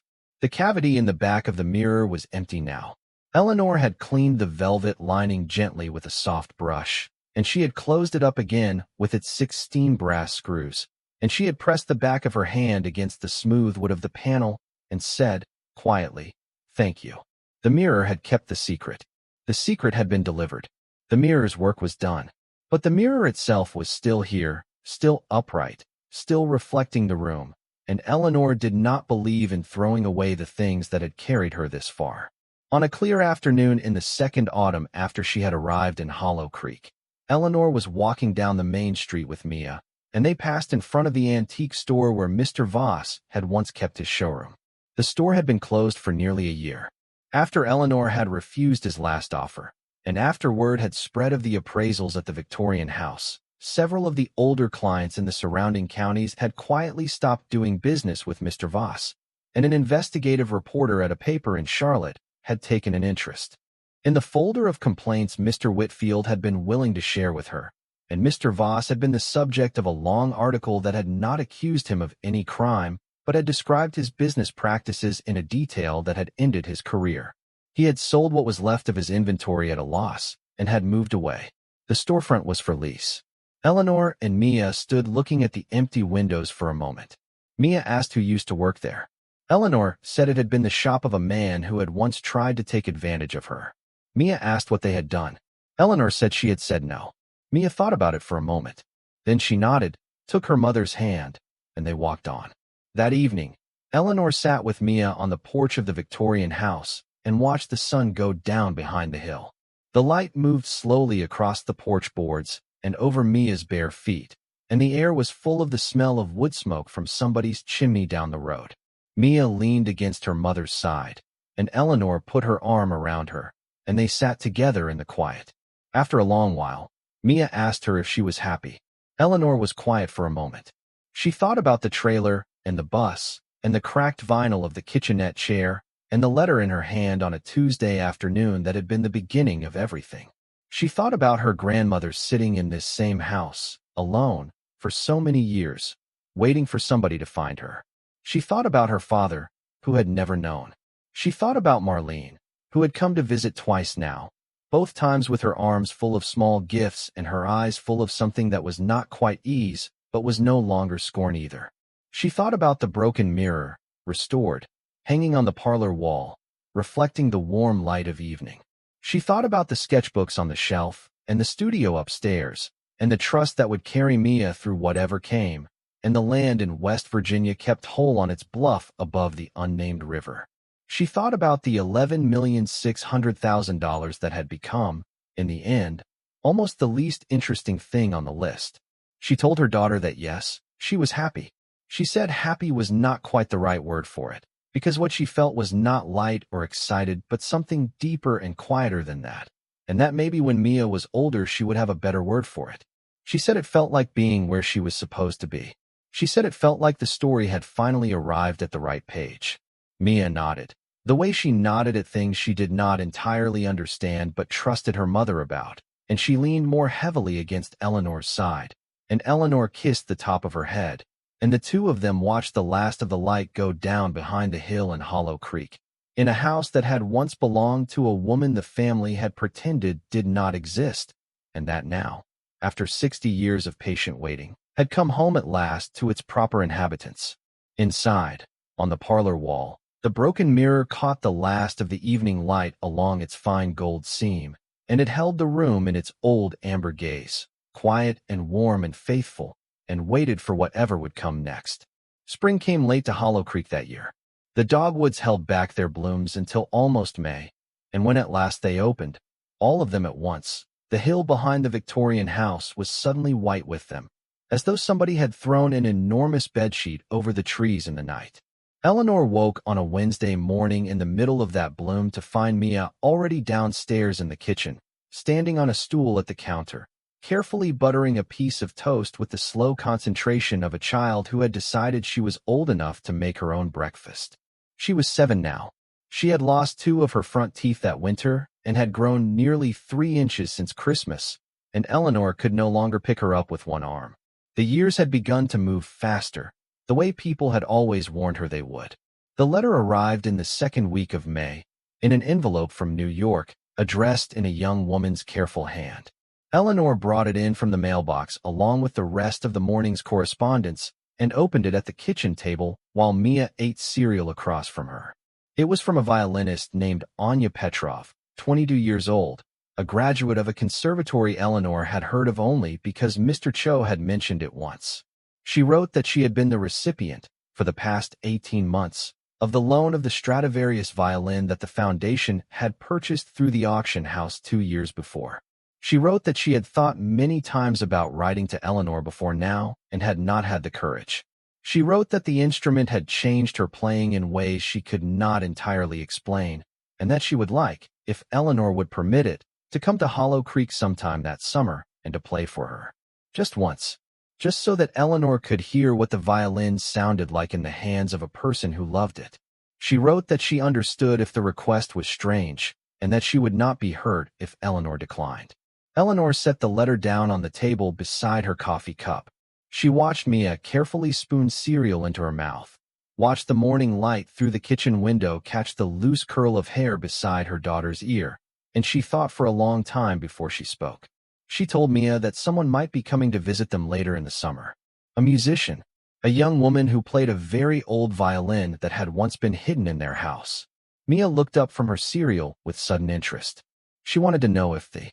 The cavity in the back of the mirror was empty now. Eleanor had cleaned the velvet lining gently with a soft brush, and she had closed it up again with its 16 brass screws, and she had pressed the back of her hand against the smooth wood of the panel and said, quietly, "Thank you." The mirror had kept the secret. The secret had been delivered. The mirror's work was done. But the mirror itself was still here, still upright, still reflecting the room, and Eleanor did not believe in throwing away the things that had carried her this far. On a clear afternoon in the second autumn after she had arrived in Hollow Creek, Eleanor was walking down the main street with Mia, and they passed in front of the antique store where Mr. Voss had once kept his showroom. The store had been closed for nearly a year. After Eleanor had refused his last offer, and after word had spread of the appraisals at the Victorian house, several of the older clients in the surrounding counties had quietly stopped doing business with Mr. Voss, and an investigative reporter at a paper in Charlotte had taken an interest. In the folder of complaints Mr. Whitfield had been willing to share with her, and Mr. Voss had been the subject of a long article that had not accused him of any crime, but had described his business practices in a detail that had ended his career. He had sold what was left of his inventory at a loss and had moved away. The storefront was for lease. Eleanor and Mia stood looking at the empty windows for a moment. Mia asked who used to work there. Eleanor said it had been the shop of a man who had once tried to take advantage of her. Mia asked what they had done. Eleanor said she had said no. Mia thought about it for a moment. Then she nodded, took her mother's hand, and they walked on. That evening, Eleanor sat with Mia on the porch of the Victorian house and watched the sun go down behind the hill. The light moved slowly across the porch boards and over Mia's bare feet, and the air was full of the smell of wood smoke from somebody's chimney down the road. Mia leaned against her mother's side, and Eleanor put her arm around her, and they sat together in the quiet. After a long while, Mia asked her if she was happy. Eleanor was quiet for a moment. She thought about the trailer and the bus and the cracked vinyl of the kitchenette chair and the letter in her hand on a Tuesday afternoon that had been the beginning of everything. She thought about her grandmother sitting in this same house, alone, for so many years, waiting for somebody to find her. She thought about her father, who had never known. She thought about Marlene, who had come to visit twice now, both times with her arms full of small gifts and her eyes full of something that was not quite ease, but was no longer scorn either. She thought about the broken mirror, restored, hanging on the parlor wall, reflecting the warm light of evening. She thought about the sketchbooks on the shelf, and the studio upstairs, and the trust that would carry Mia through whatever came, and the land in West Virginia kept whole on its bluff above the unnamed river. She thought about the $11,600,000 that had become, in the end, almost the least interesting thing on the list. She told her daughter that yes, she was happy. She said happy was not quite the right word for it, because what she felt was not light or excited, but something deeper and quieter than that, and that maybe when Mia was older she would have a better word for it. She said it felt like being where she was supposed to be. She said it felt like the story had finally arrived at the right page. Mia nodded. The way she nodded at things she did not entirely understand but trusted her mother about, and she leaned more heavily against Eleanor's side, and Eleanor kissed the top of her head, and the two of them watched the last of the light go down behind the hill in Hollow Creek, in a house that had once belonged to a woman the family had pretended did not exist, and that now, after 60 years of patient waiting, had come home at last to its proper inhabitants. Inside, on the parlor wall, the broken mirror caught the last of the evening light along its fine gold seam, and it held the room in its old amber gaze, quiet and warm and faithful, and waited for whatever would come next. Spring came late to Hollow Creek that year. The dogwoods held back their blooms until almost May, and when at last they opened, all of them at once, the hill behind the Victorian house was suddenly white with them, as though somebody had thrown an enormous bedsheet over the trees in the night. Eleanor woke on a Wednesday morning in the middle of that bloom to find Mia already downstairs in the kitchen, standing on a stool at the counter, carefully buttering a piece of toast with the slow concentration of a child who had decided she was old enough to make her own breakfast. She was 7 now. She had lost 2 of her front teeth that winter and had grown nearly 3 inches since Christmas, and Eleanor could no longer pick her up with one arm. The years had begun to move faster, the way people had always warned her they would. The letter arrived in the second week of May, in an envelope from New York, addressed in a young woman's careful hand. Eleanor brought it in from the mailbox along with the rest of the morning's correspondence and opened it at the kitchen table while Mia ate cereal across from her. It was from a violinist named Anya Petrov, 22 years old, a graduate of a conservatory Eleanor had heard of only because Mr. Cho had mentioned it once. She wrote that she had been the recipient, for the past 18 months, of the loan of the Stradivarius violin that the foundation had purchased through the auction house 2 years before. She wrote that she had thought many times about writing to Eleanor before now and had not had the courage. She wrote that the instrument had changed her playing in ways she could not entirely explain, and that she would like, if Eleanor would permit it, to come to Hollow Creek sometime that summer and to play for her. Just once. Just so that Eleanor could hear what the violin sounded like in the hands of a person who loved it. She wrote that she understood if the request was strange, and that she would not be hurt if Eleanor declined. Eleanor set the letter down on the table beside her coffee cup. She watched Mia carefully spoon cereal into her mouth, watched the morning light through the kitchen window catch the loose curl of hair beside her daughter's ear, and she thought for a long time before she spoke. She told Mia that someone might be coming to visit them later in the summer. A musician, a young woman who played a very old violin that had once been hidden in their house. Mia looked up from her cereal with sudden interest. She wanted to know if the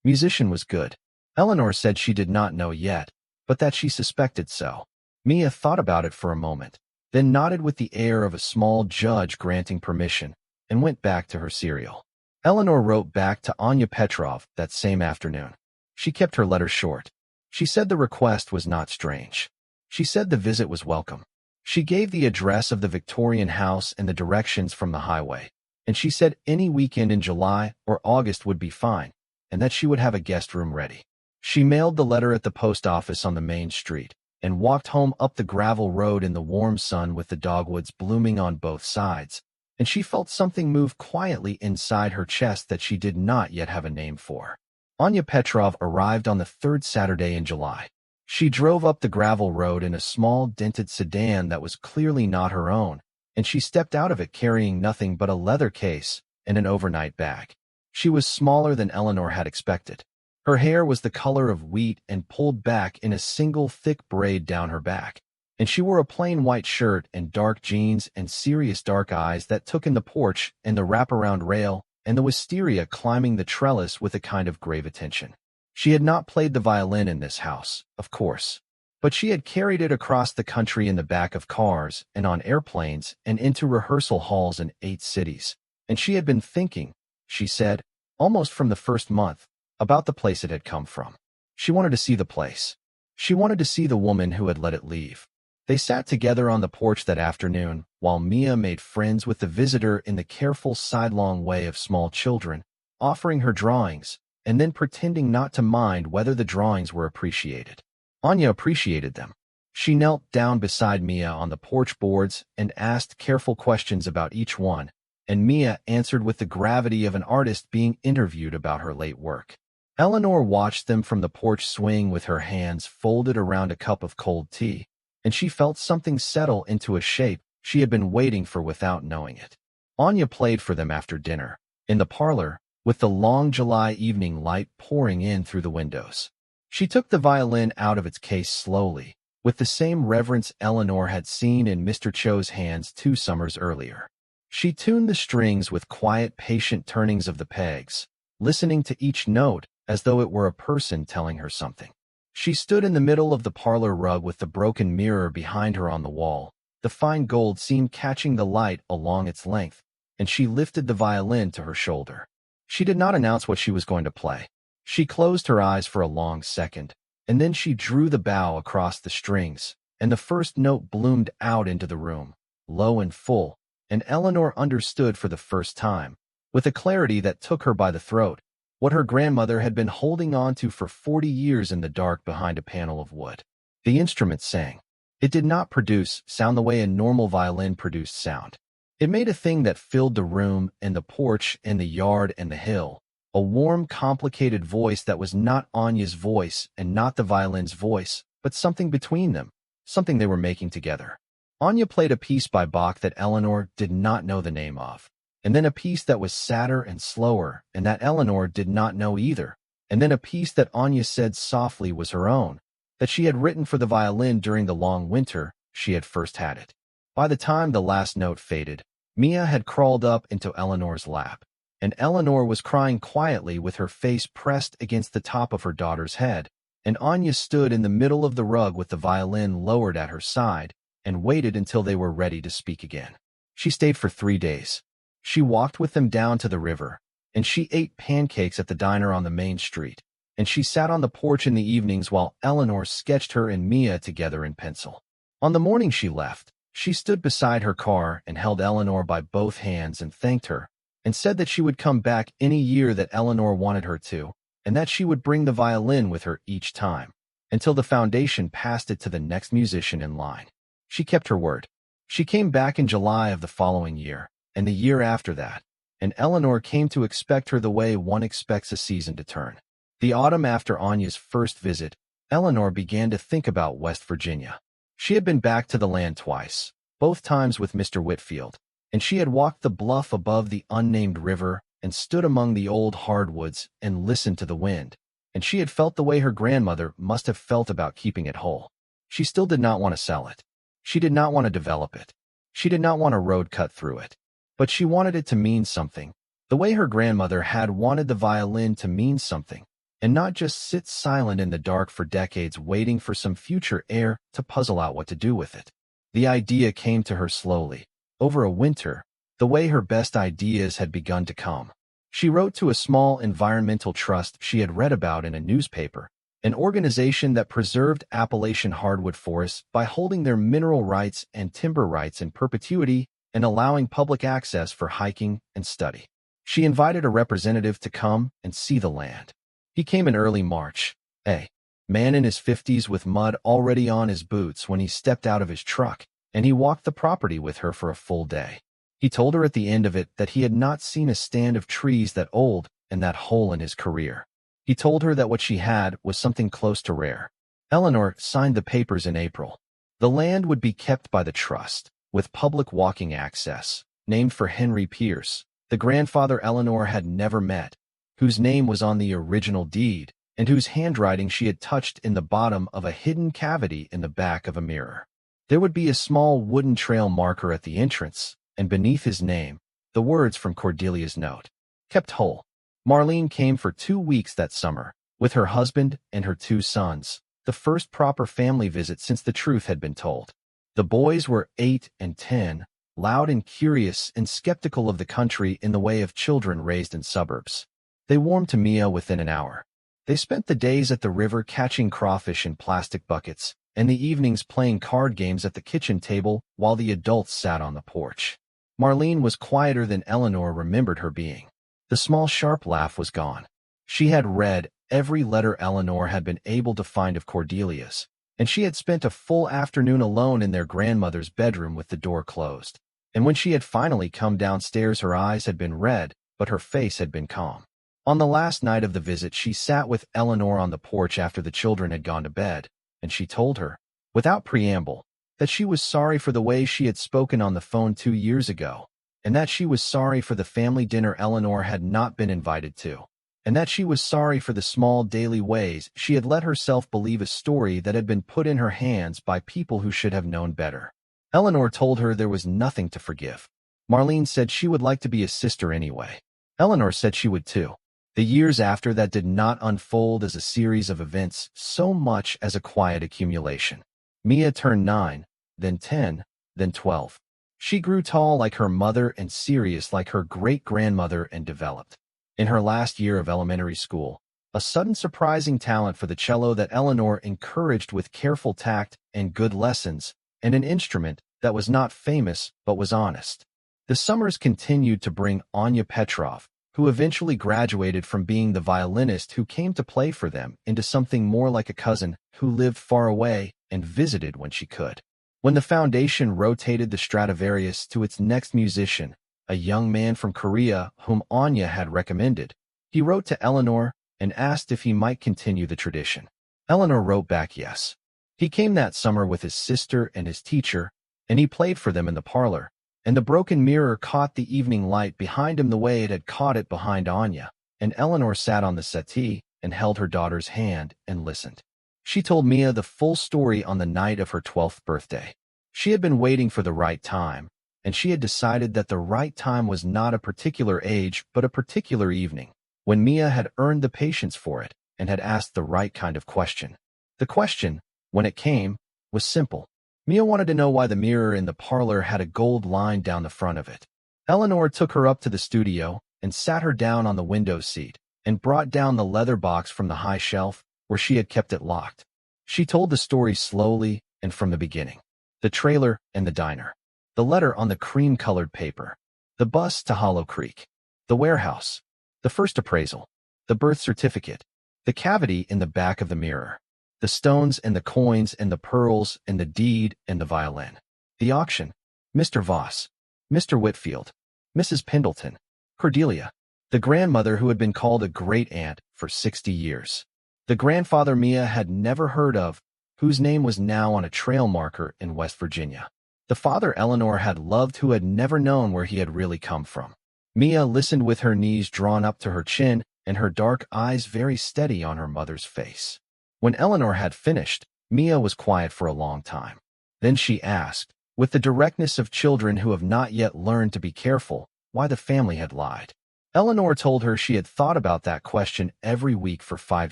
musician was good. Eleanor said she did not know yet, but that she suspected so. Mia thought about it for a moment, then nodded with the air of a small judge granting permission, and went back to her cereal. Eleanor wrote back to Anya Petrov that same afternoon. She kept her letter short. She said the request was not strange. She said the visit was welcome. She gave the address of the Victorian house and the directions from the highway, and she said any weekend in July or August would be fine, and that she would have a guest room ready. She mailed the letter at the post office on the main street, and walked home up the gravel road in the warm sun with the dogwoods blooming on both sides, and she felt something move quietly inside her chest that she did not yet have a name for. Anya Petrov arrived on the 3rd Saturday in July. She drove up the gravel road in a small dented sedan that was clearly not her own, and she stepped out of it carrying nothing but a leather case and an overnight bag. She was smaller than Eleanor had expected. Her hair was the color of wheat and pulled back in a single thick braid down her back, and she wore a plain white shirt and dark jeans and serious dark eyes that took in the porch and the wraparound rail and the wisteria climbing the trellis with a kind of grave attention. She had not played the violin in this house, of course, but she had carried it across the country in the back of cars and on airplanes and into rehearsal halls in 8 cities, and she had been thinking, she said, almost from the first month, about the place it had come from. She wanted to see the place. She wanted to see the woman who had let it leave. They sat together on the porch that afternoon, while Mia made friends with the visitor in the careful sidelong way of small children, offering her drawings, and then pretending not to mind whether the drawings were appreciated. Anya appreciated them. She knelt down beside Mia on the porch boards and asked careful questions about each one, and Mia answered with the gravity of an artist being interviewed about her late work. Eleanor watched them from the porch swing with her hands folded around a cup of cold tea, and she felt something settle into a shape she had been waiting for without knowing it. Anya played for them after dinner, in the parlor, with the long July evening light pouring in through the windows. She took the violin out of its case slowly, with the same reverence Eleanor had seen in Mr. Cho's hands 2 summers earlier. She tuned the strings with quiet, patient turnings of the pegs, listening to each note as though it were a person telling her something. She stood in the middle of the parlor rug with the broken mirror behind her on the wall, the fine gold seam catching the light along its length, and she lifted the violin to her shoulder. She did not announce what she was going to play. She closed her eyes for a long second, and then she drew the bow across the strings, and the first note bloomed out into the room, low and full, and Eleanor understood for the first time, with a clarity that took her by the throat, what her grandmother had been holding on to for 40 years in the dark behind a panel of wood. The instrument sang. It did not produce sound the way a normal violin produced sound. It made a thing that filled the room and the porch and the yard and the hill, a warm, complicated voice that was not Anya's voice and not the violin's voice, but something between them, something they were making together. Anya played a piece by Bach that Eleanor did not know the name of, and then a piece that was sadder and slower and that Eleanor did not know either, and then a piece that Anya said softly was her own, that she had written for the violin during the long winter she had first had it. By the time the last note faded, Mia had crawled up into Eleanor's lap, and Eleanor was crying quietly with her face pressed against the top of her daughter's head, and Anya stood in the middle of the rug with the violin lowered at her side and waited until they were ready to speak again. She stayed for 3 days. She walked with them down to the river, and she ate pancakes at the diner on the main street, and she sat on the porch in the evenings while Eleanor sketched her and Mia together in pencil. On the morning she left, she stood beside her car and held Eleanor by both hands and thanked her, and said that she would come back any year that Eleanor wanted her to, and that she would bring the violin with her each time, until the foundation passed it to the next musician in line. She kept her word. She came back in July of the following year, and the year after that, and Eleanor came to expect her the way one expects a season to turn. The autumn after Anya's first visit, Eleanor began to think about West Virginia. She had been back to the land twice, both times with Mr. Whitfield, and she had walked the bluff above the unnamed river and stood among the old hardwoods and listened to the wind, and she had felt the way her grandmother must have felt about keeping it whole. She still did not want to sell it. She did not want to develop it. She did not want a road cut through it. But she wanted it to mean something, the way her grandmother had wanted the violin to mean something, and not just sit silent in the dark for decades waiting for some future heir to puzzle out what to do with it. The idea came to her slowly, over a winter, the way her best ideas had begun to come. She wrote to a small environmental trust she had read about in a newspaper, an organization that preserved Appalachian hardwood forests by holding their mineral rights and timber rights in perpetuity and allowing public access for hiking and study. She invited a representative to come and see the land. He came in early March, a man in his 50s with mud already on his boots when he stepped out of his truck, and he walked the property with her for a full day. He told her at the end of it that he had not seen a stand of trees that old and that whole in his career. He told her that what she had was something close to rare. Eleanor signed the papers in April. The land would be kept by the trust, with public walking access, named for Henry Pierce, the grandfather Eleanor had never met, whose name was on the original deed, and whose handwriting she had touched in the bottom of a hidden cavity in the back of a mirror. There would be a small wooden trail marker at the entrance, and beneath his name, the words from Cordelia's note, "Kept whole." Marlene came for 2 weeks that summer, with her husband and her 2 sons, the first proper family visit since the truth had been told. The boys were 8 and 10, loud and curious and skeptical of the country in the way of children raised in suburbs. They warmed to Mia within an hour. They spent the days at the river catching crawfish in plastic buckets, and the evenings playing card games at the kitchen table while the adults sat on the porch. Marlene was quieter than Eleanor remembered her being. The small sharp laugh was gone. She had read every letter Eleanor had been able to find of Cordelia's, and she had spent a full afternoon alone in their grandmother's bedroom with the door closed. And when she had finally come downstairs, her eyes had been red, but her face had been calm. On the last night of the visit, she sat with Eleanor on the porch after the children had gone to bed, and she told her, without preamble, that she was sorry for the way she had spoken on the phone 2 years ago, and that she was sorry for the family dinner Eleanor had not been invited to, and that she was sorry for the small daily ways she had let herself believe a story that had been put in her hands by people who should have known better. Eleanor told her there was nothing to forgive. Marlene said she would like to be a sister anyway. Eleanor said she would too. The years after that did not unfold as a series of events so much as a quiet accumulation. Mia turned 9, then 10, then 12. She grew tall like her mother and serious like her great-grandmother and developed, in her last year of elementary school, a sudden surprising talent for the cello that Eleanor encouraged with careful tact and good lessons, and an instrument that was not famous but was honest. The summers continued to bring Anya Petrov, who eventually graduated from being the violinist who came to play for them into something more like a cousin who lived far away and visited when she could. When the foundation rotated the Stradivarius to its next musician, a young man from Korea whom Anya had recommended, he wrote to Eleanor and asked if he might continue the tradition. Eleanor wrote back yes. He came that summer with his sister and his teacher, and he played for them in the parlor, and the broken mirror caught the evening light behind him the way it had caught it behind Anya, and Eleanor sat on the settee and held her daughter's hand and listened. She told Mia the full story on the night of her 12th birthday. She had been waiting for the right time, and she had decided that the right time was not a particular age but a particular evening, when Mia had earned the patience for it and had asked the right kind of question. The question, when it came, was simple. Mia wanted to know why the mirror in the parlor had a gold line down the front of it. Eleanor took her up to the studio and sat her down on the window seat and brought down the leather box from the high shelf where she had kept it locked. She told the story slowly and from the beginning. The trailer and the diner. The letter on the cream-colored paper. The bus to Hollow Creek. The warehouse. The first appraisal. The birth certificate. The cavity in the back of the mirror. The stones and the coins and the pearls and the deed and the violin. The auction. Mr. Voss. Mr. Whitfield. Mrs. Pendleton. Cordelia. The grandmother who had been called a great-aunt for 60 years. The grandfather Mia had never heard of, whose name was now on a trail marker in West Virginia. The father Eleanor had loved who had never known where he had really come from. Mia listened with her knees drawn up to her chin and her dark eyes very steady on her mother's face. When Eleanor had finished, Mia was quiet for a long time. Then she asked, with the directness of children who have not yet learned to be careful, why the family had lied. Eleanor told her she had thought about that question every week for 5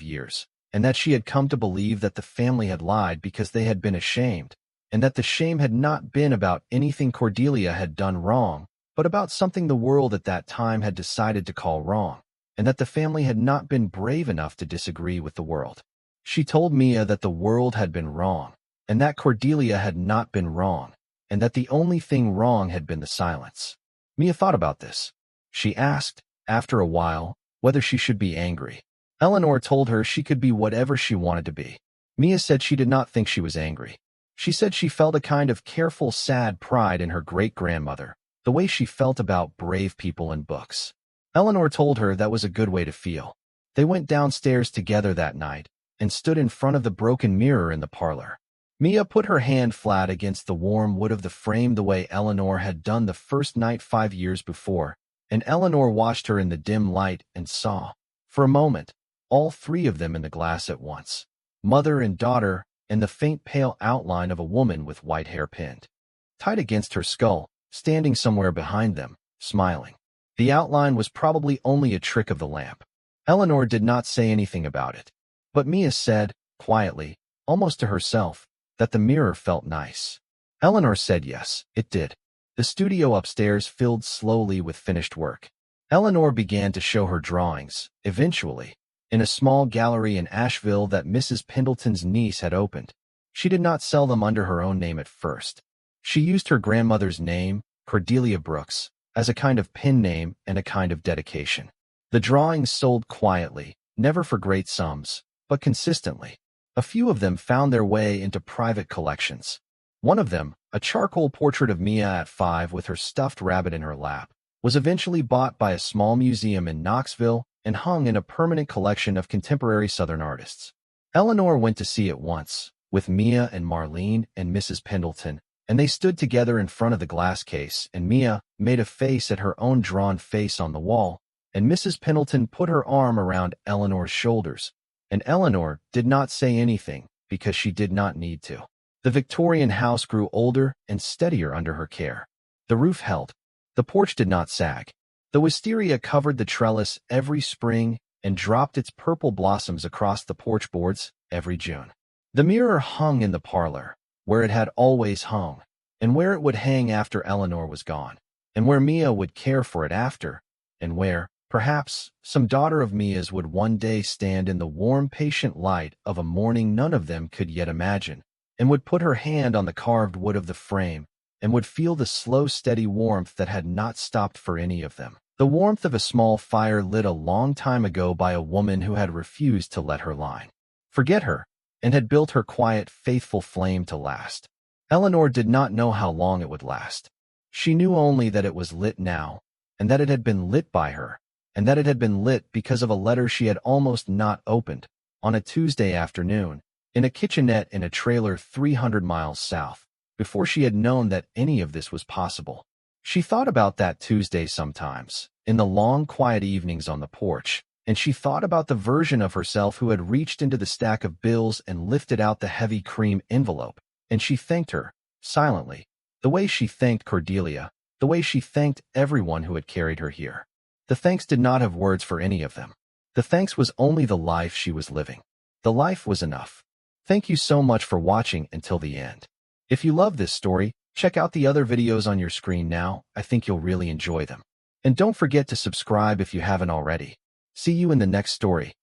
years, and that she had come to believe that the family had lied because they had been ashamed, and that the shame had not been about anything Cordelia had done wrong, but about something the world at that time had decided to call wrong, and that the family had not been brave enough to disagree with the world. She told Mia that the world had been wrong, and that Cordelia had not been wrong, and that the only thing wrong had been the silence. Mia thought about this. She asked, after a while, whether she should be angry. Eleanor told her she could be whatever she wanted to be. Mia said she did not think she was angry. She said she felt a kind of careful, sad pride in her great-grandmother, the way she felt about brave people in books. Eleanor told her that was a good way to feel. They went downstairs together that night and stood in front of the broken mirror in the parlor. Mia put her hand flat against the warm wood of the frame the way Eleanor had done the first night 5 years before, and Eleanor watched her in the dim light and saw, for a moment, all three of them in the glass at once, mother and daughter, and the faint pale outline of a woman with white hair pinned tight against her skull, standing somewhere behind them, smiling. The outline was probably only a trick of the lamp. Eleanor did not say anything about it, but Mia said, quietly, almost to herself, that the mirror felt nice. Eleanor said yes, it did. The studio upstairs filled slowly with finished work. Eleanor began to show her drawings, eventually, in a small gallery in Asheville that Mrs. Pendleton's niece had opened. She did not sell them under her own name at first. She used her grandmother's name, Cordelia Brooks, as a kind of pen name and a kind of dedication. The drawings sold quietly, never for great sums, but consistently. A few of them found their way into private collections. One of them, a charcoal portrait of Mia at 5 with her stuffed rabbit in her lap, was eventually bought by a small museum in Knoxville and hung in a permanent collection of contemporary Southern artists. Eleanor went to see it once, with Mia and Marlene and Mrs. Pendleton, and they stood together in front of the glass case, and Mia made a face at her own drawn face on the wall, and Mrs. Pendleton put her arm around Eleanor's shoulders, and Eleanor did not say anything because she did not need to. The Victorian house grew older and steadier under her care. The roof held. The porch did not sag. The wisteria covered the trellis every spring and dropped its purple blossoms across the porch boards every June. The mirror hung in the parlor, where it had always hung, and where it would hang after Eleanor was gone, and where Mia would care for it after, and where, perhaps, some daughter of Mia's would one day stand in the warm, patient light of a morning none of them could yet imagine, and would put her hand on the carved wood of the frame, and would feel the slow, steady warmth that had not stopped for any of them. The warmth of a small fire lit a long time ago by a woman who had refused to let her line forget her, and had built her quiet, faithful flame to last. Eleanor did not know how long it would last. She knew only that it was lit now, and that it had been lit by her, and that it had been lit because of a letter she had almost not opened, on a Tuesday afternoon, in a kitchenette in a trailer 300 miles south, before she had known that any of this was possible. She thought about that Tuesday sometimes, in the long, quiet evenings on the porch, and she thought about the version of herself who had reached into the stack of bills and lifted out the heavy cream envelope, and she thanked her, silently, the way she thanked Cordelia, the way she thanked everyone who had carried her here. The thanks did not have words for any of them. The thanks was only the life she was living. The life was enough. Thank you so much for watching until the end. If you love this story, check out the other videos on your screen now. I think you'll really enjoy them. And don't forget to subscribe if you haven't already. See you in the next story.